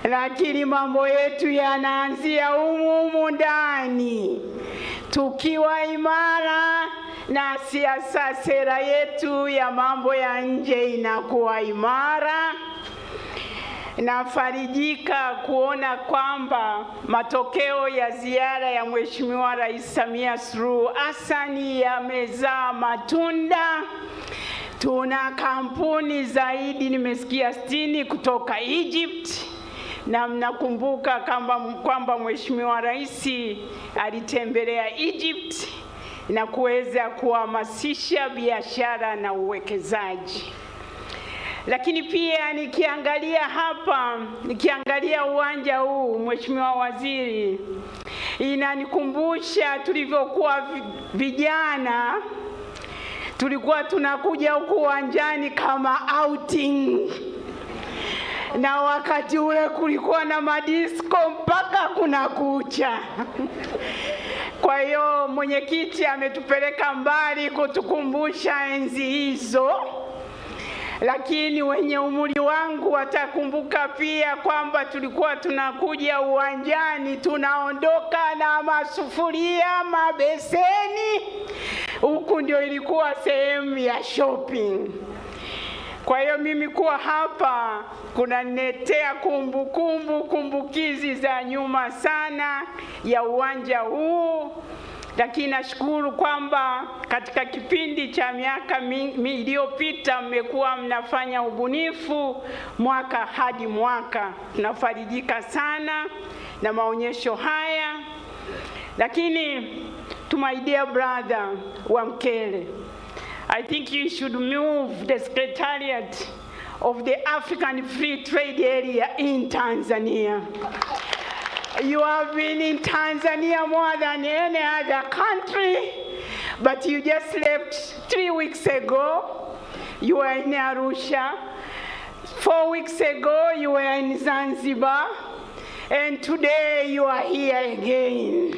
lakini mambo yetu yanaanzia humu ndani. Tukiwa imara na siasa, sera yetu ya mambo ya nje inakuwa imara. Nafarijika kuona kwamba matokeo ya ziara ya Mheshimiwa Rais Samia Suluhu Hassan yamezaa matunda. Tuna kampuni zaidi nimesikia 60 kutoka Egypt, na mnakumbuka kwamba Mheshimiwa Rais alitembelea Egypt na kuweza kuhamasisha biashara na uwekezaji. Lakini pia nikiangalia uwanja huu, Mheshimiwa Waziri, inanikumbusha tulivyokuwa vijana, tulikuwa tunakuja huku uwanjani kama outing. Na wakati ule kulikuwa na madisco mpaka kuna kucha. Kwa hiyo mwenyekiti ametupeleka mbali kutukumbusha enzi hizo. Lakini wenye umri wangu watakumbuka pia kwamba tulikuwa tunakuja uwanjani, tunaondoka na masufuria, mabeseni. Huku ndio ilikuwa sehemu ya shopping. Kwa hiyo mimi kuwa hapa kunaniletea kumbukizi za nyuma sana ya uwanja huu. Lakini nashukuru kwamba katika kipindi cha miaka iliyopita mmekuwa mnafanya ubunifu mwaka hadi mwaka. Tunafarijika sana na maonyesho haya. Lakini to my dear brother Wamkele, I think you should move the Secretariat of the African Free Trade Area in Tanzania. You have been in Tanzania more than any other country, but you just left 3 weeks ago. You were in Arusha. 4 weeks ago, you were in Zanzibar. And today, you are here again.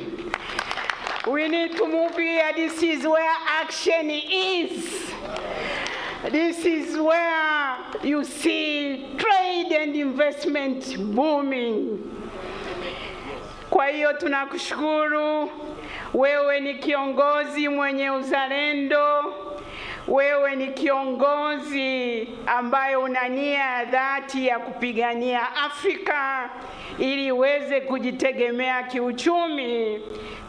We need to move here. This is where action is. This is where you see trade and investment booming. Kwa hiyo tunakushukuru. Wewe ni kiongozi mwenye uzalendo. Wewe ni kiongozi ambaye una nia ya dhati ya kupigania Afrika ili iweze kujitegemea kiuchumi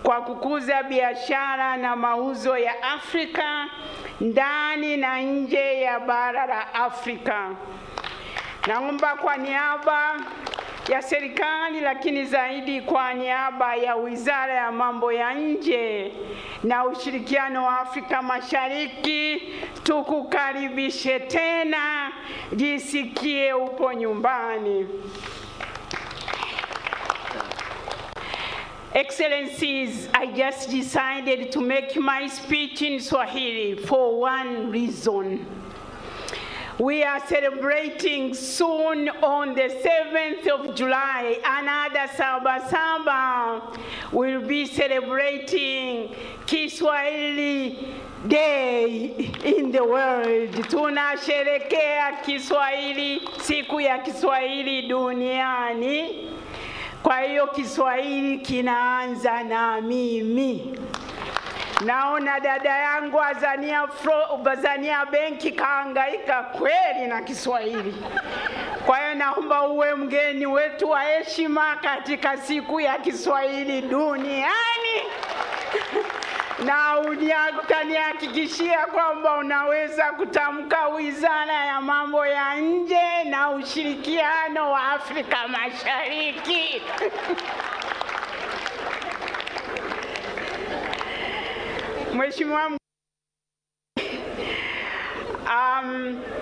kwa kukuza biashara na mauzo ya Afrika ndani na nje ya bara la Afrika. Naomba kwa niaba ya serikali, lakini zaidi kwa niaba ya Wizara ya Mambo ya Nje na Ushirikiano wa Afrika Mashariki, tukukaribishe tena, jisikie upo nyumbani. Excellencies, I just decided to make my speech in Swahili for one reason. We are celebrating soon on the 7th of July, another Sabasaba will be celebrating Kiswahili Day in the world. Tunasherekea Kiswahili, siku ya Kiswahili duniani. Kwa hiyo Kiswahili kinaanza na mimi. Naona dada yangu Azania Benki kaangaika kweli na Kiswahili. Kwa hiyo naomba uwe mgeni wetu wa heshima katika siku ya Kiswahili duniani. Na utanihakikishia kwamba unaweza kutamka Wizara ya Mambo ya Nje na Ushirikiano wa Afrika Mashariki. Mheshimiwa,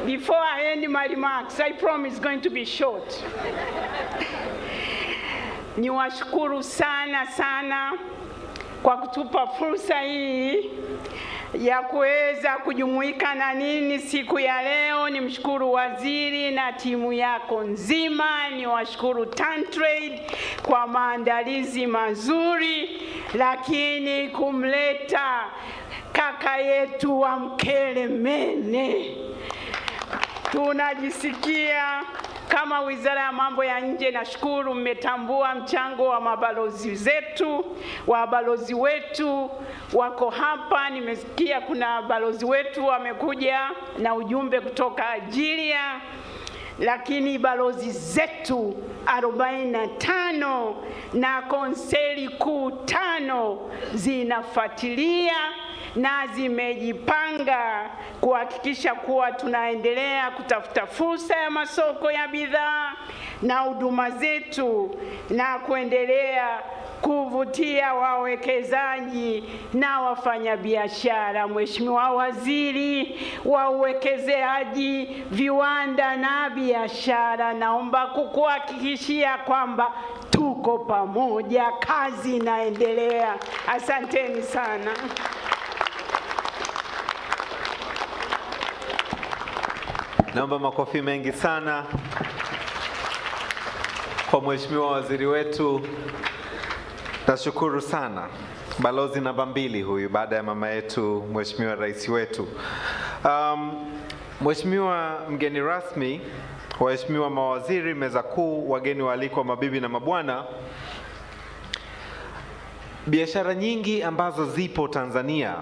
before I end my remarks, I promise it's going to be short. Niwashukuru sana kwa kutupa fursa hii ya kuweza kujumuika na nini siku ya leo. Nimshukuru waziri na timu yako nzima, niwashukuru TanTrade kwa maandalizi mazuri, lakini kumleta kaka yetu wa Mkelemene, tunajisikia kama Wizara ya Mambo ya Nje, nashukuru mmetambua mchango wa mabalozi zetu, wabalozi wetu wako hapa. Nimesikia kuna balozi wetu wamekuja na ujumbe kutoka Algeria, lakini balozi zetu 45 na konseli kuu 5 zinafuatilia na zimejipanga kuhakikisha kuwa tunaendelea kutafuta fursa ya masoko ya bidhaa na huduma zetu na kuendelea kuvutia wawekezaji na wafanyabiashara. Mheshimiwa Waziri wa Uwekezaji, Viwanda na Biashara, naomba kukuhakikishia kwamba tuko pamoja, kazi inaendelea. Asanteni sana. Naomba makofi mengi sana kwa Mheshimiwa Waziri wetu. Nashukuru sana. Balozi namba 2 huyu baada ya mama yetu Mheshimiwa Rais wetu. Mheshimiwa mgeni rasmi, waheshimiwa mawaziri, meza kuu, wageni waalikwa, mabibi na mabwana. Biashara nyingi ambazo zipo Tanzania,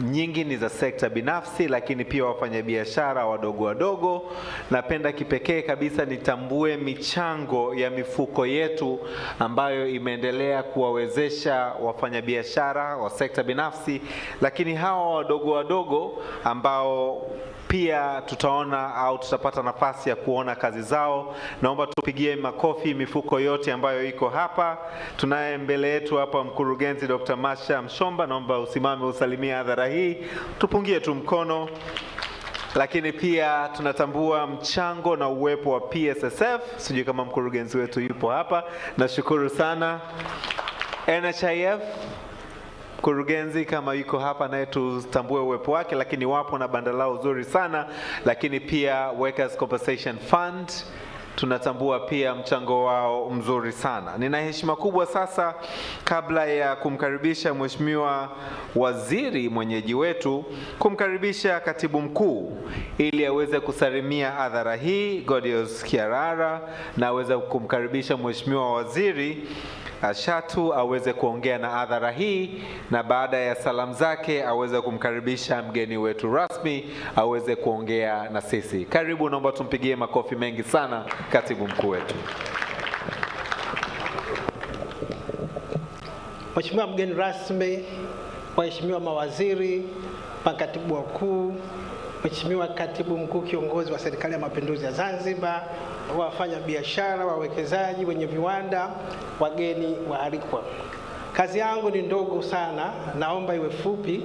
nyingi ni za sekta binafsi, lakini pia wafanyabiashara wadogo. Napenda kipekee kabisa nitambue michango ya mifuko yetu ambayo imeendelea kuwawezesha wafanyabiashara wa sekta binafsi, lakini hawa wadogo ambao pia tutaona au tutapata nafasi ya kuona kazi zao. Naomba tupigie makofi mifuko yote ambayo iko hapa. Tunaye mbele yetu hapa mkurugenzi Dr. Masha Mshomba, naomba usimame usalimie hadhara hii, tupungie tu mkono. Lakini pia tunatambua mchango na uwepo wa PSSF, sijui kama mkurugenzi wetu yupo hapa, nashukuru sana. NHIF mkurugenzi kama yuko hapa naye tutambue uwepo wake, lakini wapo na banda lao zuri sana. Lakini pia Workers Compensation Fund tunatambua pia mchango wao mzuri sana. Nina heshima kubwa sasa, kabla ya kumkaribisha Mheshimiwa Waziri mwenyeji wetu, kumkaribisha Katibu Mkuu ili aweze kusalimia hadhara hii, Godius Kiarara, na aweze kumkaribisha Mheshimiwa Waziri Ashatu aweze kuongea na hadhara hii, na baada ya salamu zake aweze kumkaribisha mgeni wetu rasmi aweze kuongea na sisi. Karibu, naomba tumpigie makofi mengi sana Katibu Mkuu wetu. Mheshimiwa mgeni rasmi, waheshimiwa mawaziri, makatibu wakuu, Mheshimiwa Katibu Mkuu Kiongozi wa Serikali ya Mapinduzi ya Zanzibar, wafanya biashara, wawekezaji, wenye viwanda, wageni waalikwa. Kazi yangu ni ndogo sana, naomba iwe fupi.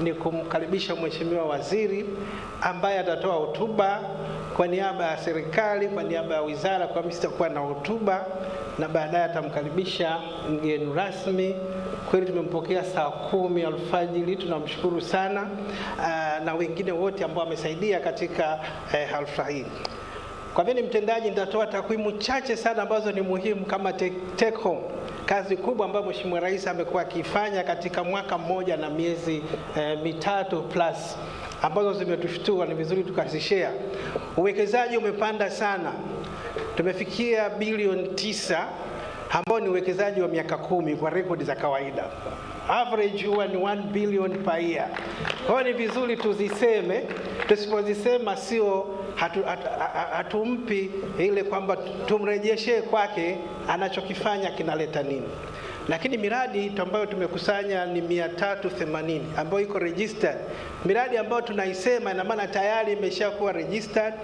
Ni kumkaribisha Mheshimiwa Waziri ambaye atatoa hotuba kwa niaba ya serikali, kwa niaba ya wizara, kwa mimi sitakuwa na hotuba, na baadaye atamkaribisha mgeni rasmi. Kweli tumempokea saa 10 alfajiri, tunamshukuru sana, na wengine wote ambao wamesaidia katika hafla hii. Kwa vile mtendaji, nitatoa takwimu chache sana ambazo ni muhimu kama take home, kazi kubwa ambayo Mheshimiwa Rais amekuwa akifanya katika mwaka mmoja na miezi mitatu plus, ambazo zimetushtua, ni vizuri tukazishare. Uwekezaji umepanda sana, tumefikia bilioni 9 ambao ni uwekezaji wa miaka 10 kwa rekodi za kawaida. Average huwa ni 1 billion per year. Kwa hiyo ni vizuri tuziseme, tusipozisema sio hatumpi ile kwamba tumrejeshe kwake anachokifanya kinaleta nini. Lakini miradi ambayo tumekusanya ni 380 ambayo iko registered. Miradi ambayo tunaisema ina maana tayari imeshakuwa registered,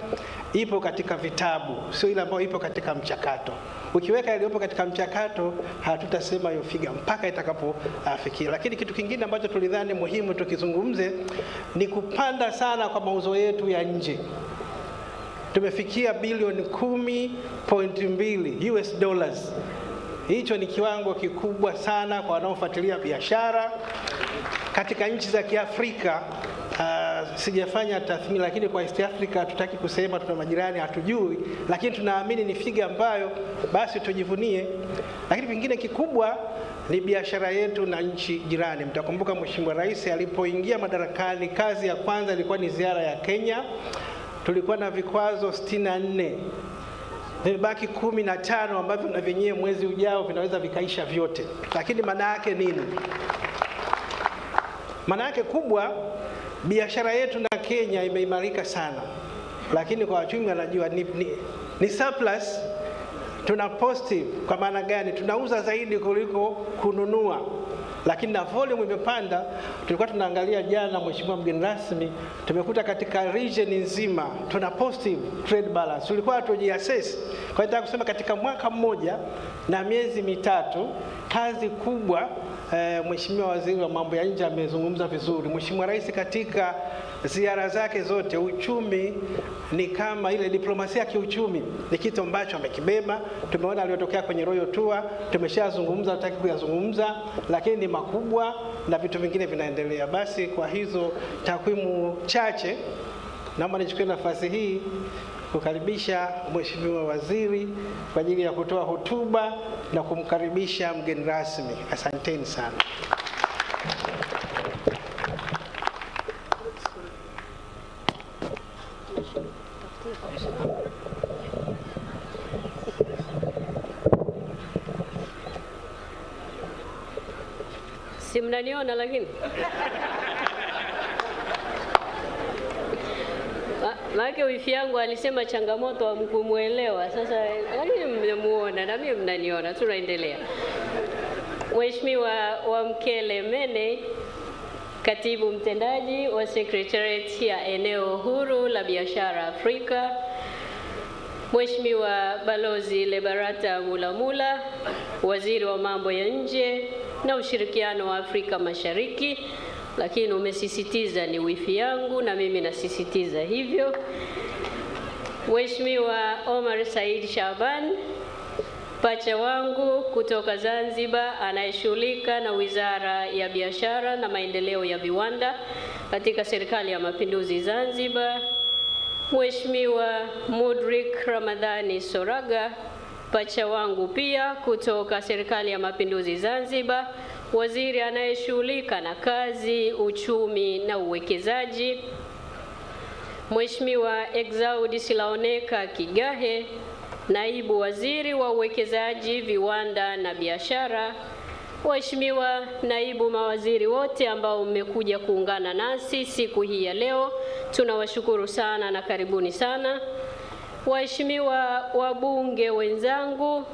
ipo katika vitabu, sio ile ambayo ipo katika mchakato. Ukiweka iliyopo katika mchakato, hatutasema hiyo figa mpaka itakapofikia. Lakini kitu kingine ambacho tulidhani muhimu tukizungumze ni kupanda sana kwa mauzo yetu ya nje. Tumefikia bilioni 10.2 US dollars. Hicho ni kiwango kikubwa sana kwa wanaofuatilia biashara katika nchi za Kiafrika. Sijafanya tathmini, lakini kwa East Africa hatutaki kusema, tuna majirani hatujui, lakini tunaamini ni figa ambayo basi tujivunie. Lakini kingine kikubwa ni biashara yetu na nchi jirani. Mtakumbuka Mheshimiwa Rais alipoingia madarakani, kazi ya kwanza ilikuwa ni ziara ya Kenya. Tulikuwa na vikwazo 64. Vimebaki 15 ambavyo na vyenyewe mwezi ujao vinaweza vikaisha vyote. Lakini maana yake nini? Maana yake kubwa, biashara yetu na Kenya imeimarika sana. Lakini kwa wachumi wanajua ni surplus, tuna positive. Kwa maana gani? Tunauza zaidi kuliko kununua. Lakini na volume imepanda. Tulikuwa tunaangalia jana, Mheshimiwa mgeni rasmi, tumekuta katika region nzima tuna positive trade balance. Tulikuwa hatujiassess. Kwa hiyo nataka kusema katika mwaka mmoja na miezi mitatu, kazi kubwa. Mheshimiwa Waziri wa Mambo ya Nje amezungumza vizuri. Mheshimiwa Rais katika ziara zake zote, uchumi ni kama ile diplomasia ya kiuchumi ni kitu ambacho amekibeba. Tumeona aliyotokea kwenye Royal Tour, tumeshazungumza, nataka kuyazungumza, lakini ni makubwa na vitu vingine vinaendelea. Basi kwa hizo takwimu chache, naomba nichukue nafasi hii kukaribisha Mheshimiwa Waziri kwa ajili ya kutoa hotuba na kumkaribisha mgeni rasmi. Asanteni sana. Si mnaniona lakini? Maana wifi yangu alisema changamoto hamkumuelewa. Sasa lakini mmemuona na mimi mnaniona. Tunaendelea. Mheshimiwa Wamkele Mene, Katibu Mtendaji wa Secretariat ya Eneo Huru la Biashara Afrika. Mheshimiwa Balozi Lebarata Mulamula, Waziri wa Mambo ya Nje na Ushirikiano wa Afrika Mashariki. Lakini umesisitiza ni wifi yangu na mimi nasisitiza hivyo. Mheshimiwa Omar Said Shaban, pacha wangu kutoka Zanzibar anayeshughulika na Wizara ya Biashara na Maendeleo ya Viwanda katika Serikali ya Mapinduzi Zanzibar. Mheshimiwa Mudrik Ramadhani Soraga, pacha wangu pia kutoka Serikali ya Mapinduzi Zanzibar, waziri anayeshughulika na kazi, uchumi na uwekezaji. Mheshimiwa Exaudi Silaoneka Kigahe, naibu waziri wa uwekezaji, viwanda na biashara. Waheshimiwa naibu mawaziri wote ambao mmekuja kuungana nasi siku hii ya leo, tunawashukuru sana na karibuni sana. Waheshimiwa wabunge wenzangu,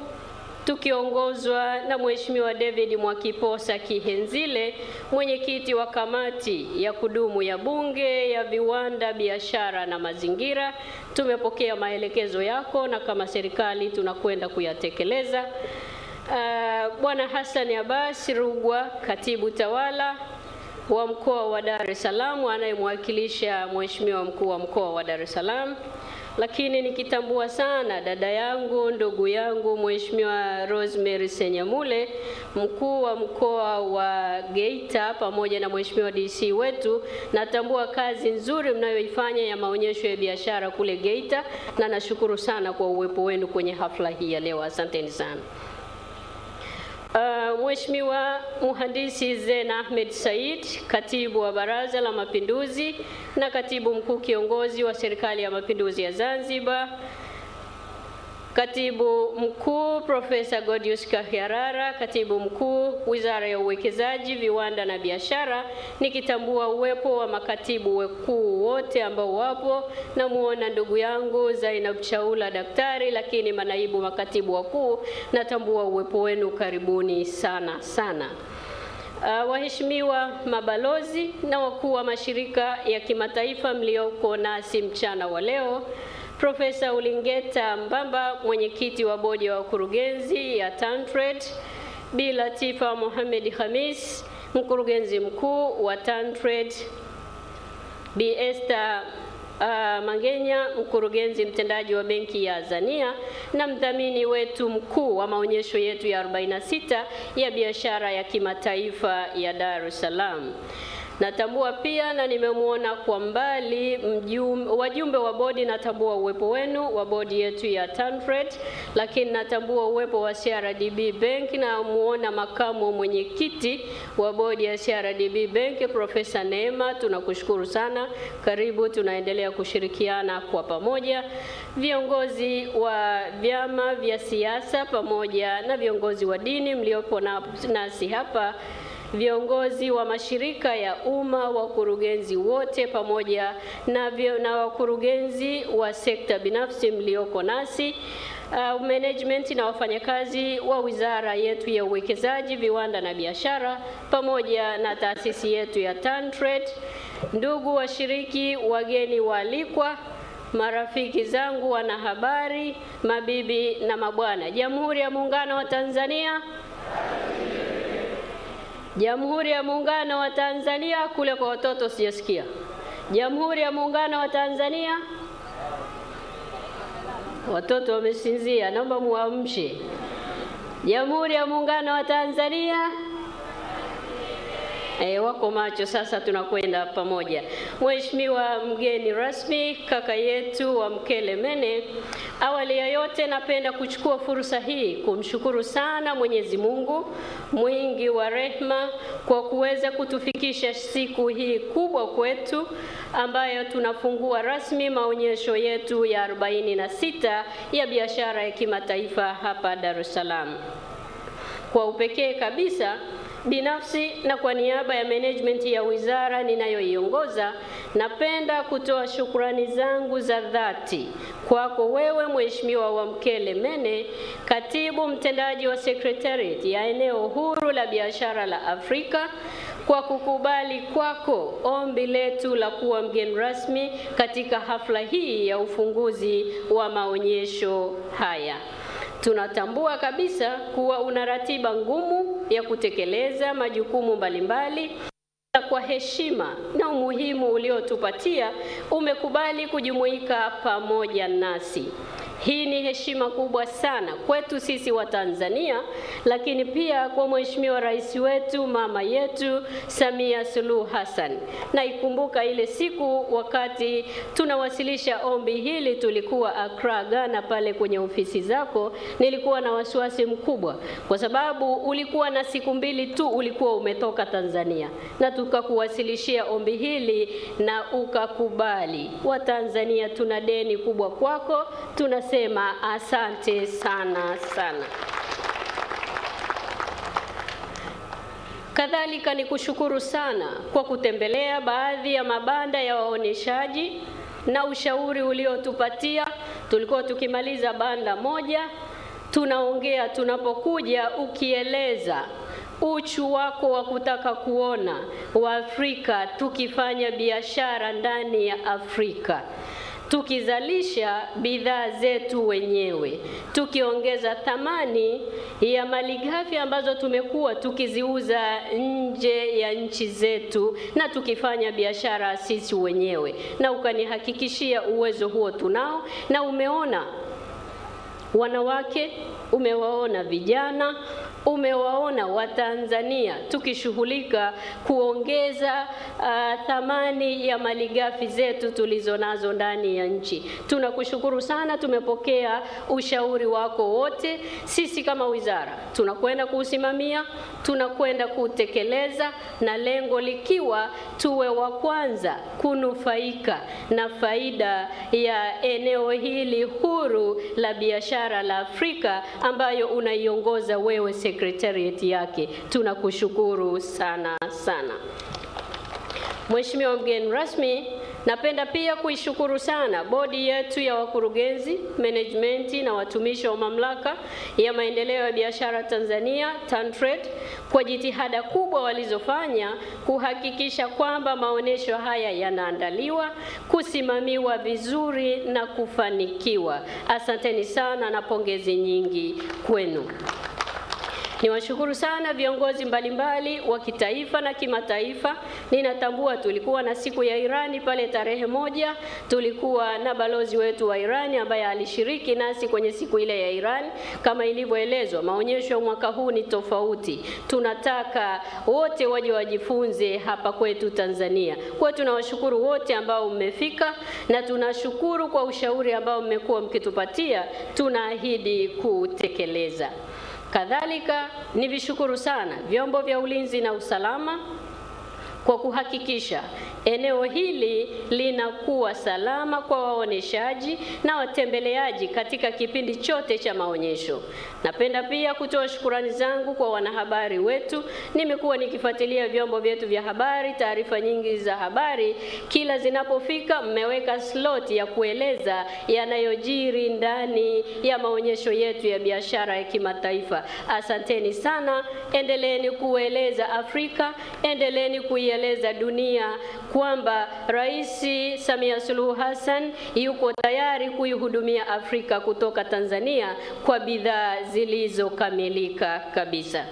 tukiongozwa na Mheshimiwa David Mwakiposa Kihenzile, mwenyekiti wa kamati ya kudumu ya Bunge ya Viwanda, Biashara na Mazingira. Tumepokea maelekezo yako na kama serikali tunakwenda kuyatekeleza. Bwana Hassan Abbas Rugwa, katibu tawala wa mkoa wa Dar es Salaam, anayemwakilisha Mheshimiwa mkuu wa mkoa wa Dar es Salaam. Lakini nikitambua sana dada yangu, ndugu yangu Mheshimiwa Rosemary Senyamule, mkuu wa mkoa wa Geita, pamoja na Mheshimiwa DC wetu. Natambua kazi nzuri mnayoifanya ya maonyesho ya biashara kule Geita, na nashukuru sana kwa uwepo wenu kwenye hafla hii ya leo. Asanteni sana. Mheshimiwa Mhandisi Zen Ahmed Said, katibu wa Baraza la Mapinduzi na katibu mkuu kiongozi wa Serikali ya Mapinduzi ya Zanzibar. Katibu mkuu Profesa Godius Kahiarara, katibu mkuu Wizara ya Uwekezaji, Viwanda na Biashara, nikitambua uwepo wa makatibu wakuu wote ambao wapo. Na muona ndugu yangu Zainab Chaula daktari, lakini manaibu makatibu wakuu, natambua uwepo wenu, karibuni sana sana. Waheshimiwa mabalozi na wakuu wa mashirika ya kimataifa mlioko nasi mchana wa leo, Profesa Ulingeta Mbamba, mwenyekiti wa bodi ya wakurugenzi ya TanTrade, Bi Latifa Mohamed Khamis, mkurugenzi mkuu wa TanTrade, Bi Esther Mangenya, mkurugenzi mtendaji wa benki ya Azania na mdhamini wetu mkuu wa maonyesho yetu ya 46 ya biashara ya kimataifa ya Dar es Salaam. Natambua pia na nimemuona kwa mbali wajumbe wa bodi, natambua uwepo wenu wa bodi yetu ya TanTrade, lakini natambua uwepo wa CRDB Bank na muona makamu mwenyekiti wa bodi ya CRDB Bank Profesa Neema, tunakushukuru sana. Karibu, tunaendelea kushirikiana kwa pamoja. Viongozi wa vyama vya siasa pamoja na viongozi wa dini mliopo nasi hapa, viongozi wa mashirika ya umma, wakurugenzi wote pamoja na wakurugenzi wa sekta binafsi mlioko nasi, management na wafanyakazi wa wizara yetu ya uwekezaji, viwanda na biashara pamoja na taasisi yetu ya TanTrade, ndugu washiriki, wageni waalikwa, marafiki zangu wanahabari, mabibi na mabwana. Jamhuri ya Muungano wa Tanzania. Jamhuri ya Muungano wa Tanzania. Kule kwa watoto sijasikia. Jamhuri ya Muungano wa Tanzania. Watoto wamesinzia, naomba muamshe. Jamhuri ya Muungano wa Tanzania. Wako macho, sasa tunakwenda pamoja. Mheshimiwa mgeni rasmi, kaka yetu wa Mkelemene, awali ya yote napenda kuchukua fursa hii kumshukuru sana Mwenyezi Mungu mwingi wa rehema kwa kuweza kutufikisha siku hii kubwa kwetu, ambayo tunafungua rasmi maonyesho yetu ya 46 ya biashara ya kimataifa hapa Dar es Salaam. Kwa upekee kabisa, binafsi na kwa niaba ya management ya wizara ninayoiongoza, napenda kutoa shukrani zangu za dhati kwako wewe Mheshimiwa wa Mkelemene, katibu mtendaji wa Secretariat ya eneo huru la biashara la Afrika, kwa kukubali kwako ombi letu la kuwa mgeni rasmi katika hafla hii ya ufunguzi wa maonyesho haya. Tunatambua kabisa kuwa una ratiba ngumu ya kutekeleza majukumu mbalimbali, na kwa heshima na umuhimu uliotupatia umekubali kujumuika pamoja nasi. Hii ni heshima kubwa sana kwetu sisi wa Tanzania, lakini pia kwa Mheshimiwa Rais wetu, mama yetu Samia Suluhu Hassan. Na ikumbuka ile siku wakati tunawasilisha ombi hili, tulikuwa Accra, Ghana, pale kwenye ofisi zako. Nilikuwa na wasiwasi mkubwa kwa sababu ulikuwa na siku mbili tu ulikuwa umetoka Tanzania, na tukakuwasilishia ombi hili na ukakubali. Watanzania tuna deni kubwa kwako, tunasema asante sana sana. Kadhalika ni kushukuru sana kwa kutembelea baadhi ya mabanda ya waoneshaji na ushauri uliotupatia. Tulikuwa tukimaliza banda moja, tunaongea tunapokuja ukieleza uchu wako wa kutaka kuona Waafrika tukifanya biashara ndani ya Afrika, tukizalisha bidhaa zetu wenyewe, tukiongeza thamani ya malighafi ambazo tumekuwa tukiziuza nje ya nchi zetu, na tukifanya biashara sisi wenyewe. Na ukanihakikishia uwezo huo tunao, na umeona wanawake, umewaona vijana, umewaona Watanzania tukishughulika kuongeza thamani ya malighafi zetu tulizonazo ndani ya nchi. Tunakushukuru sana, tumepokea ushauri wako wote. Sisi kama wizara tunakwenda kuusimamia, tunakwenda kutekeleza, na lengo likiwa tuwe wa kwanza kunufaika na faida ya eneo hili huru la biashara la Afrika ambayo unaiongoza wewe secretariat yake. Tunakushukuru sana sana. Mheshimiwa mgeni rasmi, napenda pia kuishukuru sana bodi yetu ya wakurugenzi, management na watumishi wa mamlaka ya maendeleo ya biashara Tanzania, TanTrade, kwa jitihada kubwa walizofanya kuhakikisha kwamba maonesho haya yanaandaliwa, kusimamiwa vizuri na kufanikiwa. Asanteni sana na pongezi nyingi kwenu. Niwashukuru sana viongozi mbalimbali wa kitaifa na kimataifa. Ninatambua tulikuwa na siku ya Irani pale tarehe 1, tulikuwa na balozi wetu wa Irani ambaye alishiriki nasi kwenye siku ile ya Irani. Kama ilivyoelezwa, maonyesho ya mwaka huu ni tofauti. Tunataka wote waje wajifunze hapa kwetu Tanzania. Kwa tunawashukuru wote ambao mmefika, na tunashukuru kwa ushauri ambao mmekuwa mkitupatia, tunaahidi kutekeleza. Kadhalika nivishukuru sana vyombo vya ulinzi na usalama kwa kuhakikisha eneo hili linakuwa salama kwa waoneshaji na watembeleaji katika kipindi chote cha maonyesho. Napenda pia kutoa shukrani zangu kwa wanahabari wetu. Nimekuwa nikifuatilia vyombo vyetu vya habari, taarifa nyingi za habari kila zinapofika mmeweka slot ya kueleza yanayojiri ndani ya maonyesho yetu ya biashara ya kimataifa. Asanteni sana, endeleeni kueleza Afrika, endeleeni kuieleza dunia kwamba Rais Samia Suluhu Hassan yuko tayari kuihudumia Afrika kutoka Tanzania kwa bidhaa zilizokamilika kabisa.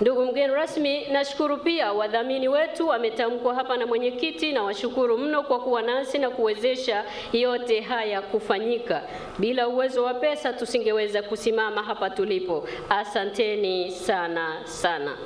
Ndugu mgeni rasmi, nashukuru pia wadhamini wetu wametamkwa hapa na mwenyekiti, na washukuru mno kwa kuwa nasi na kuwezesha yote haya kufanyika. Bila uwezo wa pesa tusingeweza kusimama hapa tulipo. Asanteni sana sana.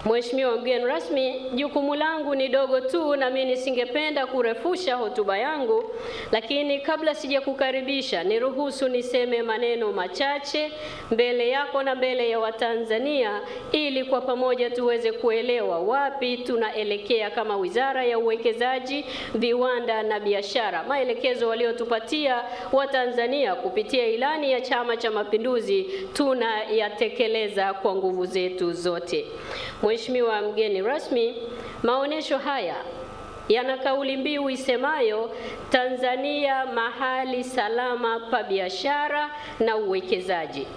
Mheshimiwa mgeni rasmi, jukumu langu ni dogo tu na mimi nisingependa kurefusha hotuba yangu, lakini kabla sijakukaribisha niruhusu niseme maneno machache mbele yako na mbele ya Watanzania ili kwa pamoja tuweze kuelewa wapi tunaelekea kama Wizara ya Uwekezaji, Viwanda na Biashara. Maelekezo waliotupatia Watanzania kupitia ilani ya Chama cha Mapinduzi tunayatekeleza kwa nguvu zetu zote. Mheshimiwa mgeni rasmi, maonesho haya yana kauli mbiu isemayo Tanzania mahali salama pa biashara na uwekezaji,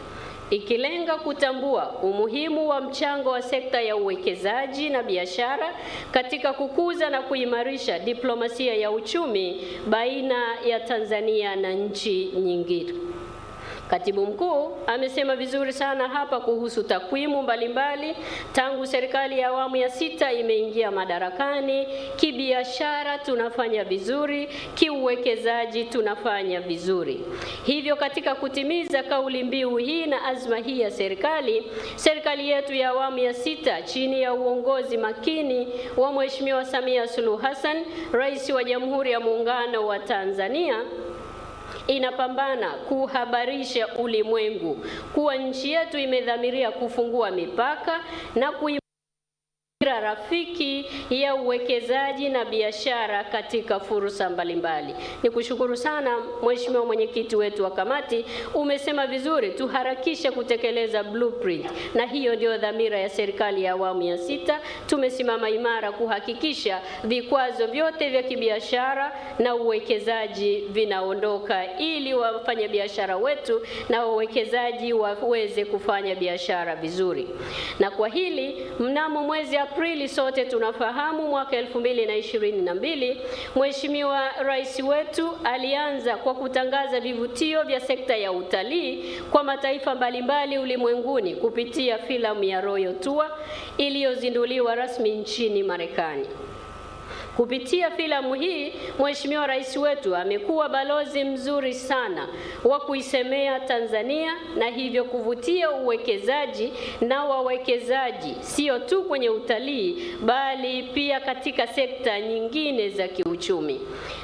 ikilenga kutambua umuhimu wa mchango wa sekta ya uwekezaji na biashara katika kukuza na kuimarisha diplomasia ya uchumi baina ya Tanzania na nchi nyingine. Katibu mkuu amesema vizuri sana hapa kuhusu takwimu mbalimbali tangu serikali ya awamu ya 6 imeingia madarakani. Kibiashara tunafanya vizuri, kiuwekezaji tunafanya vizuri. Hivyo katika kutimiza kauli mbiu hii na azma hii ya serikali yetu ya awamu ya 6 chini ya uongozi makini wa Mheshimiwa Samia Suluhu Hassan, Rais wa Jamhuri ya Muungano wa Tanzania, inapambana kuhabarisha ulimwengu kuwa nchi yetu imedhamiria kufungua mipaka na kuimarisha mazingira rafiki ya uwekezaji na biashara katika fursa mbalimbali. Nikushukuru sana Mheshimiwa mwenyekiti wetu wa kamati, umesema vizuri tuharakishe kutekeleza blueprint, na hiyo ndio dhamira ya serikali ya awamu ya 6. Tumesimama imara kuhakikisha vikwazo vyote vya kibiashara na uwekezaji vinaondoka ili wafanya biashara wetu na wawekezaji waweze kufanya biashara vizuri. Na kwa hili mnamo mwezi Aprili sote tunafahamu mwaka 2022 Mheshimiwa Rais wetu alianza kwa kutangaza vivutio vya sekta ya utalii kwa mataifa mbalimbali ulimwenguni kupitia filamu ya Royal Tour iliyozinduliwa rasmi nchini Marekani. Kupitia filamu hii, Mheshimiwa Rais wetu amekuwa balozi mzuri sana wa kuisemea Tanzania na hivyo kuvutia uwekezaji na wawekezaji sio tu kwenye utalii bali pia katika sekta nyingine za kiuchumi.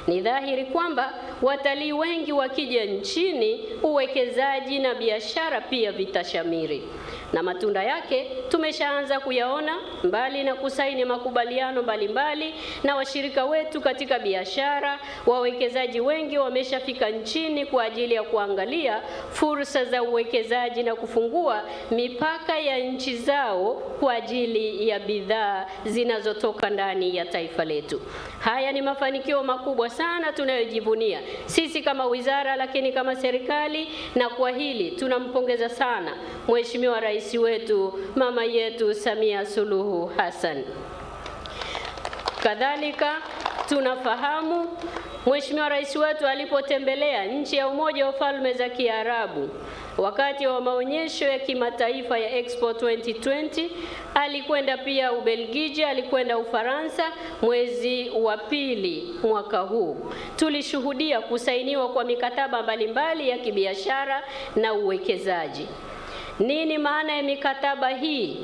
Ni dhahiri kwamba watalii wengi wakija nchini, uwekezaji na biashara pia vitashamiri. Na matunda yake tumeshaanza kuyaona, mbali na kusaini makubaliano mbalimbali na washirika wetu katika biashara, wawekezaji wengi wameshafika nchini kwa ajili ya kuangalia fursa za uwekezaji na kufungua mipaka ya nchi zao kwa ajili ya bidhaa zinazotoka ndani ya taifa letu. Haya ni mafanikio makubwa sana tunayojivunia sisi kama wizara, lakini kama serikali, na kwa hili tunampongeza sana Mheshimiwa Rais wetu mama yetu Samia Suluhu Hassan. Kadhalika tunafahamu Mheshimiwa Rais wetu alipotembelea nchi ya Umoja wa Falme za Kiarabu wakati wa maonyesho ya kimataifa ya Expo 2020, alikwenda pia Ubelgiji, alikwenda Ufaransa mwezi wa pili mwaka huu. Tulishuhudia kusainiwa kwa mikataba mbalimbali ya kibiashara na uwekezaji. Nini maana ya mikataba hii?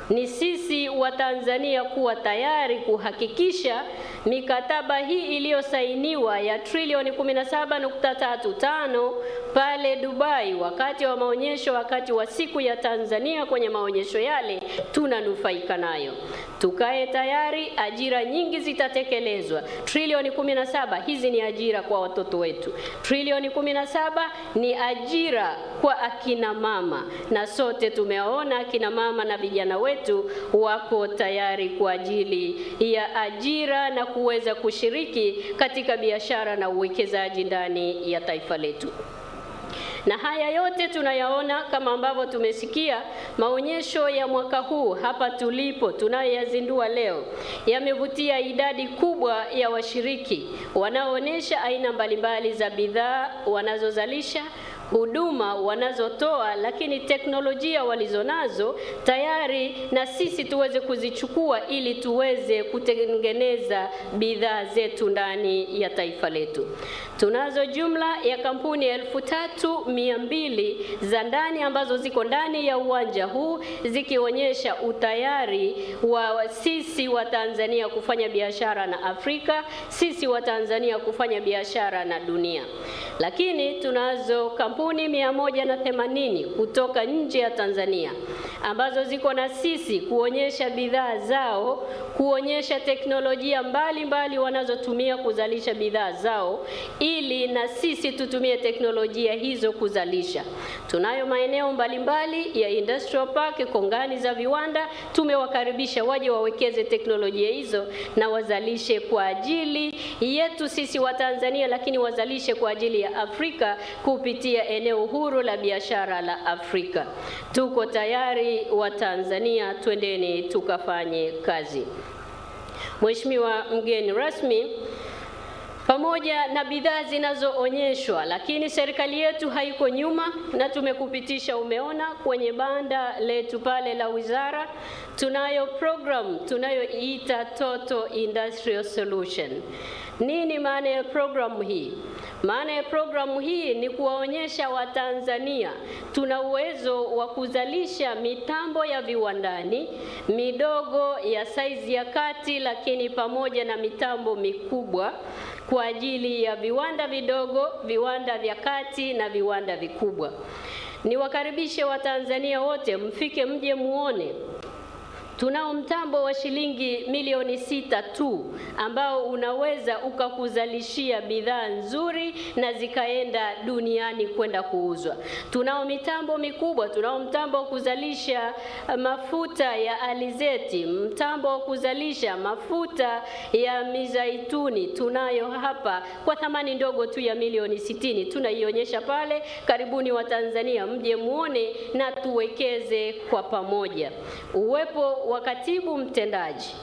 Ni sisi wa Tanzania kuwa tayari kuhakikisha mikataba hii iliyosainiwa ya trilioni 17.35 pale Dubai wakati wa maonyesho, wakati wa siku ya Tanzania kwenye maonyesho yale, tunanufaika nayo. Tukae tayari, ajira nyingi zitatekelezwa. Trilioni 17 hizi ni ajira kwa watoto wetu. Trilioni 17 ni ajira kwa akina mama, na sote tumeona akina mama na vijana wetu wako tayari kwa ajili ya ajira na kuweza kushiriki katika biashara na uwekezaji ndani ya taifa letu. Na haya yote tunayaona kama ambavyo tumesikia maonyesho ya mwaka huu hapa tulipo tunayoyazindua leo yamevutia idadi kubwa ya washiriki wanaoonyesha aina mbalimbali za bidhaa wanazozalisha, huduma wanazotoa, lakini teknolojia walizonazo tayari na sisi tuweze kuzichukua ili tuweze kutengeneza bidhaa zetu ndani ya taifa letu. Tunazo jumla ya kampuni 3200 za ndani ambazo ziko ndani ya uwanja huu zikionyesha utayari wa sisi wa Tanzania kufanya biashara na Afrika, sisi wa Tanzania kufanya biashara na dunia. Lakini tunazo kampuni 180 kutoka nje ya Tanzania ambazo ziko na sisi kuonyesha bidhaa zao, kuonyesha teknolojia mbalimbali wanazotumia kuzalisha bidhaa zao ili na sisi tutumie teknolojia hizo kuzalisha. Tunayo maeneo mbalimbali ya industrial park, kongani za viwanda, tumewakaribisha waje wawekeze teknolojia hizo na wazalishe kwa ajili yetu sisi wa Tanzania, lakini wazalishe kwa ajili ya Afrika kupitia eneo huru la biashara la Afrika. Tuko tayari wa Tanzania, twendeni tukafanye kazi. Mheshimiwa mgeni rasmi, pamoja na bidhaa zinazoonyeshwa, lakini serikali yetu haiko nyuma na tumekupitisha, umeona kwenye banda letu pale la wizara, tunayo program tunayoiita Total Industrial Solution. Nini maana ya programu hii? Maana ya programu hii ni kuwaonyesha Watanzania tuna uwezo wa kuzalisha mitambo ya viwandani, midogo ya saizi ya kati, lakini pamoja na mitambo mikubwa kwa ajili ya viwanda vidogo, viwanda vya kati na viwanda vikubwa. Niwakaribishe Watanzania wote, mfike mje muone Tunao mtambo wa shilingi milioni 6 tu ambao unaweza ukakuzalishia bidhaa nzuri na zikaenda duniani kwenda kuuzwa. Tunao mitambo mikubwa, tunao mtambo wa kuzalisha mafuta ya alizeti, mtambo wa kuzalisha mafuta ya mizaituni tunayo hapa kwa thamani ndogo tu ya milioni 60. Tunaionyesha pale, karibuni wa Tanzania mje muone na tuwekeze kwa pamoja. Uwepo wa katibu mtendaji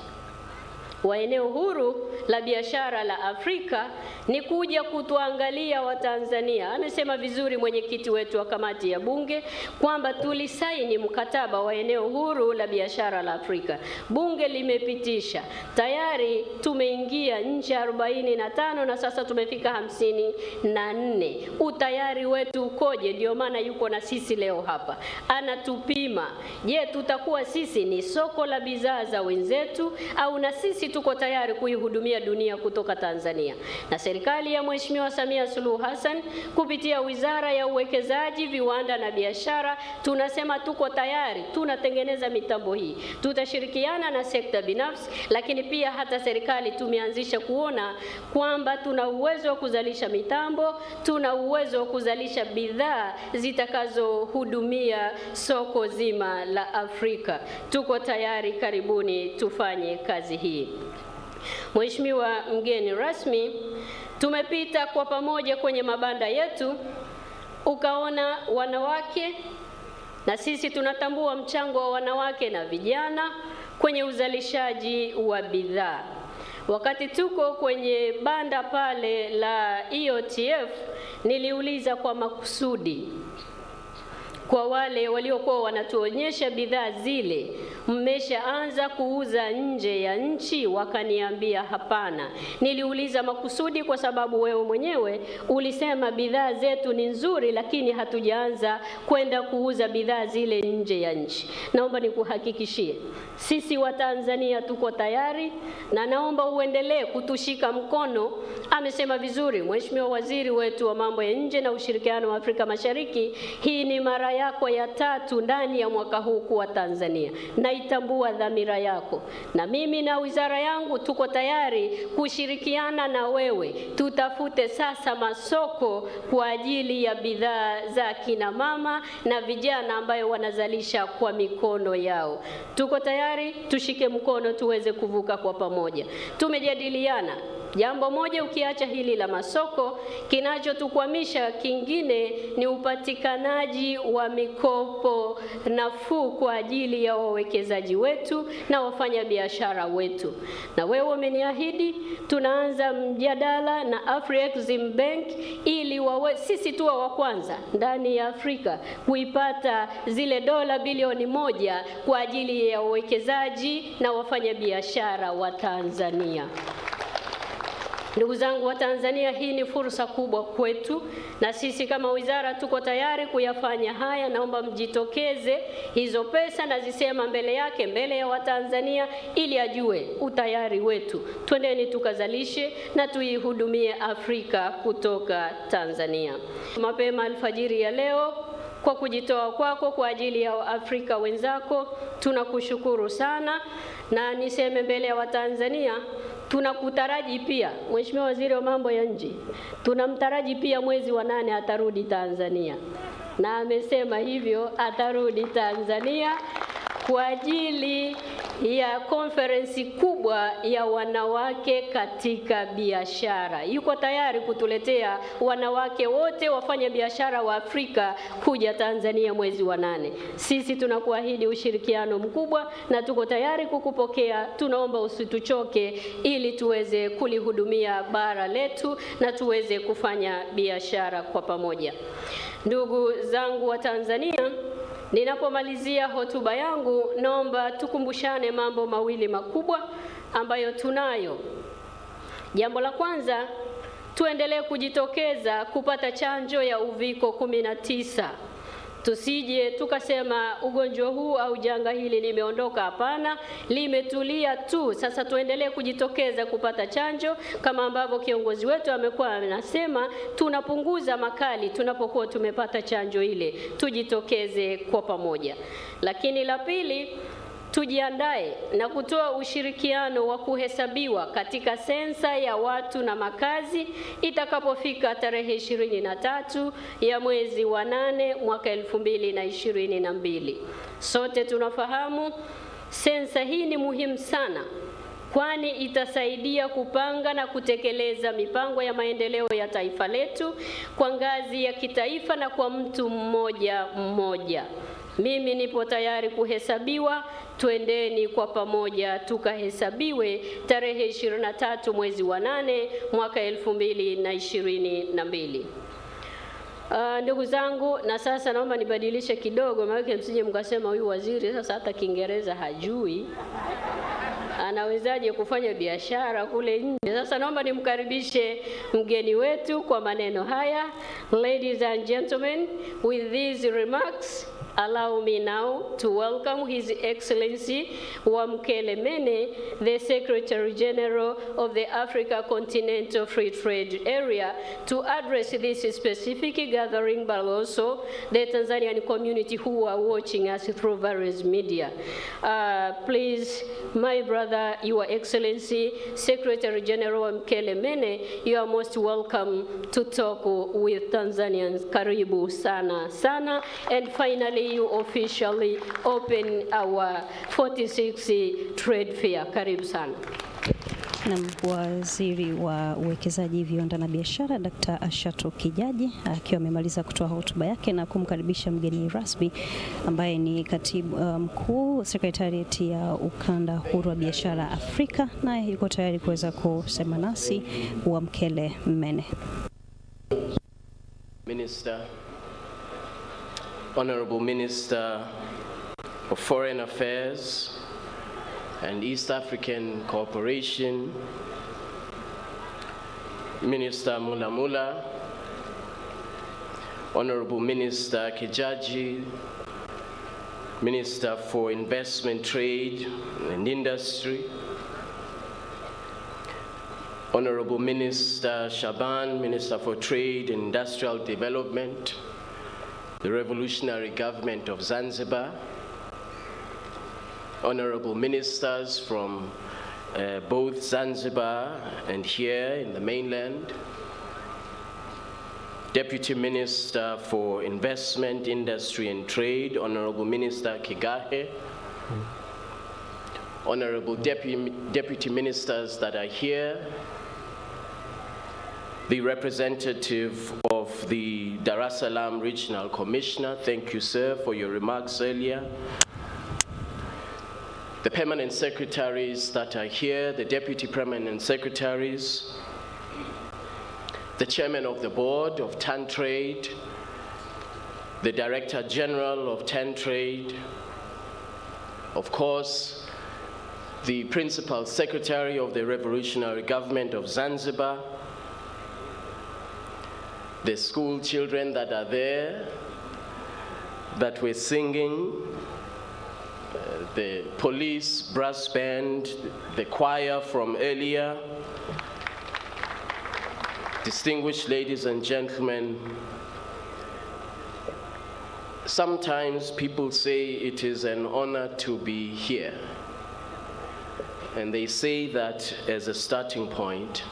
wa eneo huru la biashara la Afrika ni kuja kutuangalia Watanzania. Amesema vizuri mwenyekiti wetu wa kamati ya bunge kwamba tulisaini mkataba wa eneo huru la biashara la Afrika. Bunge limepitisha. Tayari tumeingia nchi 45 na sasa tumefika 54. Utayari wetu ukoje? Ndio maana yuko na sisi leo hapa. Anatupima. Je, tutakuwa sisi ni soko la bidhaa za wenzetu au na sisi tuko tayari kuihudumia dunia kutoka Tanzania? Na serikali ya Mheshimiwa Samia Suluhu Hassan kupitia Wizara ya Uwekezaji, Viwanda na Biashara tunasema tuko tayari, tunatengeneza mitambo hii. Tutashirikiana na sekta binafsi, lakini pia hata serikali tumeanzisha kuona kwamba tuna uwezo wa kuzalisha mitambo, tuna uwezo wa kuzalisha bidhaa zitakazohudumia soko zima la Afrika. Tuko tayari, karibuni tufanye kazi hii. Mheshimiwa mgeni rasmi, tumepita kwa pamoja kwenye mabanda yetu, ukaona wanawake, na sisi tunatambua mchango wa wanawake na vijana kwenye uzalishaji wa bidhaa. Wakati tuko kwenye banda pale la EOTF, niliuliza kwa makusudi kwa wale waliokuwa wanatuonyesha bidhaa zile, mmeshaanza kuuza nje ya nchi? Wakaniambia hapana. Niliuliza makusudi kwa sababu wewe mwenyewe ulisema bidhaa zetu ni nzuri, lakini hatujaanza kwenda kuuza bidhaa zile nje ya nchi. Naomba nikuhakikishie sisi wa Tanzania tuko tayari, na naomba uendelee kutushika mkono. Amesema vizuri Mheshimiwa Waziri wetu wa mambo ya nje na ushirikiano wa Afrika Mashariki, hii ni mara yako ya 3 ndani ya mwaka huu kuwa Tanzania. Naitambua dhamira yako, na mimi na wizara yangu tuko tayari kushirikiana na wewe. Tutafute sasa masoko kwa ajili ya bidhaa za kina mama na vijana ambayo wanazalisha kwa mikono yao. Tuko tayari, tushike mkono tuweze kuvuka kwa pamoja. Tumejadiliana jambo moja, ukiacha hili la masoko, kinachotukwamisha kingine ni upatikanaji wa mikopo nafuu kwa ajili ya wawekezaji wetu na wafanya biashara wetu. Na wewe umeniahidi tunaanza mjadala na Afrexim Bank ili sisi tuwe wa kwanza ndani ya Afrika kuipata zile dola bilioni 1 kwa ajili ya wawekezaji na wafanya biashara wa Tanzania. Ndugu zangu wa Tanzania, hii ni fursa kubwa kwetu, na sisi kama wizara tuko tayari kuyafanya haya. Naomba mjitokeze, hizo pesa nazisema mbele yake, mbele ya Watanzania, ili ajue utayari wetu. Twendeni tukazalishe na tuihudumie Afrika kutoka Tanzania. Mapema alfajiri ya leo, kwa kujitoa kwako kwa ajili ya Afrika wenzako, tunakushukuru sana, na niseme mbele ya Watanzania tunakutaraji pia. Mheshimiwa Waziri wa mambo ya nje, tunamtaraji pia mwezi wa 8 atarudi Tanzania, na amesema hivyo atarudi Tanzania kwa ajili ya konferensi kubwa ya wanawake katika biashara. Yuko tayari kutuletea wanawake wote wafanya biashara wa Afrika kuja Tanzania mwezi wa 8. Sisi tunakuahidi ushirikiano mkubwa na tuko tayari kukupokea. Tunaomba usituchoke ili tuweze kulihudumia bara letu na tuweze kufanya biashara kwa pamoja. Ndugu zangu wa Tanzania, ninapomalizia hotuba yangu, naomba tukumbushane mambo mawili makubwa ambayo tunayo. Jambo la kwanza, tuendelee kujitokeza kupata chanjo ya uviko 19. Tusije tukasema ugonjwa huu au janga hili limeondoka. Hapana, limetulia tu. Sasa tuendelee kujitokeza kupata chanjo, kama ambavyo kiongozi wetu amekuwa anasema, tunapunguza makali tunapokuwa tumepata chanjo ile. Tujitokeze kwa pamoja. Lakini la pili, tujiandae na kutoa ushirikiano wa kuhesabiwa katika sensa ya watu na makazi itakapofika tarehe 23 ya mwezi wa 8 mwaka 2022. Sote tunafahamu sensa hii ni muhimu sana, kwani itasaidia kupanga na kutekeleza mipango ya maendeleo ya taifa letu kwa ngazi ya kitaifa na kwa mtu mmoja mmoja. Mimi nipo tayari kuhesabiwa, twendeni kwa pamoja tukahesabiwe tarehe 23 mwezi wa 8 mwaka 2022. Ndugu zangu, na sasa naomba nibadilishe kidogo, maana msije mkasema huyu waziri sasa hata Kiingereza hajui. Anawezaje kufanya biashara kule nje? Sasa naomba nimkaribishe mgeni wetu kwa maneno haya. Ladies and gentlemen, with these remarks, allow me now to welcome His Excellency Wamkele Mene, the Secretary General of the Africa Continental Free Trade Area, to address this specific gathering, but also the Tanzanian community who are watching us through various media. Please, my brother, Your Excellency, Secretary General Wamkele Mene, you are most welcome to talk with Tanzanians. Karibu sana sana. And finally, you officially open our 46th trade fair. Karibu sana. Na Waziri wa Uwekezaji, Viwanda na Biashara Dr. Ashatu Kijaji akiwa amemaliza kutoa hotuba yake na kumkaribisha mgeni rasmi ambaye ni Katibu Mkuu Sekretarieti ya Ukanda Huru wa Biashara Afrika, naye yuko tayari kuweza kusema nasi. Wamkele Mene. Minister, Honorable Minister of Foreign Affairs and East African Cooperation, Minister Mulamula, Honorable Minister Kijaji, Minister for Investment, Trade and Industry, Honorable Minister Shaban, Minister for Trade and Industrial Development, the Revolutionary Government of Zanzibar, Honorable Ministers from both Zanzibar and here in the mainland, Deputy Minister for Investment, Industry and Trade, Honorable Minister Kigahe, Honorable Deputy Ministers that are here, the representative of the Dar es Salaam Regional Commissioner, thank you, sir, for your remarks earlier. The permanent secretaries that are here, the deputy permanent secretaries, the chairman of the board of TAN Trade, the Director General of TAN Trade, of course, the principal secretary of the Revolutionary Government of Zanzibar, the school children that are there, that were singing, the police brass band, the choir from earlier, distinguished ladies and gentlemen, sometimes people say it is an honor to be here. And they say that as a starting point.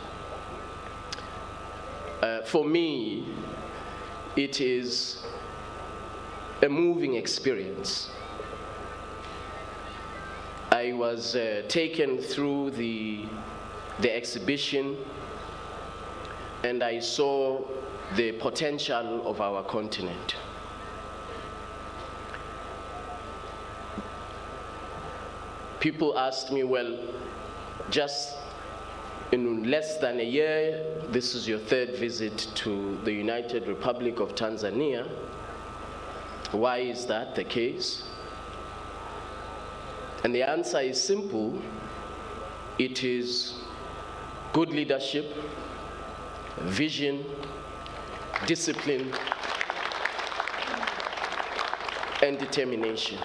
For me, it is a moving experience. I was taken through the exhibition, and I saw the potential of our continent. People asked me, well, just in less than a year, this is your third visit to the United Republic of Tanzania. Why is that the case? And the answer is simple. It is good leadership, vision, discipline, and determination.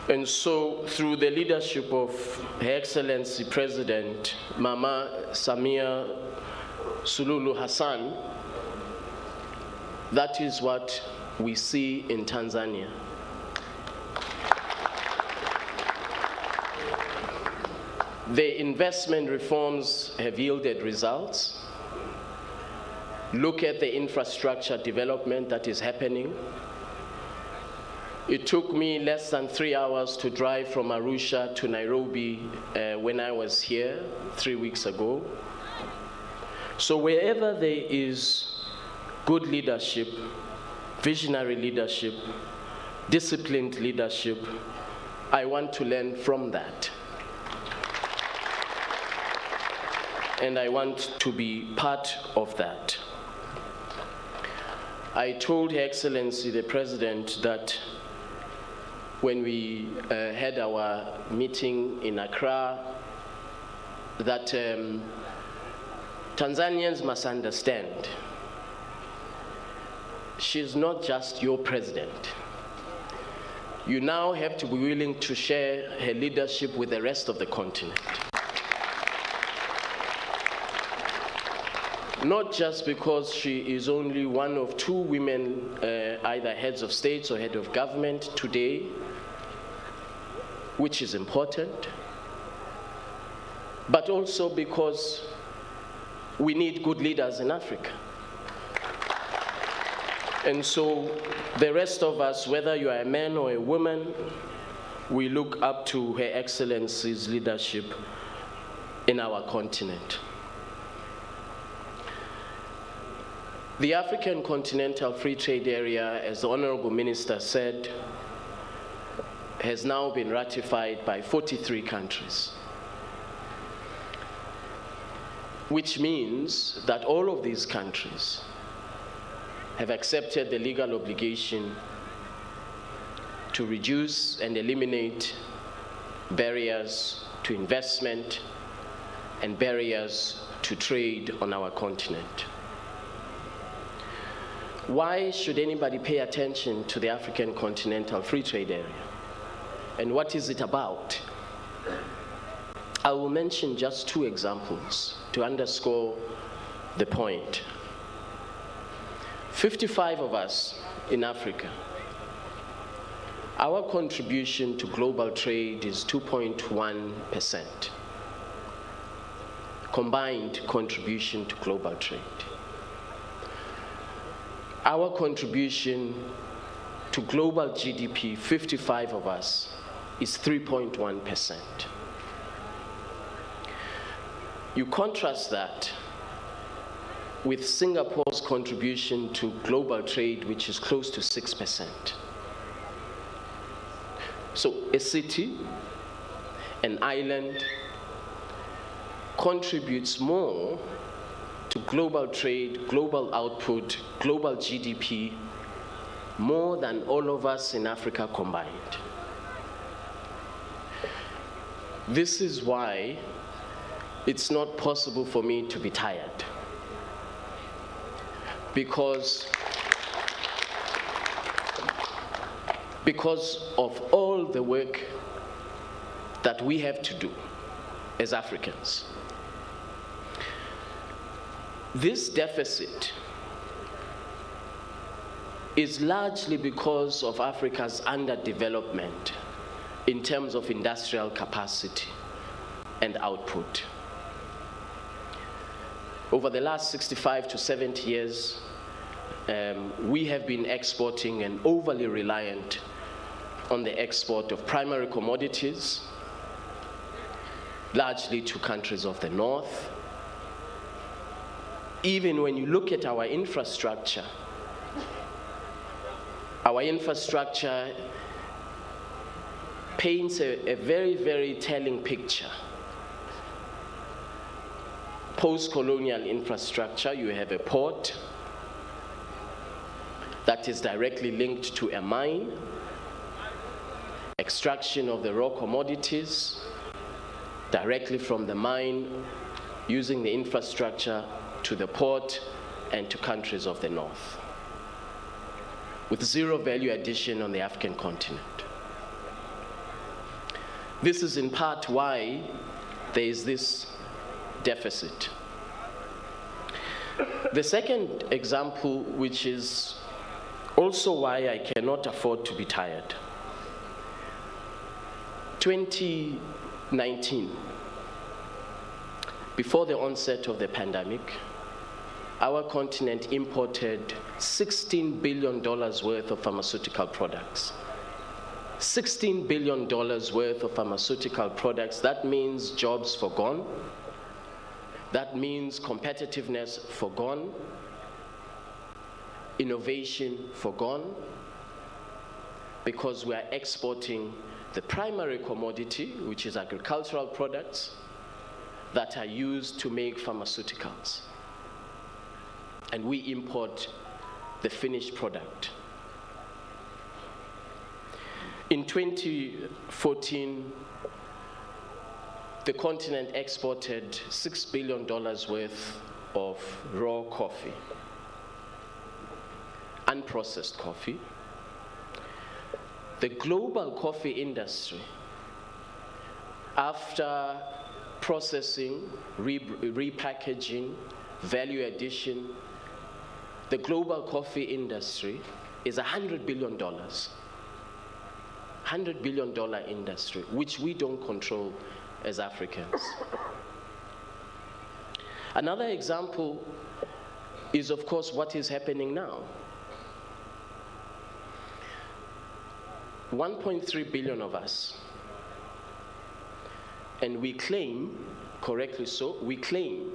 And so, through the leadership of Her Excellency President Mama Samia Suluhu Hassan, that is what we see in Tanzania. The investment reforms have yielded results. Look at the infrastructure development that is happening. It took me less than 3 hours to drive from Arusha to Nairobi when I was here 3 weeks ago. So wherever there is good leadership, visionary leadership, disciplined leadership, I want to learn from that. And I want to be part of that. I told Her Excellency the President that when we had our meeting in Accra, that Tanzanians must understand, she's not just your president. You now have to be willing to share her leadership with the rest of the continent. Not just because she is only one of 2 women, either heads of states or head of government today, which is important, but also because we need good leaders in Africa. And so the rest of us, whether you are a man or a woman, we look up to Her Excellency's leadership in our continent. The African Continental Free Trade Area, as the Honorable Minister said, has now been ratified by 43 countries, which means that all of these countries have accepted the legal obligation to reduce and eliminate barriers to investment and barriers to trade on our continent. Why should anybody pay attention to the African Continental Free Trade Area? And what is it about? I will mention just 2 examples to underscore the point. 55 of us in Africa, our contribution to global trade is 2.1%. Combined contribution to global trade. Our contribution to global GDP, 55 of us, is 3.1%. You contrast that with Singapore's contribution to global trade, which is close to 6%. So a city, an island, contributes more to global trade, global output, global GDP, more than all of us in Africa combined. This is why it's not possible for me to be tired. Because of all the work that we have to do as Africans. This deficit is largely because of Africa's underdevelopment in terms of industrial capacity and output. Over the last 65 to 70 years, we have been exporting and overly reliant on the export of primary commodities, largely to countries of the North. Even when you look at our infrastructure paints a very, very telling picture. Post-colonial infrastructure, you have a port that is directly linked to a mine, extraction of the raw commodities directly from the mine, using the infrastructure to the port and to countries of the North, with zero value addition on the African continent. This is in part why there is this deficit. The second example, which is also why I cannot afford to be tired. 2019, before the onset of the pandemic, our continent imported $16 billion worth of pharmaceutical products. $16 billion worth of pharmaceutical products. That means jobs forgone. That means competitiveness forgone. Innovation forgone. Because we are exporting the primary commodity, which is agricultural products, that are used to make pharmaceuticals. And we import the finished product. In 2014, the continent exported $6 billion worth of raw coffee, unprocessed coffee. The global coffee industry, after processing, repackaging, value addition, the global coffee industry is $100 billion. $100 billion industry, which we don't control as Africans. Another example is, of course, what is happening now. 1.3 billion of us, and we claim, correctly so, we claim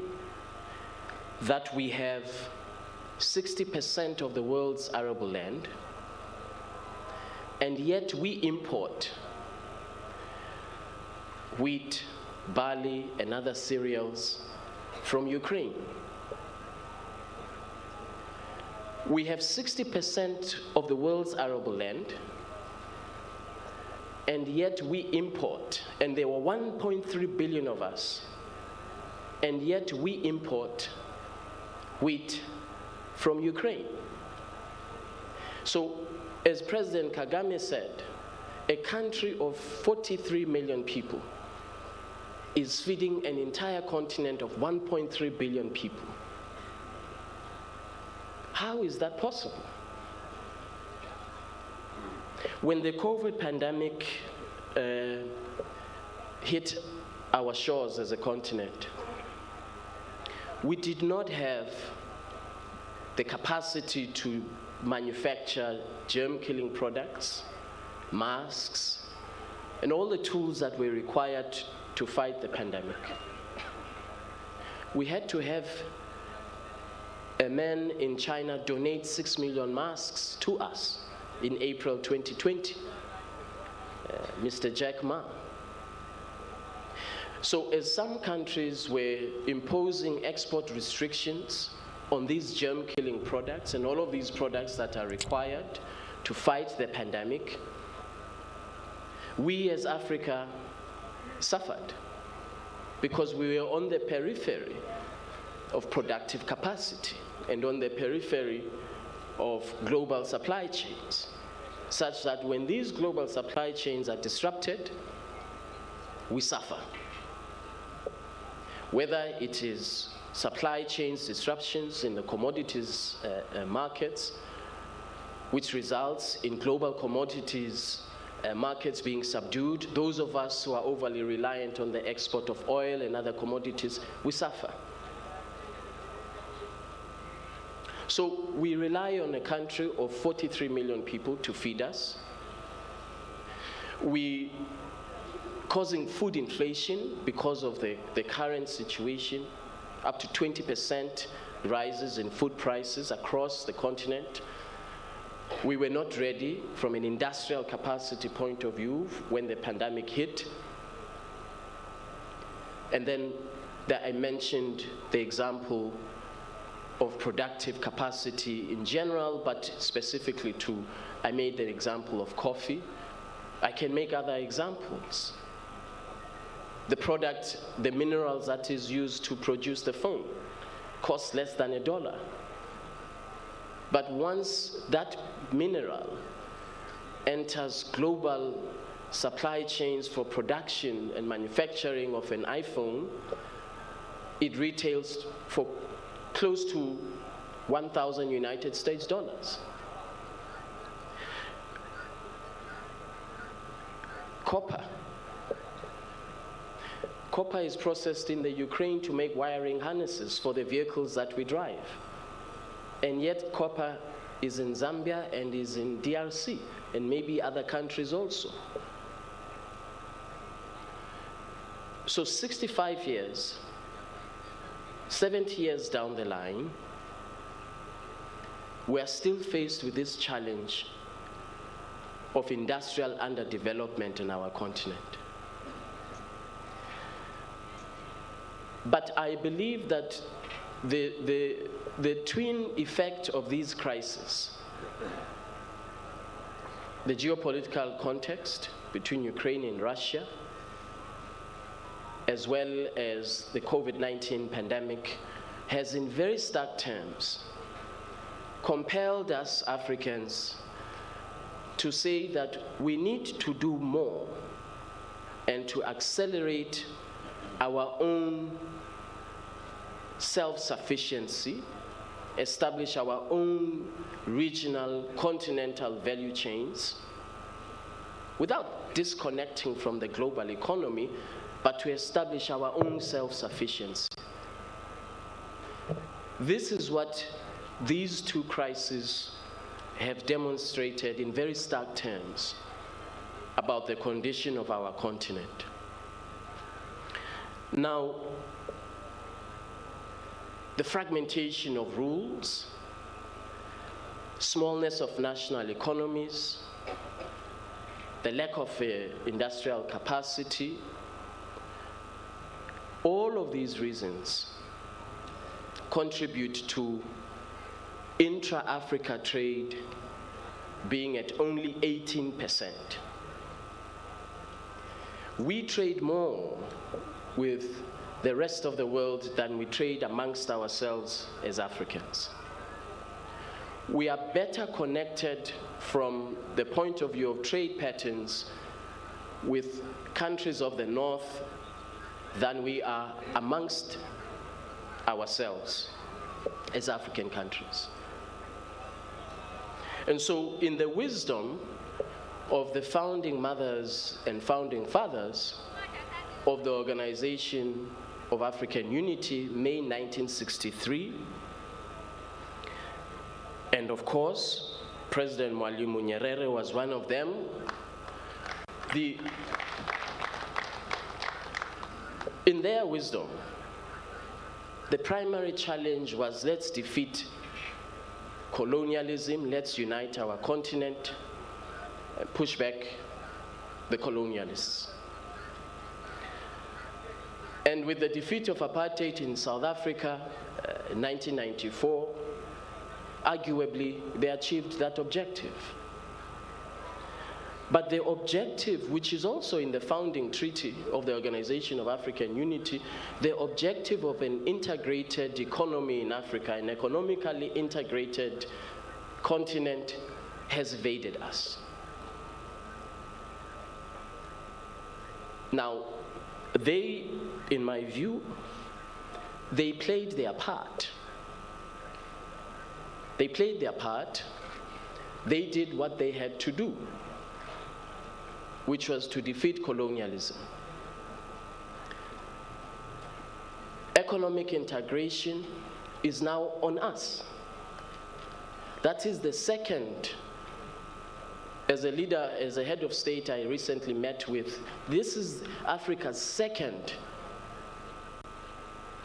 that we have 60% of the world's arable land, and yet we import wheat, barley, and other cereals from Ukraine. We have 60% of the world's arable land, and yet we import, and there were 1.3 billion of us, and yet we import wheat from Ukraine. So, as President Kagame said, a country of 43 million people is feeding an entire continent of 1.3 billion people. How is that possible? When the COVID pandemic hit our shores as a continent, we did not have the capacity to manufacture germ-killing products, masks, and all the tools that were required to fight the pandemic. We had to have a man in China donate 6 million masks to us in April 2020, Mr. Jack Ma. So as some countries were imposing export restrictions on these germ-killing products and all of these products that are required to fight the pandemic, we as Africa suffered because we were on the periphery of productive capacity and on the periphery of global supply chains, such that when these global supply chains are disrupted, we suffer. Whether it is supply chains disruptions in the commodities markets, which results in global commodities markets being subdued, those of us who are overly reliant on the export of oil and other commodities, we suffer. So we rely on a country of 43 million people to feed us. We causing food inflation because of the current situation, up to 20% rises in food prices across the continent. We were not ready from an industrial capacity point of view when the pandemic hit. And then I mentioned the example of productive capacity in general, but specifically I made the example of coffee. I can make other examples. The product, the minerals that is used to produce the phone costs less than $1. But once that mineral enters global supply chains for production and manufacturing of an iPhone, it retails for close to 1,000 United States dollars. Copper is processed in the Ukraine to make wiring harnesses for the vehicles that we drive. And yet copper is in Zambia and is in DRC and maybe other countries also. So 65 years, 70 years down the line, we are still faced with this challenge of industrial underdevelopment in our continent. But I believe that the twin effect of these crises, the geopolitical context between Ukraine and Russia, as well as the COVID-19 pandemic, has in very stark terms compelled us Africans to say that we need to do more and to accelerate our own self-sufficiency, establish our own regional, continental value chains without disconnecting from the global economy, but to establish our own self-sufficiency. This is what these two crises have demonstrated in very stark terms about the condition of our continent. Now, the fragmentation of rules, smallness of national economies, the lack of industrial capacity, all of these reasons contribute to intra-Africa trade being at only 18%. We trade more with the rest of the world than we trade amongst ourselves as Africans. We are better connected from the point of view of trade patterns with countries of the North than we are amongst ourselves as African countries. And so in the wisdom of the founding mothers and founding fathers of the Organization of African Unity, May 1963, and of course, President Mwalimu Nyerere was one of them. In their wisdom, the primary challenge was, let's defeat colonialism, let's unite our continent and push back the colonialists. And with the defeat of apartheid in South Africa in 1994, arguably they achieved that objective. But the objective, which is also in the founding treaty of the Organization of African Unity, the objective of an integrated economy in Africa, an economically integrated continent, has evaded us. Now, they, in my view, they played their part. They played their part. They did what they had to do, which was to defeat colonialism. Economic integration is now on us. That is the second. As a leader, as a head of state I recently met with, this is Africa's second,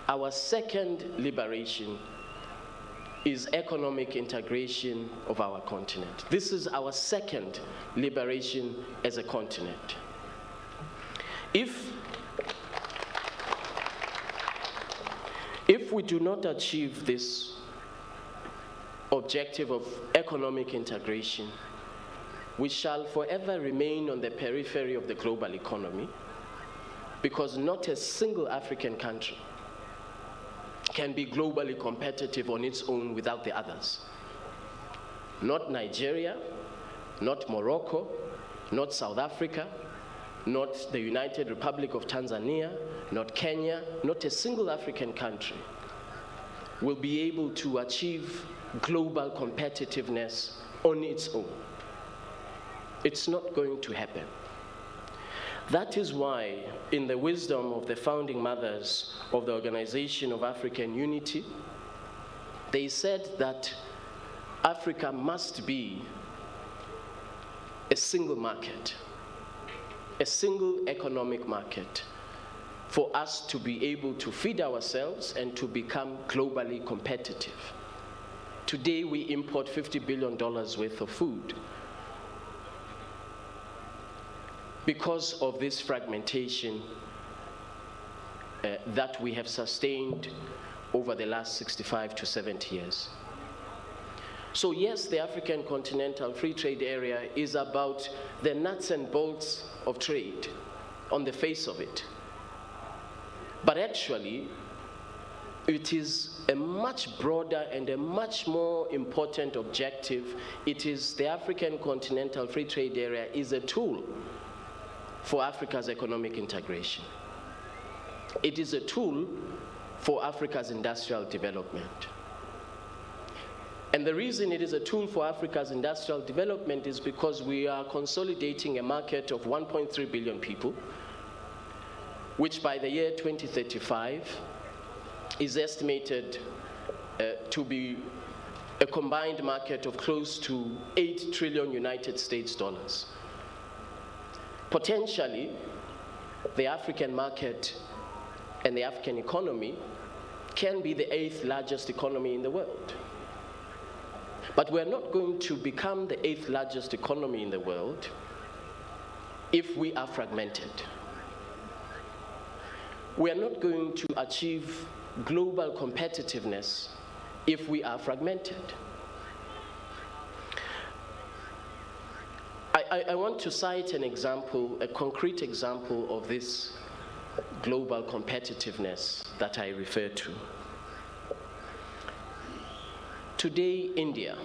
our second liberation is economic integration of our continent. This is our second liberation as a continent. If we do not achieve this objective of economic integration, we shall forever remain on the periphery of the global economy, because not a single African country can be globally competitive on its own without the others. Not Nigeria, not Morocco, not South Africa, not the United Republic of Tanzania, not Kenya, not a single African country will be able to achieve global competitiveness on its own. It's not going to happen. That is why, in the wisdom of the founding mothers of the Organization of African Unity, they said that Africa must be a single market, a single economic market, for us to be able to feed ourselves and to become globally competitive. Today, we import $50 billion worth of food. Because of this fragmentation that we have sustained over the last 65 to 70 years. So yes, the African Continental Free Trade Area is about the nuts and bolts of trade on the face of it. But actually, it is a much broader and a much more important objective. It is the African Continental Free Trade Area is a tool for Africa's economic integration. It is a tool for Africa's industrial development. And the reason it is a tool for Africa's industrial development is because we are consolidating a market of 1.3 billion people, which by the year 2035 is estimated to be a combined market of close to 8 trillion United States dollars. Potentially, the African market and the African economy can be the 8th largest economy in the world. But we're not going to become the 8th largest economy in the world if we are fragmented. We are not going to achieve global competitiveness if we are fragmented. I want to cite an example, a concrete example of this global competitiveness that I refer to. Today, India,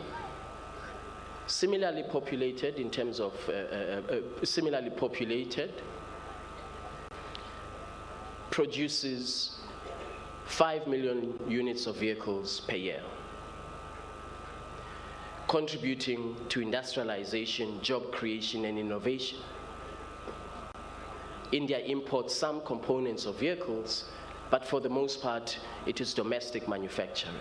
similarly populated in terms of, produces 5 million units of vehicles per year, contributing to industrialization, job creation, and innovation. India imports some components of vehicles, but for the most part, it is domestic manufacturing.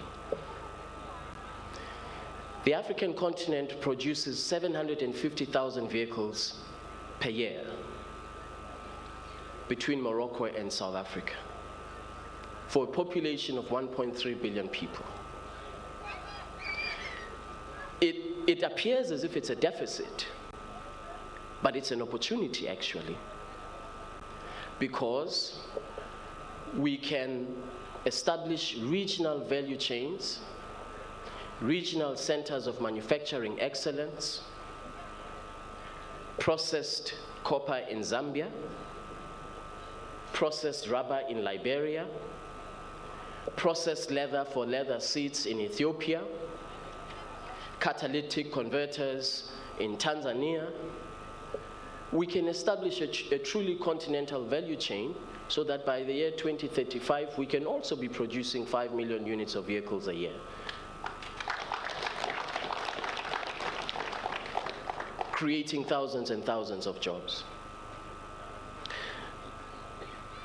The African continent produces 750,000 vehicles per year between Morocco and South Africa, for a population of 1.3 billion people. It appears as if it's a deficit, but it's an opportunity actually, because we can establish regional value chains, regional centers of manufacturing excellence, processed copper in Zambia, processed rubber in Liberia, processed leather for leather seats in Ethiopia, catalytic converters in Tanzania. We can establish a truly continental value chain so that by the year 2035, we can also be producing 5 million units of vehicles a year, creating thousands and thousands of jobs.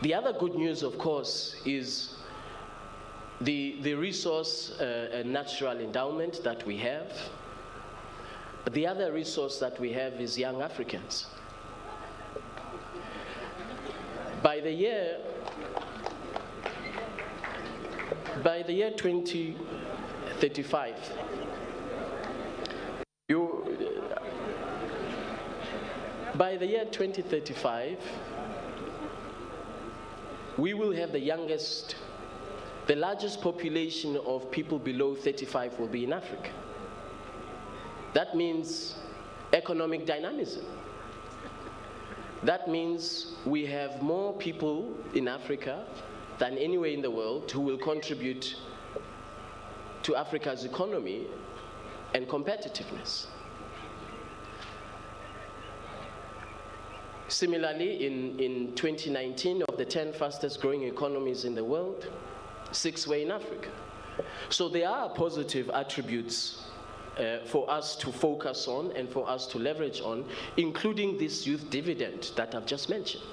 The other good news, of course, is the resource and natural endowment that we have. The other resource that we have is young Africans. By the year 2035, we will have the largest population of people below 35 will be in Africa. That means economic dynamism. That means we have more people in Africa than anywhere in the world who will contribute to Africa's economy and competitiveness. Similarly, in 2019, of the 10 fastest growing economies in the world, 6 were in Africa. So there are positive attributes for us to focus on and for us to leverage on, including this youth dividend that I've just mentioned,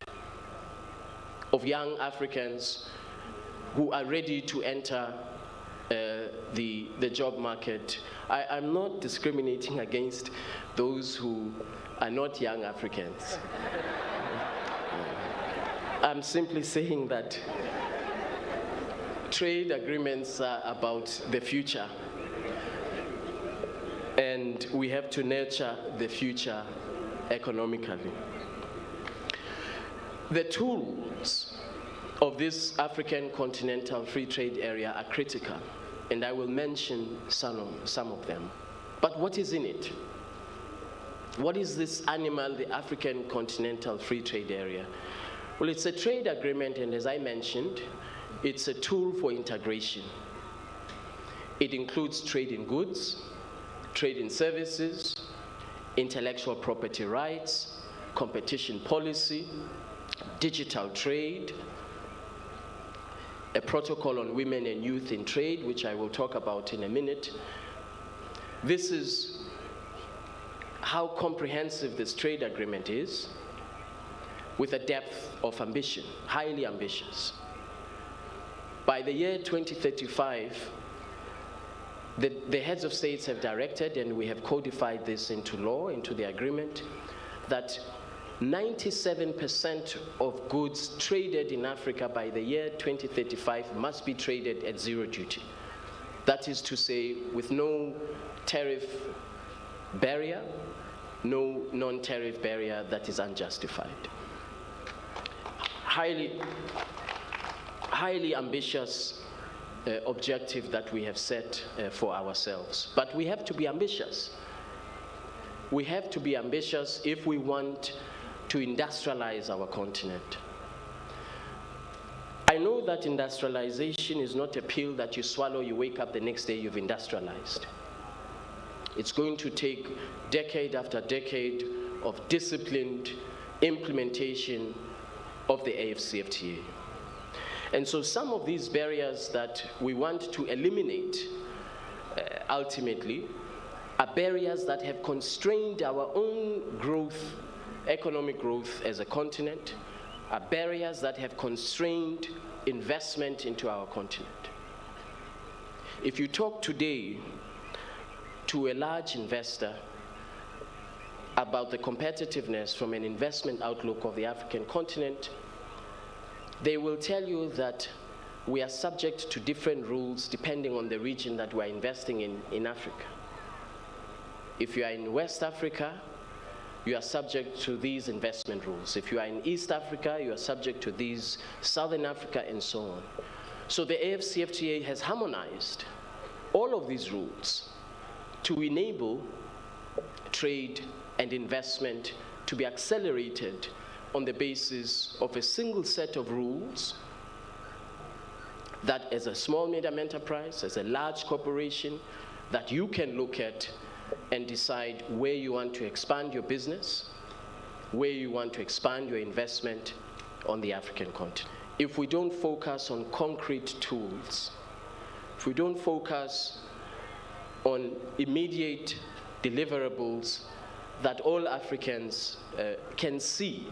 of young Africans who are ready to enter the job market. I'm not discriminating against those who are not young Africans. I'm simply saying that trade agreements are about the future, and we have to nurture the future economically. The tools of this African continental free trade area are critical, and I will mention some of them. But what is in it? What is this animal, the African continental free trade area? Well, it's a trade agreement, and as I mentioned, it's a tool for integration. It includes trade in goods, trade in services, intellectual property rights, competition policy, digital trade, a protocol on women and youth in trade, which I will talk about in a minute. This is how comprehensive this trade agreement is, with a depth of ambition, highly ambitious. By the year 2035, the heads of states have directed, and we have codified this into law, into the agreement, that 97% of goods traded in Africa by the year 2035 must be traded at zero duty. That is to say, with no tariff barrier, no non-tariff barrier that is unjustified. Highly ambitious objective that we have set for ourselves. But we have to be ambitious. We have to be ambitious if we want to industrialize our continent. I know that industrialization is not a pill that you swallow, you wake up the next day, you've industrialized. It's going to take decade after decade of disciplined implementation of the AFCFTA. And so some of these barriers that we want to eliminate ultimately are barriers that have constrained our own growth, economic growth as a continent, are barriers that have constrained investment into our continent. If you talk today to a large investor about the competitiveness from an investment outlook of the African continent, they will tell you that we are subject to different rules depending on the region that we are investing in Africa. If you are in West Africa, you are subject to these investment rules. If you are in East Africa, you are subject to these, Southern Africa, and so on. So the AFCFTA has harmonized all of these rules to enable trade and investment to be accelerated on the basis of a single set of rules that as a small medium enterprise, as a large corporation, that you can look at and decide where you want to expand your business, where you want to expand your investment on the African continent. If we don't focus on concrete tools, if we don't focus on immediate deliverables that all Africans can see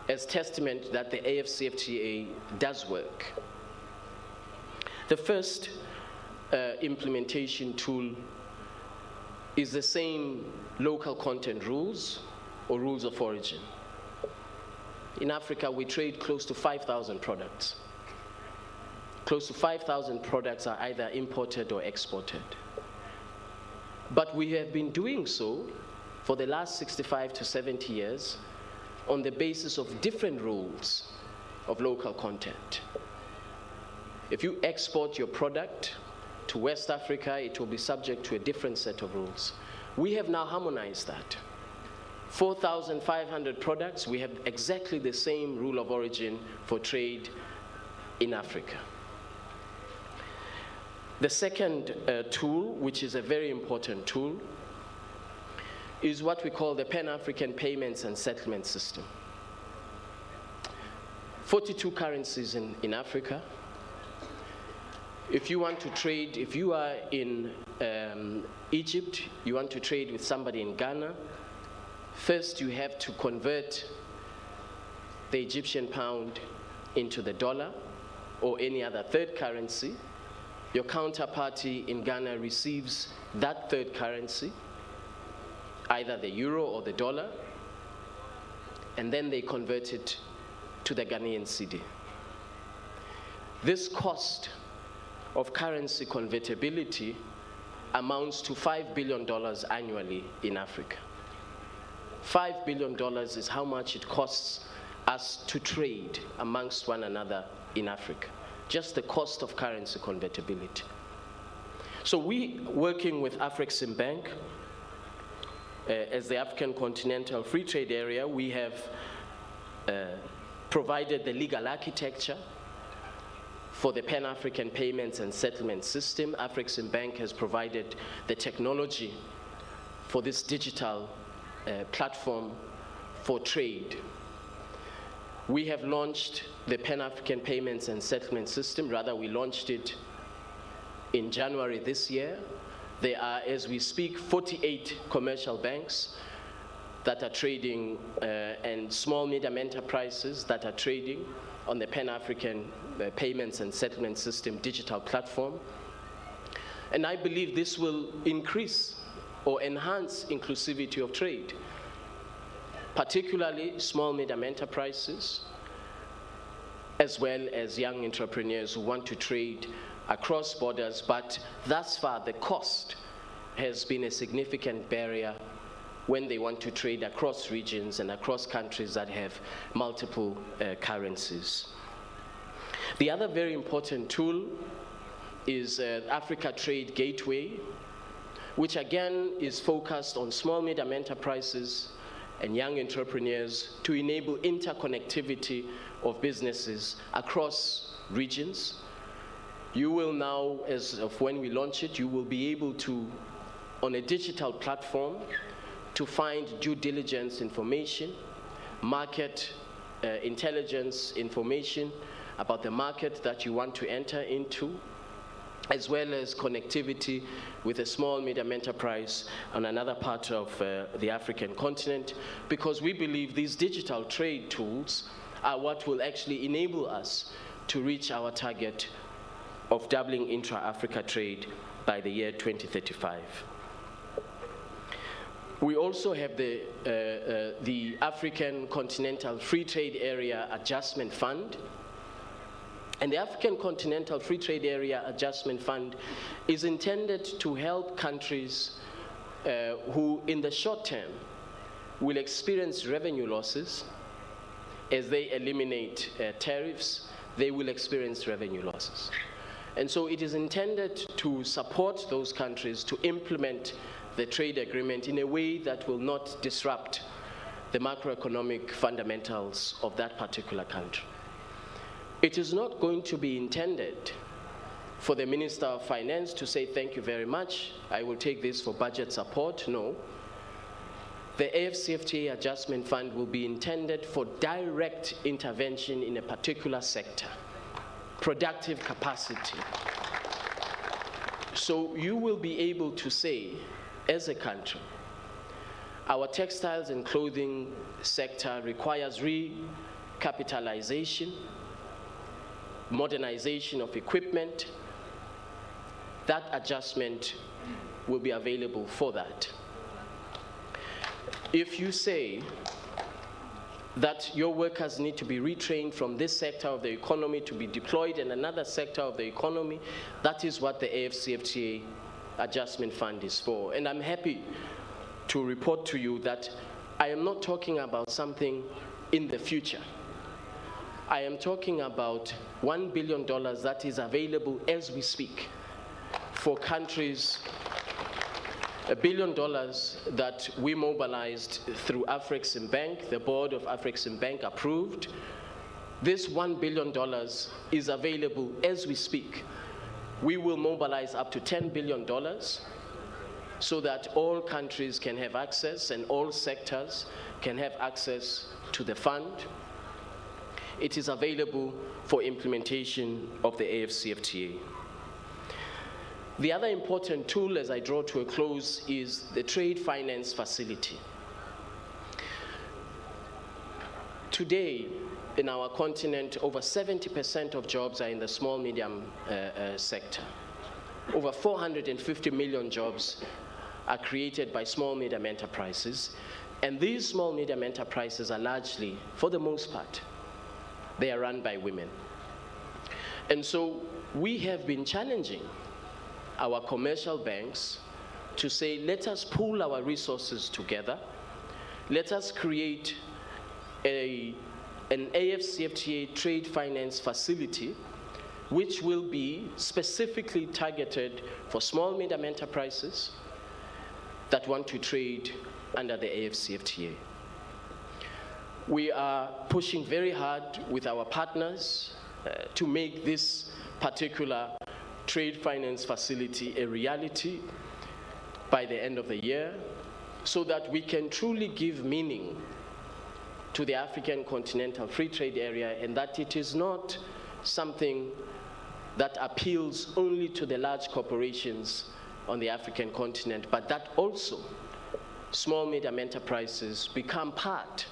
as testament that the AFCFTA does work. The first implementation tool is the same local content rules or rules of origin. In Africa, we trade close to 5,000 products. Close to 5,000 products are either imported or exported. But we have been doing so for the last 65 to 70 years on the basis of different rules of local content. If you export your product to West Africa, it will be subject to a different set of rules. We have now harmonized that. 4,500 products, we have exactly the same rule of origin for trade in Africa. The second tool, which is a very important tool, is what we call the Pan-African Payments and Settlement System. 42 currencies in Africa. If you want to trade, if you are in Egypt, you want to trade with somebody in Ghana, first you have to convert the Egyptian pound into the dollar or any other third currency. Your counterparty in Ghana receives that third currency, either the euro or the dollar, and then they convert it to the Ghanaian cedi. This cost of currency convertibility amounts to $5 billion annually in Africa. $5 billion is how much it costs us to trade amongst one another in Africa. Just the cost of currency convertibility. So we, working with Afreximbank, as the African Continental Free Trade Area, we have provided the legal architecture for the Pan-African Payments and Settlement System. Afreximbank has provided the technology for this digital platform for trade. We have launched the Pan-African Payments and Settlement System. Rather, we launched it in January this year. There are, as we speak, 48 commercial banks that are trading and small medium enterprises that are trading on the Pan-African Payments and Settlement System digital platform. And I believe this will increase or enhance inclusivity of trade, particularly small medium enterprises, as well as young entrepreneurs who want to trade across borders, but thus far the cost has been a significant barrier when they want to trade across regions and across countries that have multiple currencies. The other very important tool is Africa Trade Gateway, which again is focused on small medium enterprises and young entrepreneurs to enable interconnectivity of businesses across regions. You will now, as of when we launch it, you will be able to, on a digital platform, to find due diligence information, market intelligence information about the market that you want to enter into, as well as connectivity with a small medium enterprise on another part of the African continent, because we believe these digital trade tools are what will actually enable us to reach our target of doubling intra-Africa trade by the year 2035. We also have the African Continental Free Trade Area Adjustment Fund. And the African Continental Free Trade Area Adjustment Fund is intended to help countries who in the short term will experience revenue losses. As they eliminate tariffs, they will experience revenue losses. And so it is intended to support those countries to implement the trade agreement in a way that will not disrupt the macroeconomic fundamentals of that particular country. It is not going to be intended for the Minister of Finance to say, thank you very much, I will take this for budget support. No. The AFCFTA Adjustment Fund will be intended for direct intervention in a particular sector, productive capacity. So you will be able to say, as a country, our textiles and clothing sector requires recapitalization, modernization of equipment. That adjustment will be available for that. If you say that your workers need to be retrained from this sector of the economy to be deployed in another sector of the economy, that is what the AFCFTA Adjustment Fund is for. And I'm happy to report to you that I am not talking about something in the future. I am talking about $1 billion that is available as we speak for countries, $1 billion that we mobilized through Afreximbank, the board of Afreximbank approved. This $1 billion is available as we speak. We will mobilize up to $10 billion so that all countries can have access and all sectors can have access to the fund. It is available for implementation of the AFCFTA. The other important tool as I draw to a close is the trade finance facility. Today, in our continent, over 70% of jobs are in the small medium sector. Over 450 million jobs are created by small medium enterprises, and these small medium enterprises are largely, for the most part, they are run by women. And so we have been challenging our commercial banks to say, let us pool our resources together, let us create an AFCFTA trade finance facility which will be specifically targeted for small medium enterprises that want to trade under the AFCFTA. We are pushing very hard with our partners to make this particular trade finance facility a reality by the end of the year, so that we can truly give meaning to the African Continental Free Trade Area, and that it is not something that appeals only to the large corporations on the African continent, but that also small medium enterprises become part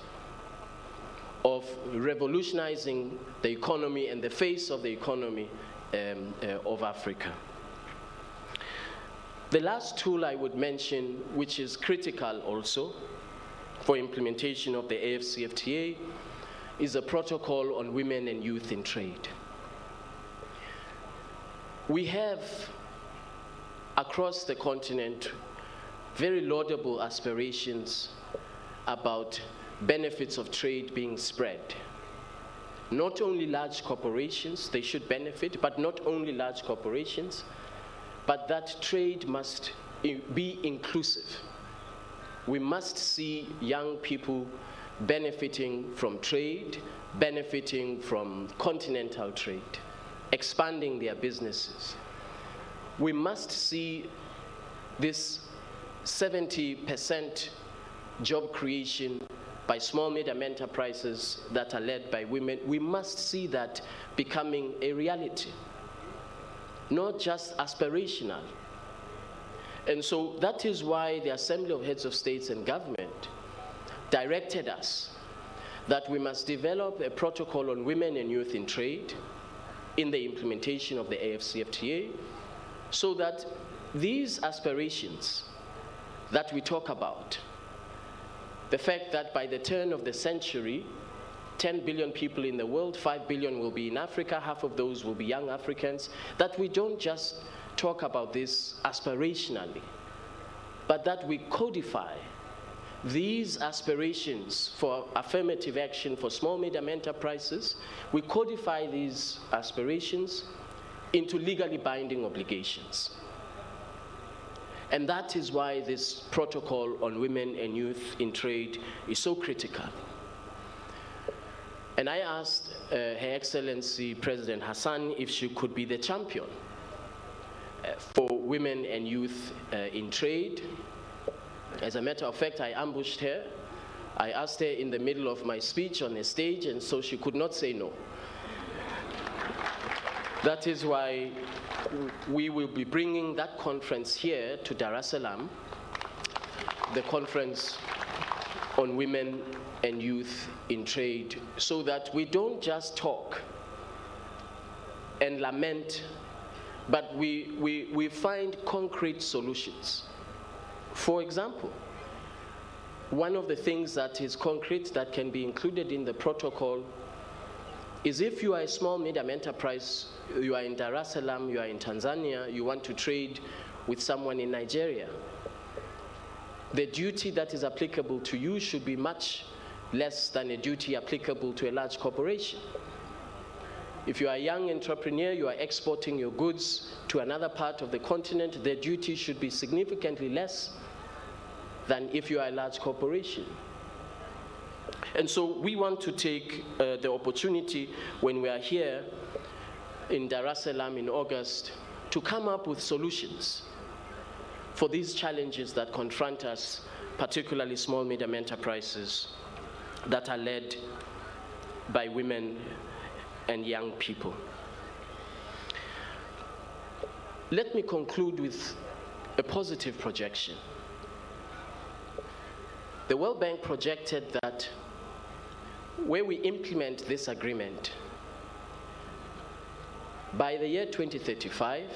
of revolutionizing the economy and the face of the economy of Africa. The last tool I would mention, which is critical also for implementation of the AFCFTA, is a protocol on women and youth in trade. We have, across the continent, very laudable aspirations about benefits of trade being spread. Not only large corporations, they should benefit, but not only large corporations, but that trade must be inclusive. We must see young people benefiting from trade, benefiting from continental trade, expanding their businesses. We must see this 70% job creation by small medium enterprises that are led by women. We must see that becoming a reality, not just aspirational. And so that is why the Assembly of Heads of States and Government directed us that we must develop a protocol on women and youth in trade in the implementation of the AFCFTA, so that these aspirations that we talk about, the fact that by the turn of the century, 10 billion people in the world, 5 billion will be in Africa, half of those will be young Africans, that we don't just talk about this aspirationally, but that we codify these aspirations for affirmative action for small medium enterprises. We codify these aspirations into legally binding obligations. And that is why this protocol on women and youth in trade is so critical. And I asked Her Excellency President Hassan if she could be the champion for women and youth in trade. As a matter of fact, I ambushed her. I asked her in the middle of my speech on a stage, and so she could not say no. That is why we will be bringing that conference here to Dar es Salaam, the conference on women and youth in trade, so that we don't just talk and lament, but we find concrete solutions. For example, one of the things that is concrete that can be included in the protocol is if you are a small medium enterprise, you are in Dar es Salaam, you are in Tanzania, you want to trade with someone in Nigeria, the duty that is applicable to you should be much less than a duty applicable to a large corporation. If you are a young entrepreneur, you are exporting your goods to another part of the continent, the duty should be significantly less than if you are a large corporation. And so we want to take the opportunity when we are here in Dar es Salaam in August to come up with solutions for these challenges that confront us, particularly small medium enterprises that are led by women and young people. let me conclude with a positive projection. The World Bank projected that where we implement this agreement, by the year 2035,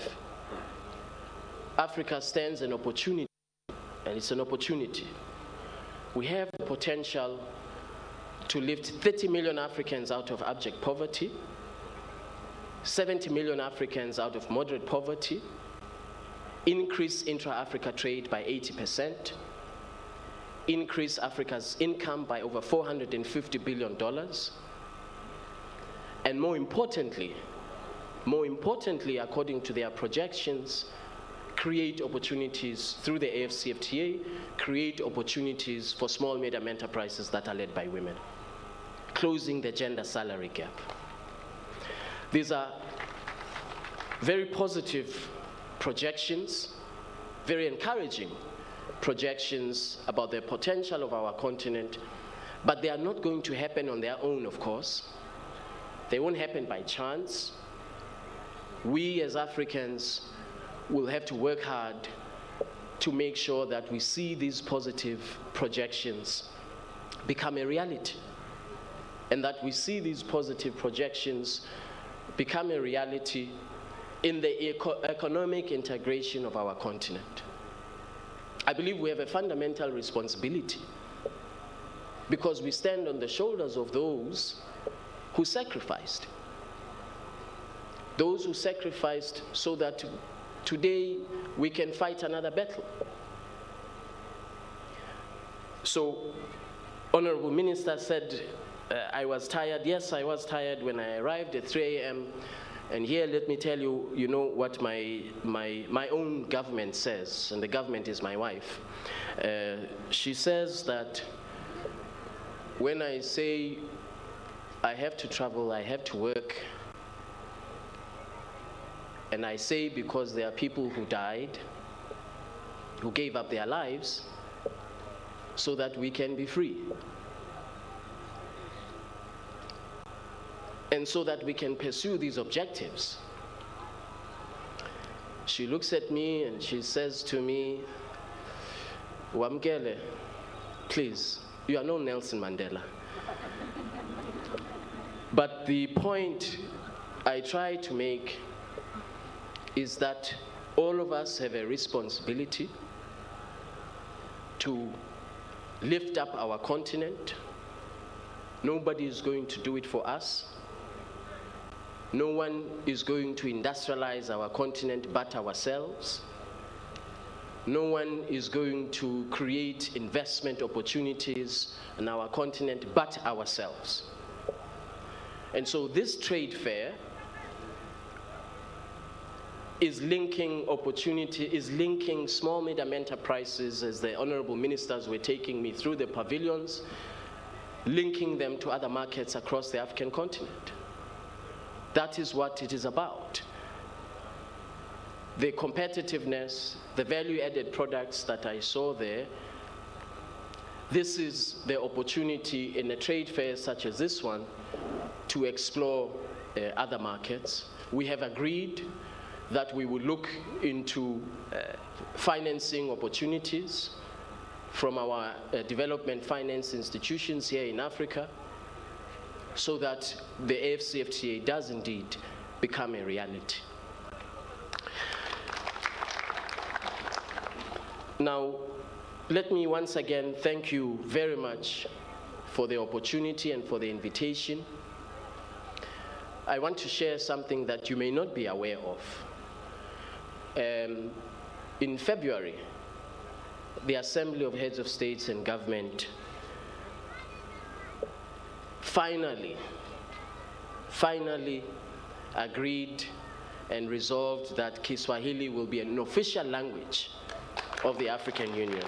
Africa stands an opportunity, and it's an opportunity. We have the potential to lift 30 million Africans out of abject poverty, 70 million Africans out of moderate poverty, increase intra-Africa trade by 80%, increase Africa's income by over $450 billion, and more importantly, according to their projections, create opportunities through the AfCFTA, create opportunities for small medium enterprises that are led by women, closing the gender salary gap. These are very positive projections, very encouraging projections about the potential of our continent, but they are not going to happen on their own, of course. They won't happen by chance. We as Africans will have to work hard to make sure that we see these positive projections become a reality, and that we see these positive projections become a reality in the economic integration of our continent. I believe we have a fundamental responsibility because we stand on the shoulders of those who sacrificed. Those who sacrificed so that today we can fight another battle. So, Honorable Minister said, I was tired. Yes, I was tired when I arrived at 3 a.m. And here, let me tell you, you know what my own government says, and the government is my wife. She says that when I say I have to travel, I have to work, and I say because there are people who died, who gave up their lives, so that we can be free. And so that we can pursue these objectives. She looks at me and she says to me, Wamkele, please, you are no Nelson Mandela. But the point I try to make is that all of us have a responsibility to lift up our continent. Nobody is going to do it for us. No one is going to industrialize our continent but ourselves. No one is going to create investment opportunities on our continent but ourselves. And so this trade fair is linking small medium enterprises, as the honorable ministers were taking me through the pavilions, linking them to other markets across the African continent. That is what it is about. The competitiveness, the value-added products that I saw there, this is the opportunity in a trade fair such as this one to explore other markets. We have agreed that we will look into financing opportunities from our development finance institutions here in Africa, so that the AfCFTA does indeed become a reality. Now, let me once again thank you very much for the opportunity and for the invitation. I want to share something that you may not be aware of. In February, the Assembly of Heads of States and Government finally agreed and resolved that Kiswahili will be an official language of the African Union,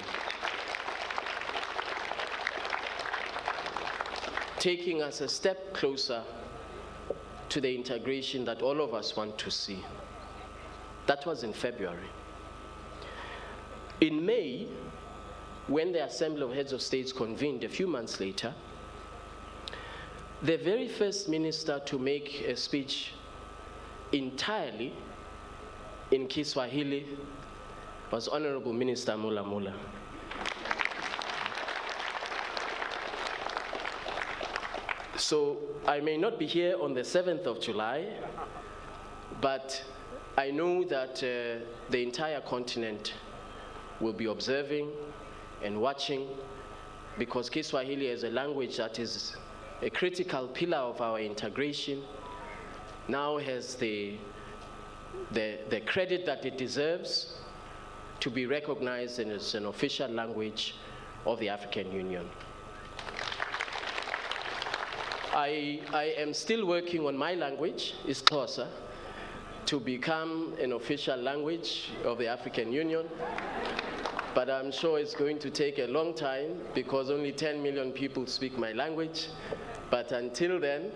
taking us a step closer to the integration that all of us want to see. That was in February. In May, when the Assembly of Heads of States convened a few months later, the very first minister to make a speech entirely in Kiswahili was Honorable Minister Mula Mula. So I may not be here on the 7th of July, but I know that the entire continent will be observing and watching, because Kiswahili is a language that is a critical pillar of our integration, now has the credit that it deserves to be recognized as an official language of the African Union. I am still working on my language, Xhosa, to become an official language of the African Union. But I'm sure it's going to take a long time because only 10 million people speak my language. But until then,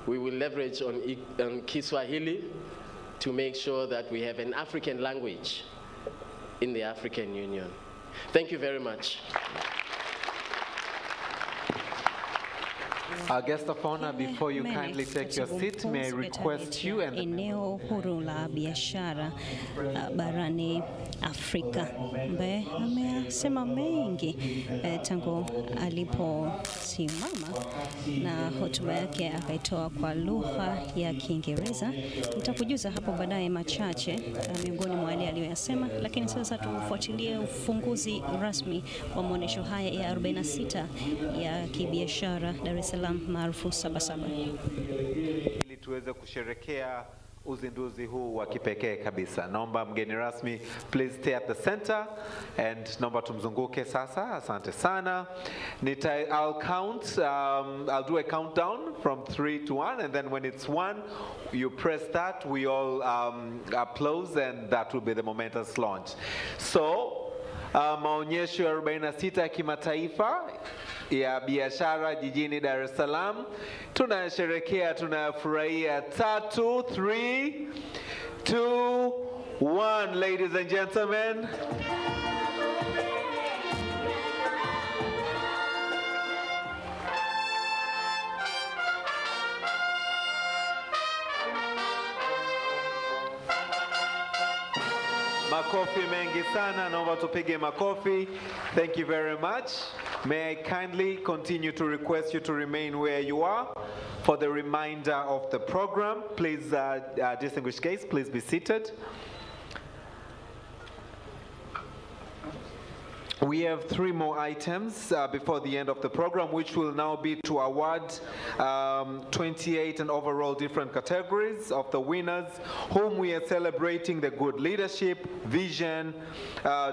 we will leverage on Kiswahili to make sure that we have an African language in the African Union. Thank you very much. Our guest of honor, before you kindly take your seat, may I request you and eneo huru la biashara barani Afrika, ambaye amesema mengi tangu aliposimama na hotuba yake akaitoa kwa lugha ya Kiingereza. Nitakujuza hapo baadaye machache miongoni mwa yale aliyoyasema, lakini sasa tufuatilie ufunguzi rasmi wa maonesho haya ya 46 ya kibiashara Dar es Salaam maarufu Sabasaba. Ili tuweze kusherekea uzinduzi huu wa kipekee kabisa. Naomba mgeni rasmi please stay at the center and naomba tumzunguke sasa. Asante sana. I'll do a countdown from 3 to 1, and then when it's 1 you press that, we all applause, and that will be the momentous launch. So maonyesho ya 46 ya kimataifa ya biashara jijini Dar es Salaam tunasherehekea, tunafurahia. 3, 3, 2, 1. Ladies and gentlemen, makofi mengi sana, naomba tupige makofi. Thank you very much. May I kindly continue to request you to remain where you are for the remainder of the program. Please, distinguished guests, please be seated. We have 3 more items before the end of the program, which will now be to award 28 and overall different categories of the winners, whom we are celebrating the good leadership, vision,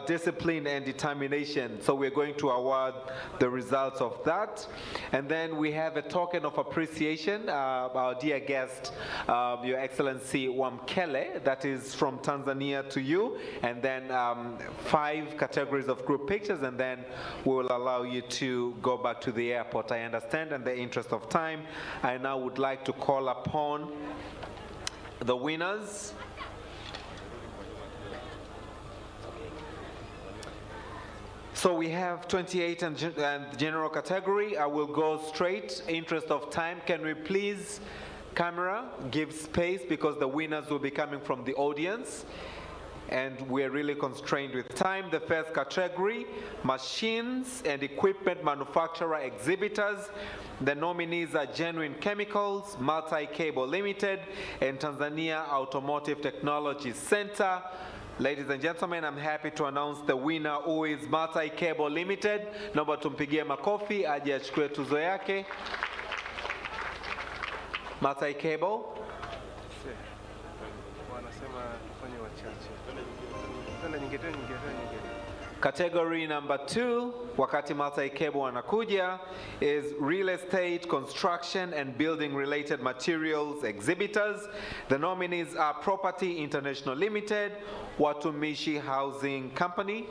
discipline, and determination. So we're going to award the results of that. And then we have a token of appreciation, our dear guest, Your Excellency Wamkele, that is from Tanzania to you, and then 5 categories of group pictures, and then we will allow you to go back to the airport. I understand, in the interest of time, I now would like to call upon the winners. So we have 28 and general category. I will go straight, interest of time. Can we please, camera, give space, because the winners will be coming from the audience, and we're really constrained with time. The first category, machines and equipment manufacturer exhibitors. The nominees are Genuine Chemicals, Multi-Cable Limited, and Tanzania Automotive Technology Center. Ladies and gentlemen, I'm happy to announce the winner, who is Multi-Cable Limited. Naomba tumpigie makofi aje achukue tuzo yake. Multi-Cable. Category number 2, wakati Multi-Cable wanakuja, is real estate, construction, and building related materials exhibitors. The nominees are Property International Limited, Watumishi Housing Company.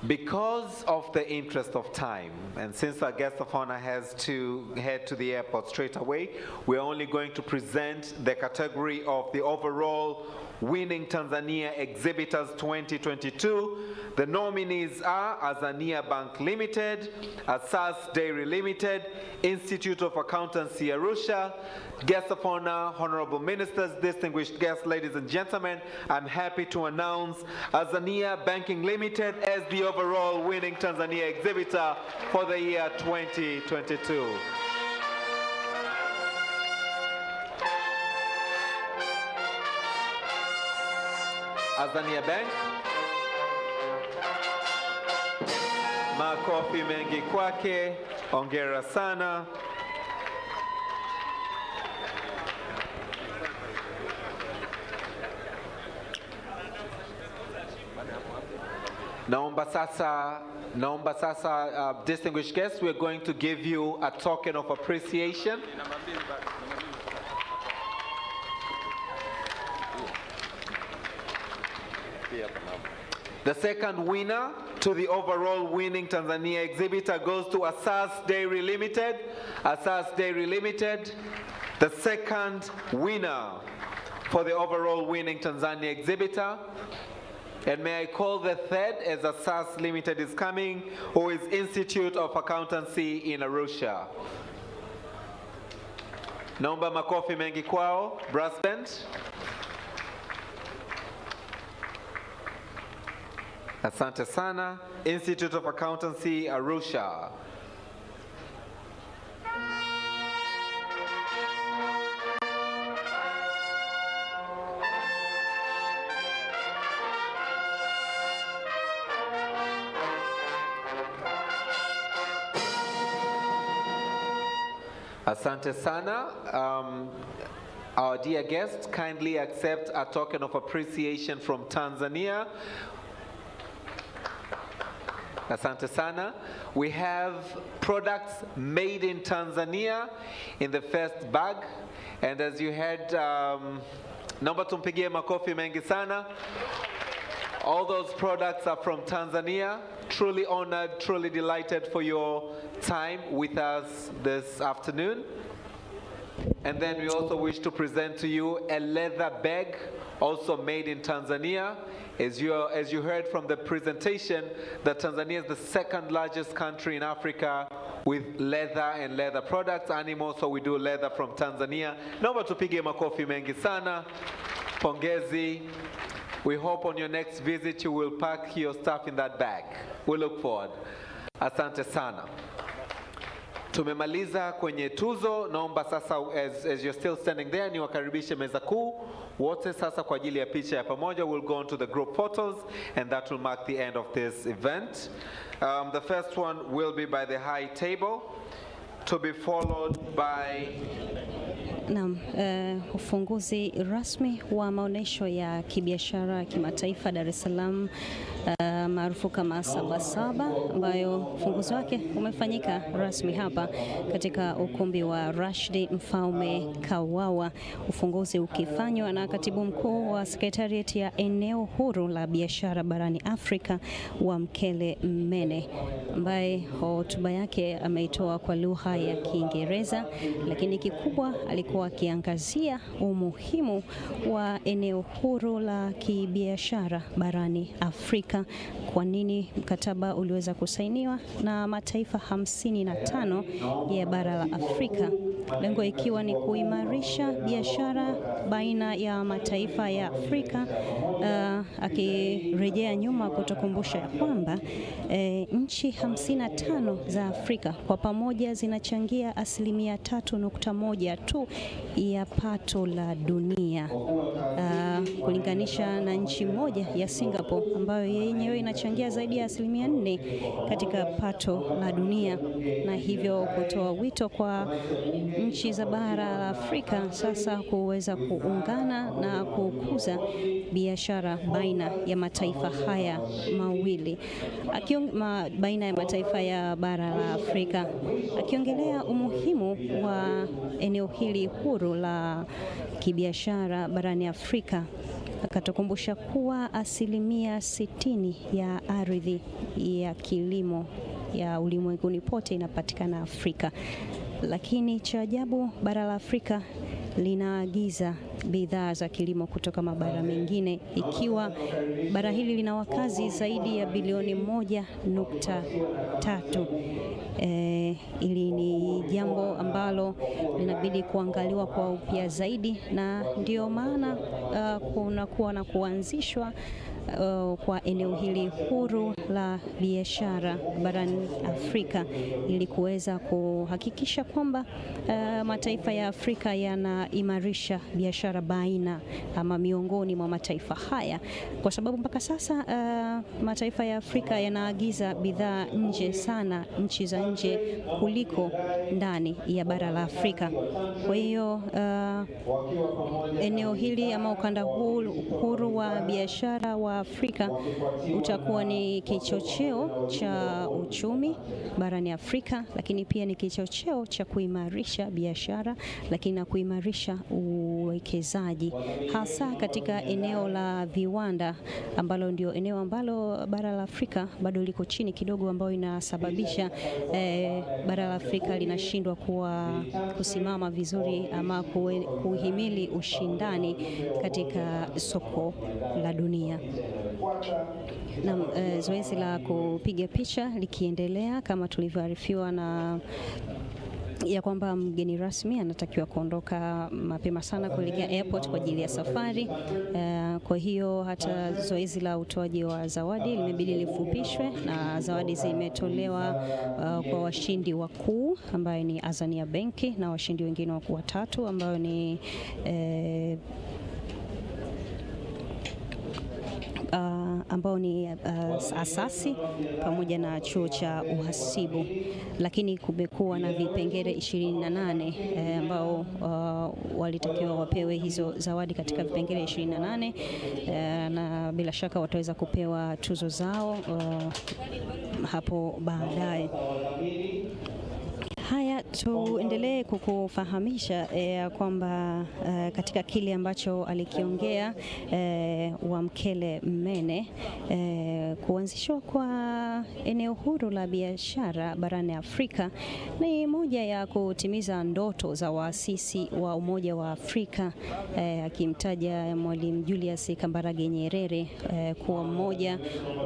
Because of the interest of time, and since our guest of honor has to head to the airport straight away, we're only going to present the category of the overall Winning Tanzania Exhibitors 2022. The nominees are Azania Bank Limited, Asas Dairy Limited, Institute of Accountancy Arusha. Guest of honor, honorable ministers, distinguished guests, ladies and gentlemen, I'm happy to announce Azania Banking Limited as the overall winning Tanzania exhibitor for the year 2022. Azania Bank. Makofi mengi kwake, hongera sana. Naomba sasa, distinguished guests, we're going to give you a token of appreciation. The second winner to the overall winning Tanzania exhibitor goes to Asas Dairy Limited. Asas Dairy Limited, the second winner for the overall winning Tanzania exhibitor. And may I call the third, as Asas Limited is coming, who is Institute of Accountancy in Arusha. Naomba makofi mengi kwao, brass band. Asante sana, Institute of Accountancy Arusha. Asante sana. Our dear guests, kindly accept a token of appreciation from Tanzania. Asante sana. We have products made in Tanzania in the first bag, and as you heard, naomba tumpigie makofi mengi sana. All those products are from Tanzania. Truly honored, truly delighted for your time with us this afternoon. And then we also wish to present to you a leather bag, also made in Tanzania. As you heard from the presentation, that Tanzania is the second largest country in Africa with leather and leather products, animals, so we do leather from Tanzania. Naomba tupige makofi mengi sana. Pongezi. We hope on your next visit you will pack your stuff in that bag. We look forward. Asante sana. Tumemaliza kwenye tuzo. Naomba sasa, as you're still standing there, niwakaribishe meza kuu wote sasa kwa ajili ya picha ya pamoja. We'll go on to the group photos and that will mark the end of this event. The first one will be by the high table, to be followed by Naam, ufunguzi rasmi wa maonesho ya kibiashara kimataifa Dar es Salaam maarufu kama Sabasaba, ambayo ufunguzi wake umefanyika rasmi hapa katika ukumbi wa Rashidi Mfaume Kawawa, ufunguzi ukifanywa na katibu mkuu wa sekretarieti ya eneo huru la biashara barani Afrika wa Mkele Mene, ambaye hotuba yake ameitoa kwa lugha ya Kiingereza, lakini kikubwa alikuwa akiangazia umuhimu wa eneo huru la kibiashara barani Afrika. Kwa nini mkataba uliweza kusainiwa na mataifa 55 ya bara la Afrika, lengo ikiwa ni kuimarisha biashara baina ya mataifa ya Afrika, akirejea nyuma kutokumbusha kwamba nchi 55 za Afrika kwa pamoja zinachangia 3.1 tu ya pato la dunia, kulinganisha na nchi moja ya Singapore ambayo yenyewe inachangia zaidi ya 4% katika pato la dunia, na hivyo kutoa wito kwa nchi za bara la Afrika sasa kuweza kuungana na kukuza biashara baina ya mataifa haya mawili, baina ya mataifa ya bara la Afrika, akiongelea umuhimu wa eneo hili huru la kibiashara barani Afrika. Akatukumbusha kuwa 60% ya ardhi ya kilimo ya ulimwenguni pote inapatikana Afrika, lakini cha ajabu bara la Afrika linaagiza bidhaa za kilimo kutoka mabara mengine, ikiwa bara hili lina wakazi zaidi ya bilioni 1.3. Ili ni jambo ambalo linabidi kuangaliwa kwa upya zaidi, na ndio maana kunakuwa na kuanzishwa kwa eneo hili huru la biashara barani Afrika, ili kuweza kuhakikisha kwamba mataifa ya Afrika yanaimarisha biashara baina ama miongoni mwa mataifa haya, kwa sababu mpaka sasa mataifa ya Afrika yanaagiza bidhaa nje sana, nchi za nje kuliko ndani ya bara la Afrika. Kwa hiyo eneo hili ama ukanda huru wa biashara wa Afrika utakuwa ni kichocheo cha uchumi barani Afrika, lakini pia ni kichocheo cha kuimarisha biashara, lakini na kuimarisha uwekezaji hasa katika eneo la viwanda, ambalo ndio eneo ambalo bara la Afrika bado liko chini kidogo, ambayo inasababisha bara la Afrika linashindwa kusimama vizuri ama kuhimili ushindani katika soko la dunia. Na zoezi la kupiga picha likiendelea kama tulivyoarifiwa na ya kwamba mgeni rasmi anatakiwa kuondoka mapema sana kuelekea airport kwa ajili ya safari. Kwa hiyo hata zoezi la utoaji wa zawadi limebidi lifupishwe, na zawadi zimetolewa kwa washindi wakuu ambayo ni Azania Benki na washindi wengine wakuu watatu ambayo ni ambao ni asasi pamoja na chuo cha uhasibu, lakini kumekuwa na vipengele 28 ambao walitakiwa wapewe hizo zawadi katika vipengele 28, na bila shaka wataweza kupewa tuzo zao hapo baadaye. Haya, tuendelee kukufahamisha kwamba katika kile ambacho alikiongea Wamkele Mene, kuanzishwa kwa eneo huru la biashara barani Afrika ni moja ya kutimiza ndoto za waasisi wa Umoja wa Afrika, akimtaja Mwalimu Julius Kambarage Nyerere kuwa mmoja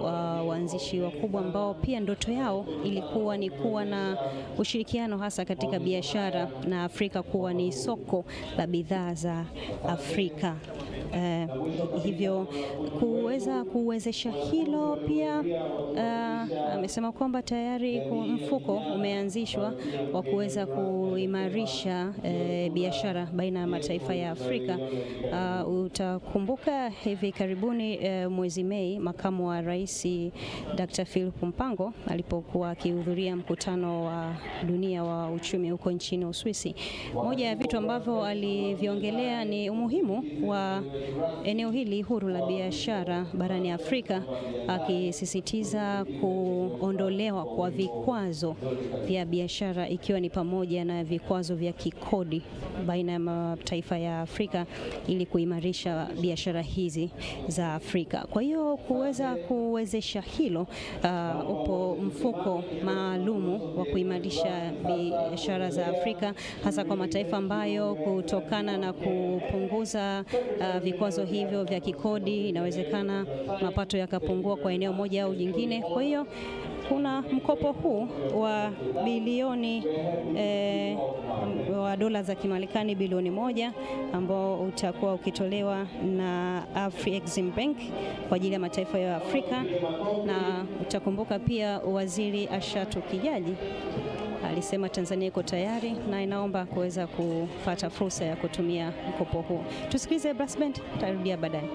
wa waanzishi wakubwa ambao pia ndoto yao ilikuwa ni kuwa na ushirikiano hasa katika biashara na Afrika kuwa ni soko la bidhaa za Afrika. Hivyo kuweza kuwezesha hilo pia, amesema kwamba tayari mfuko umeanzishwa wa kuweza kuimarisha biashara baina ya mataifa ya Afrika. Utakumbuka hivi karibuni mwezi Mei, makamu wa rais Dr. Philip Mpango alipokuwa akihudhuria mkutano wa dunia wa uchumi huko nchini Uswisi, moja ya vitu ambavyo aliviongelea ni umuhimu wa eneo hili huru la biashara barani Afrika, akisisitiza kuondolewa kwa vikwazo vya biashara, ikiwa ni pamoja na vikwazo vya kikodi baina ya mataifa ya Afrika ili kuimarisha biashara hizi za Afrika. Kwa hiyo kuweza kuwezesha hilo, upo mfuko maalumu wa kuimarisha biashara za Afrika, hasa kwa mataifa ambayo kutokana na kupunguza vikwazo hivyo vya kikodi inawezekana mapato yakapungua kwa eneo moja au jingine. Kwa hiyo kuna mkopo huu wa bilioni wa dola za Kimarekani bilioni 1 ambao utakuwa ukitolewa na Afrexim Bank kwa ajili ya mataifa ya Afrika, na utakumbuka pia Waziri Ashatu Kijaji alisema Tanzania iko tayari na inaomba kuweza kupata fursa ya kutumia mkopo huu. Tusikilize brass band, tutarudia baadaye.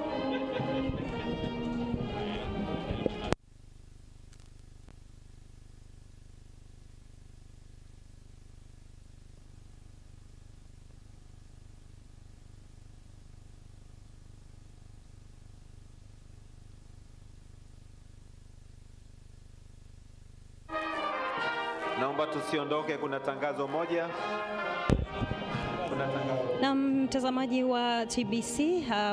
Naomba tusiondoke, kuna tangazo moja. Na mtazamaji wa TBC,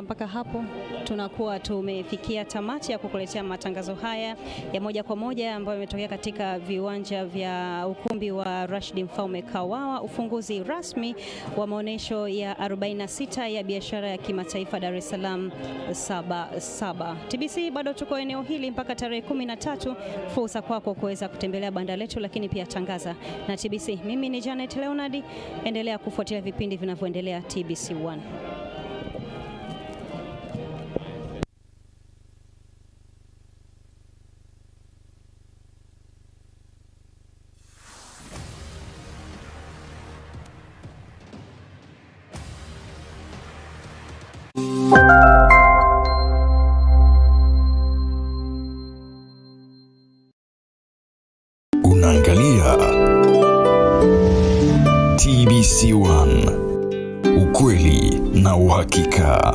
mpaka hapo tunakuwa tumefikia tamati ya kukuletea matangazo haya ya moja kwa moja ambayo yametokea katika viwanja vya ukumbi wa Rashid Mfaume Kawawa, ufunguzi rasmi wa maonesho ya 46 ya biashara ya kimataifa Dar es Salaam Sabasaba. TBC bado tuko eneo hili mpaka tarehe 13. Fursa kwako kuweza kutembelea banda letu, lakini pia tangaza na TBC. Mimi ni Janet Leonard, endelea kufuatilia vipindi vinavyoendelea TBC1. Unaangalia TBC1, ukweli na uhakika.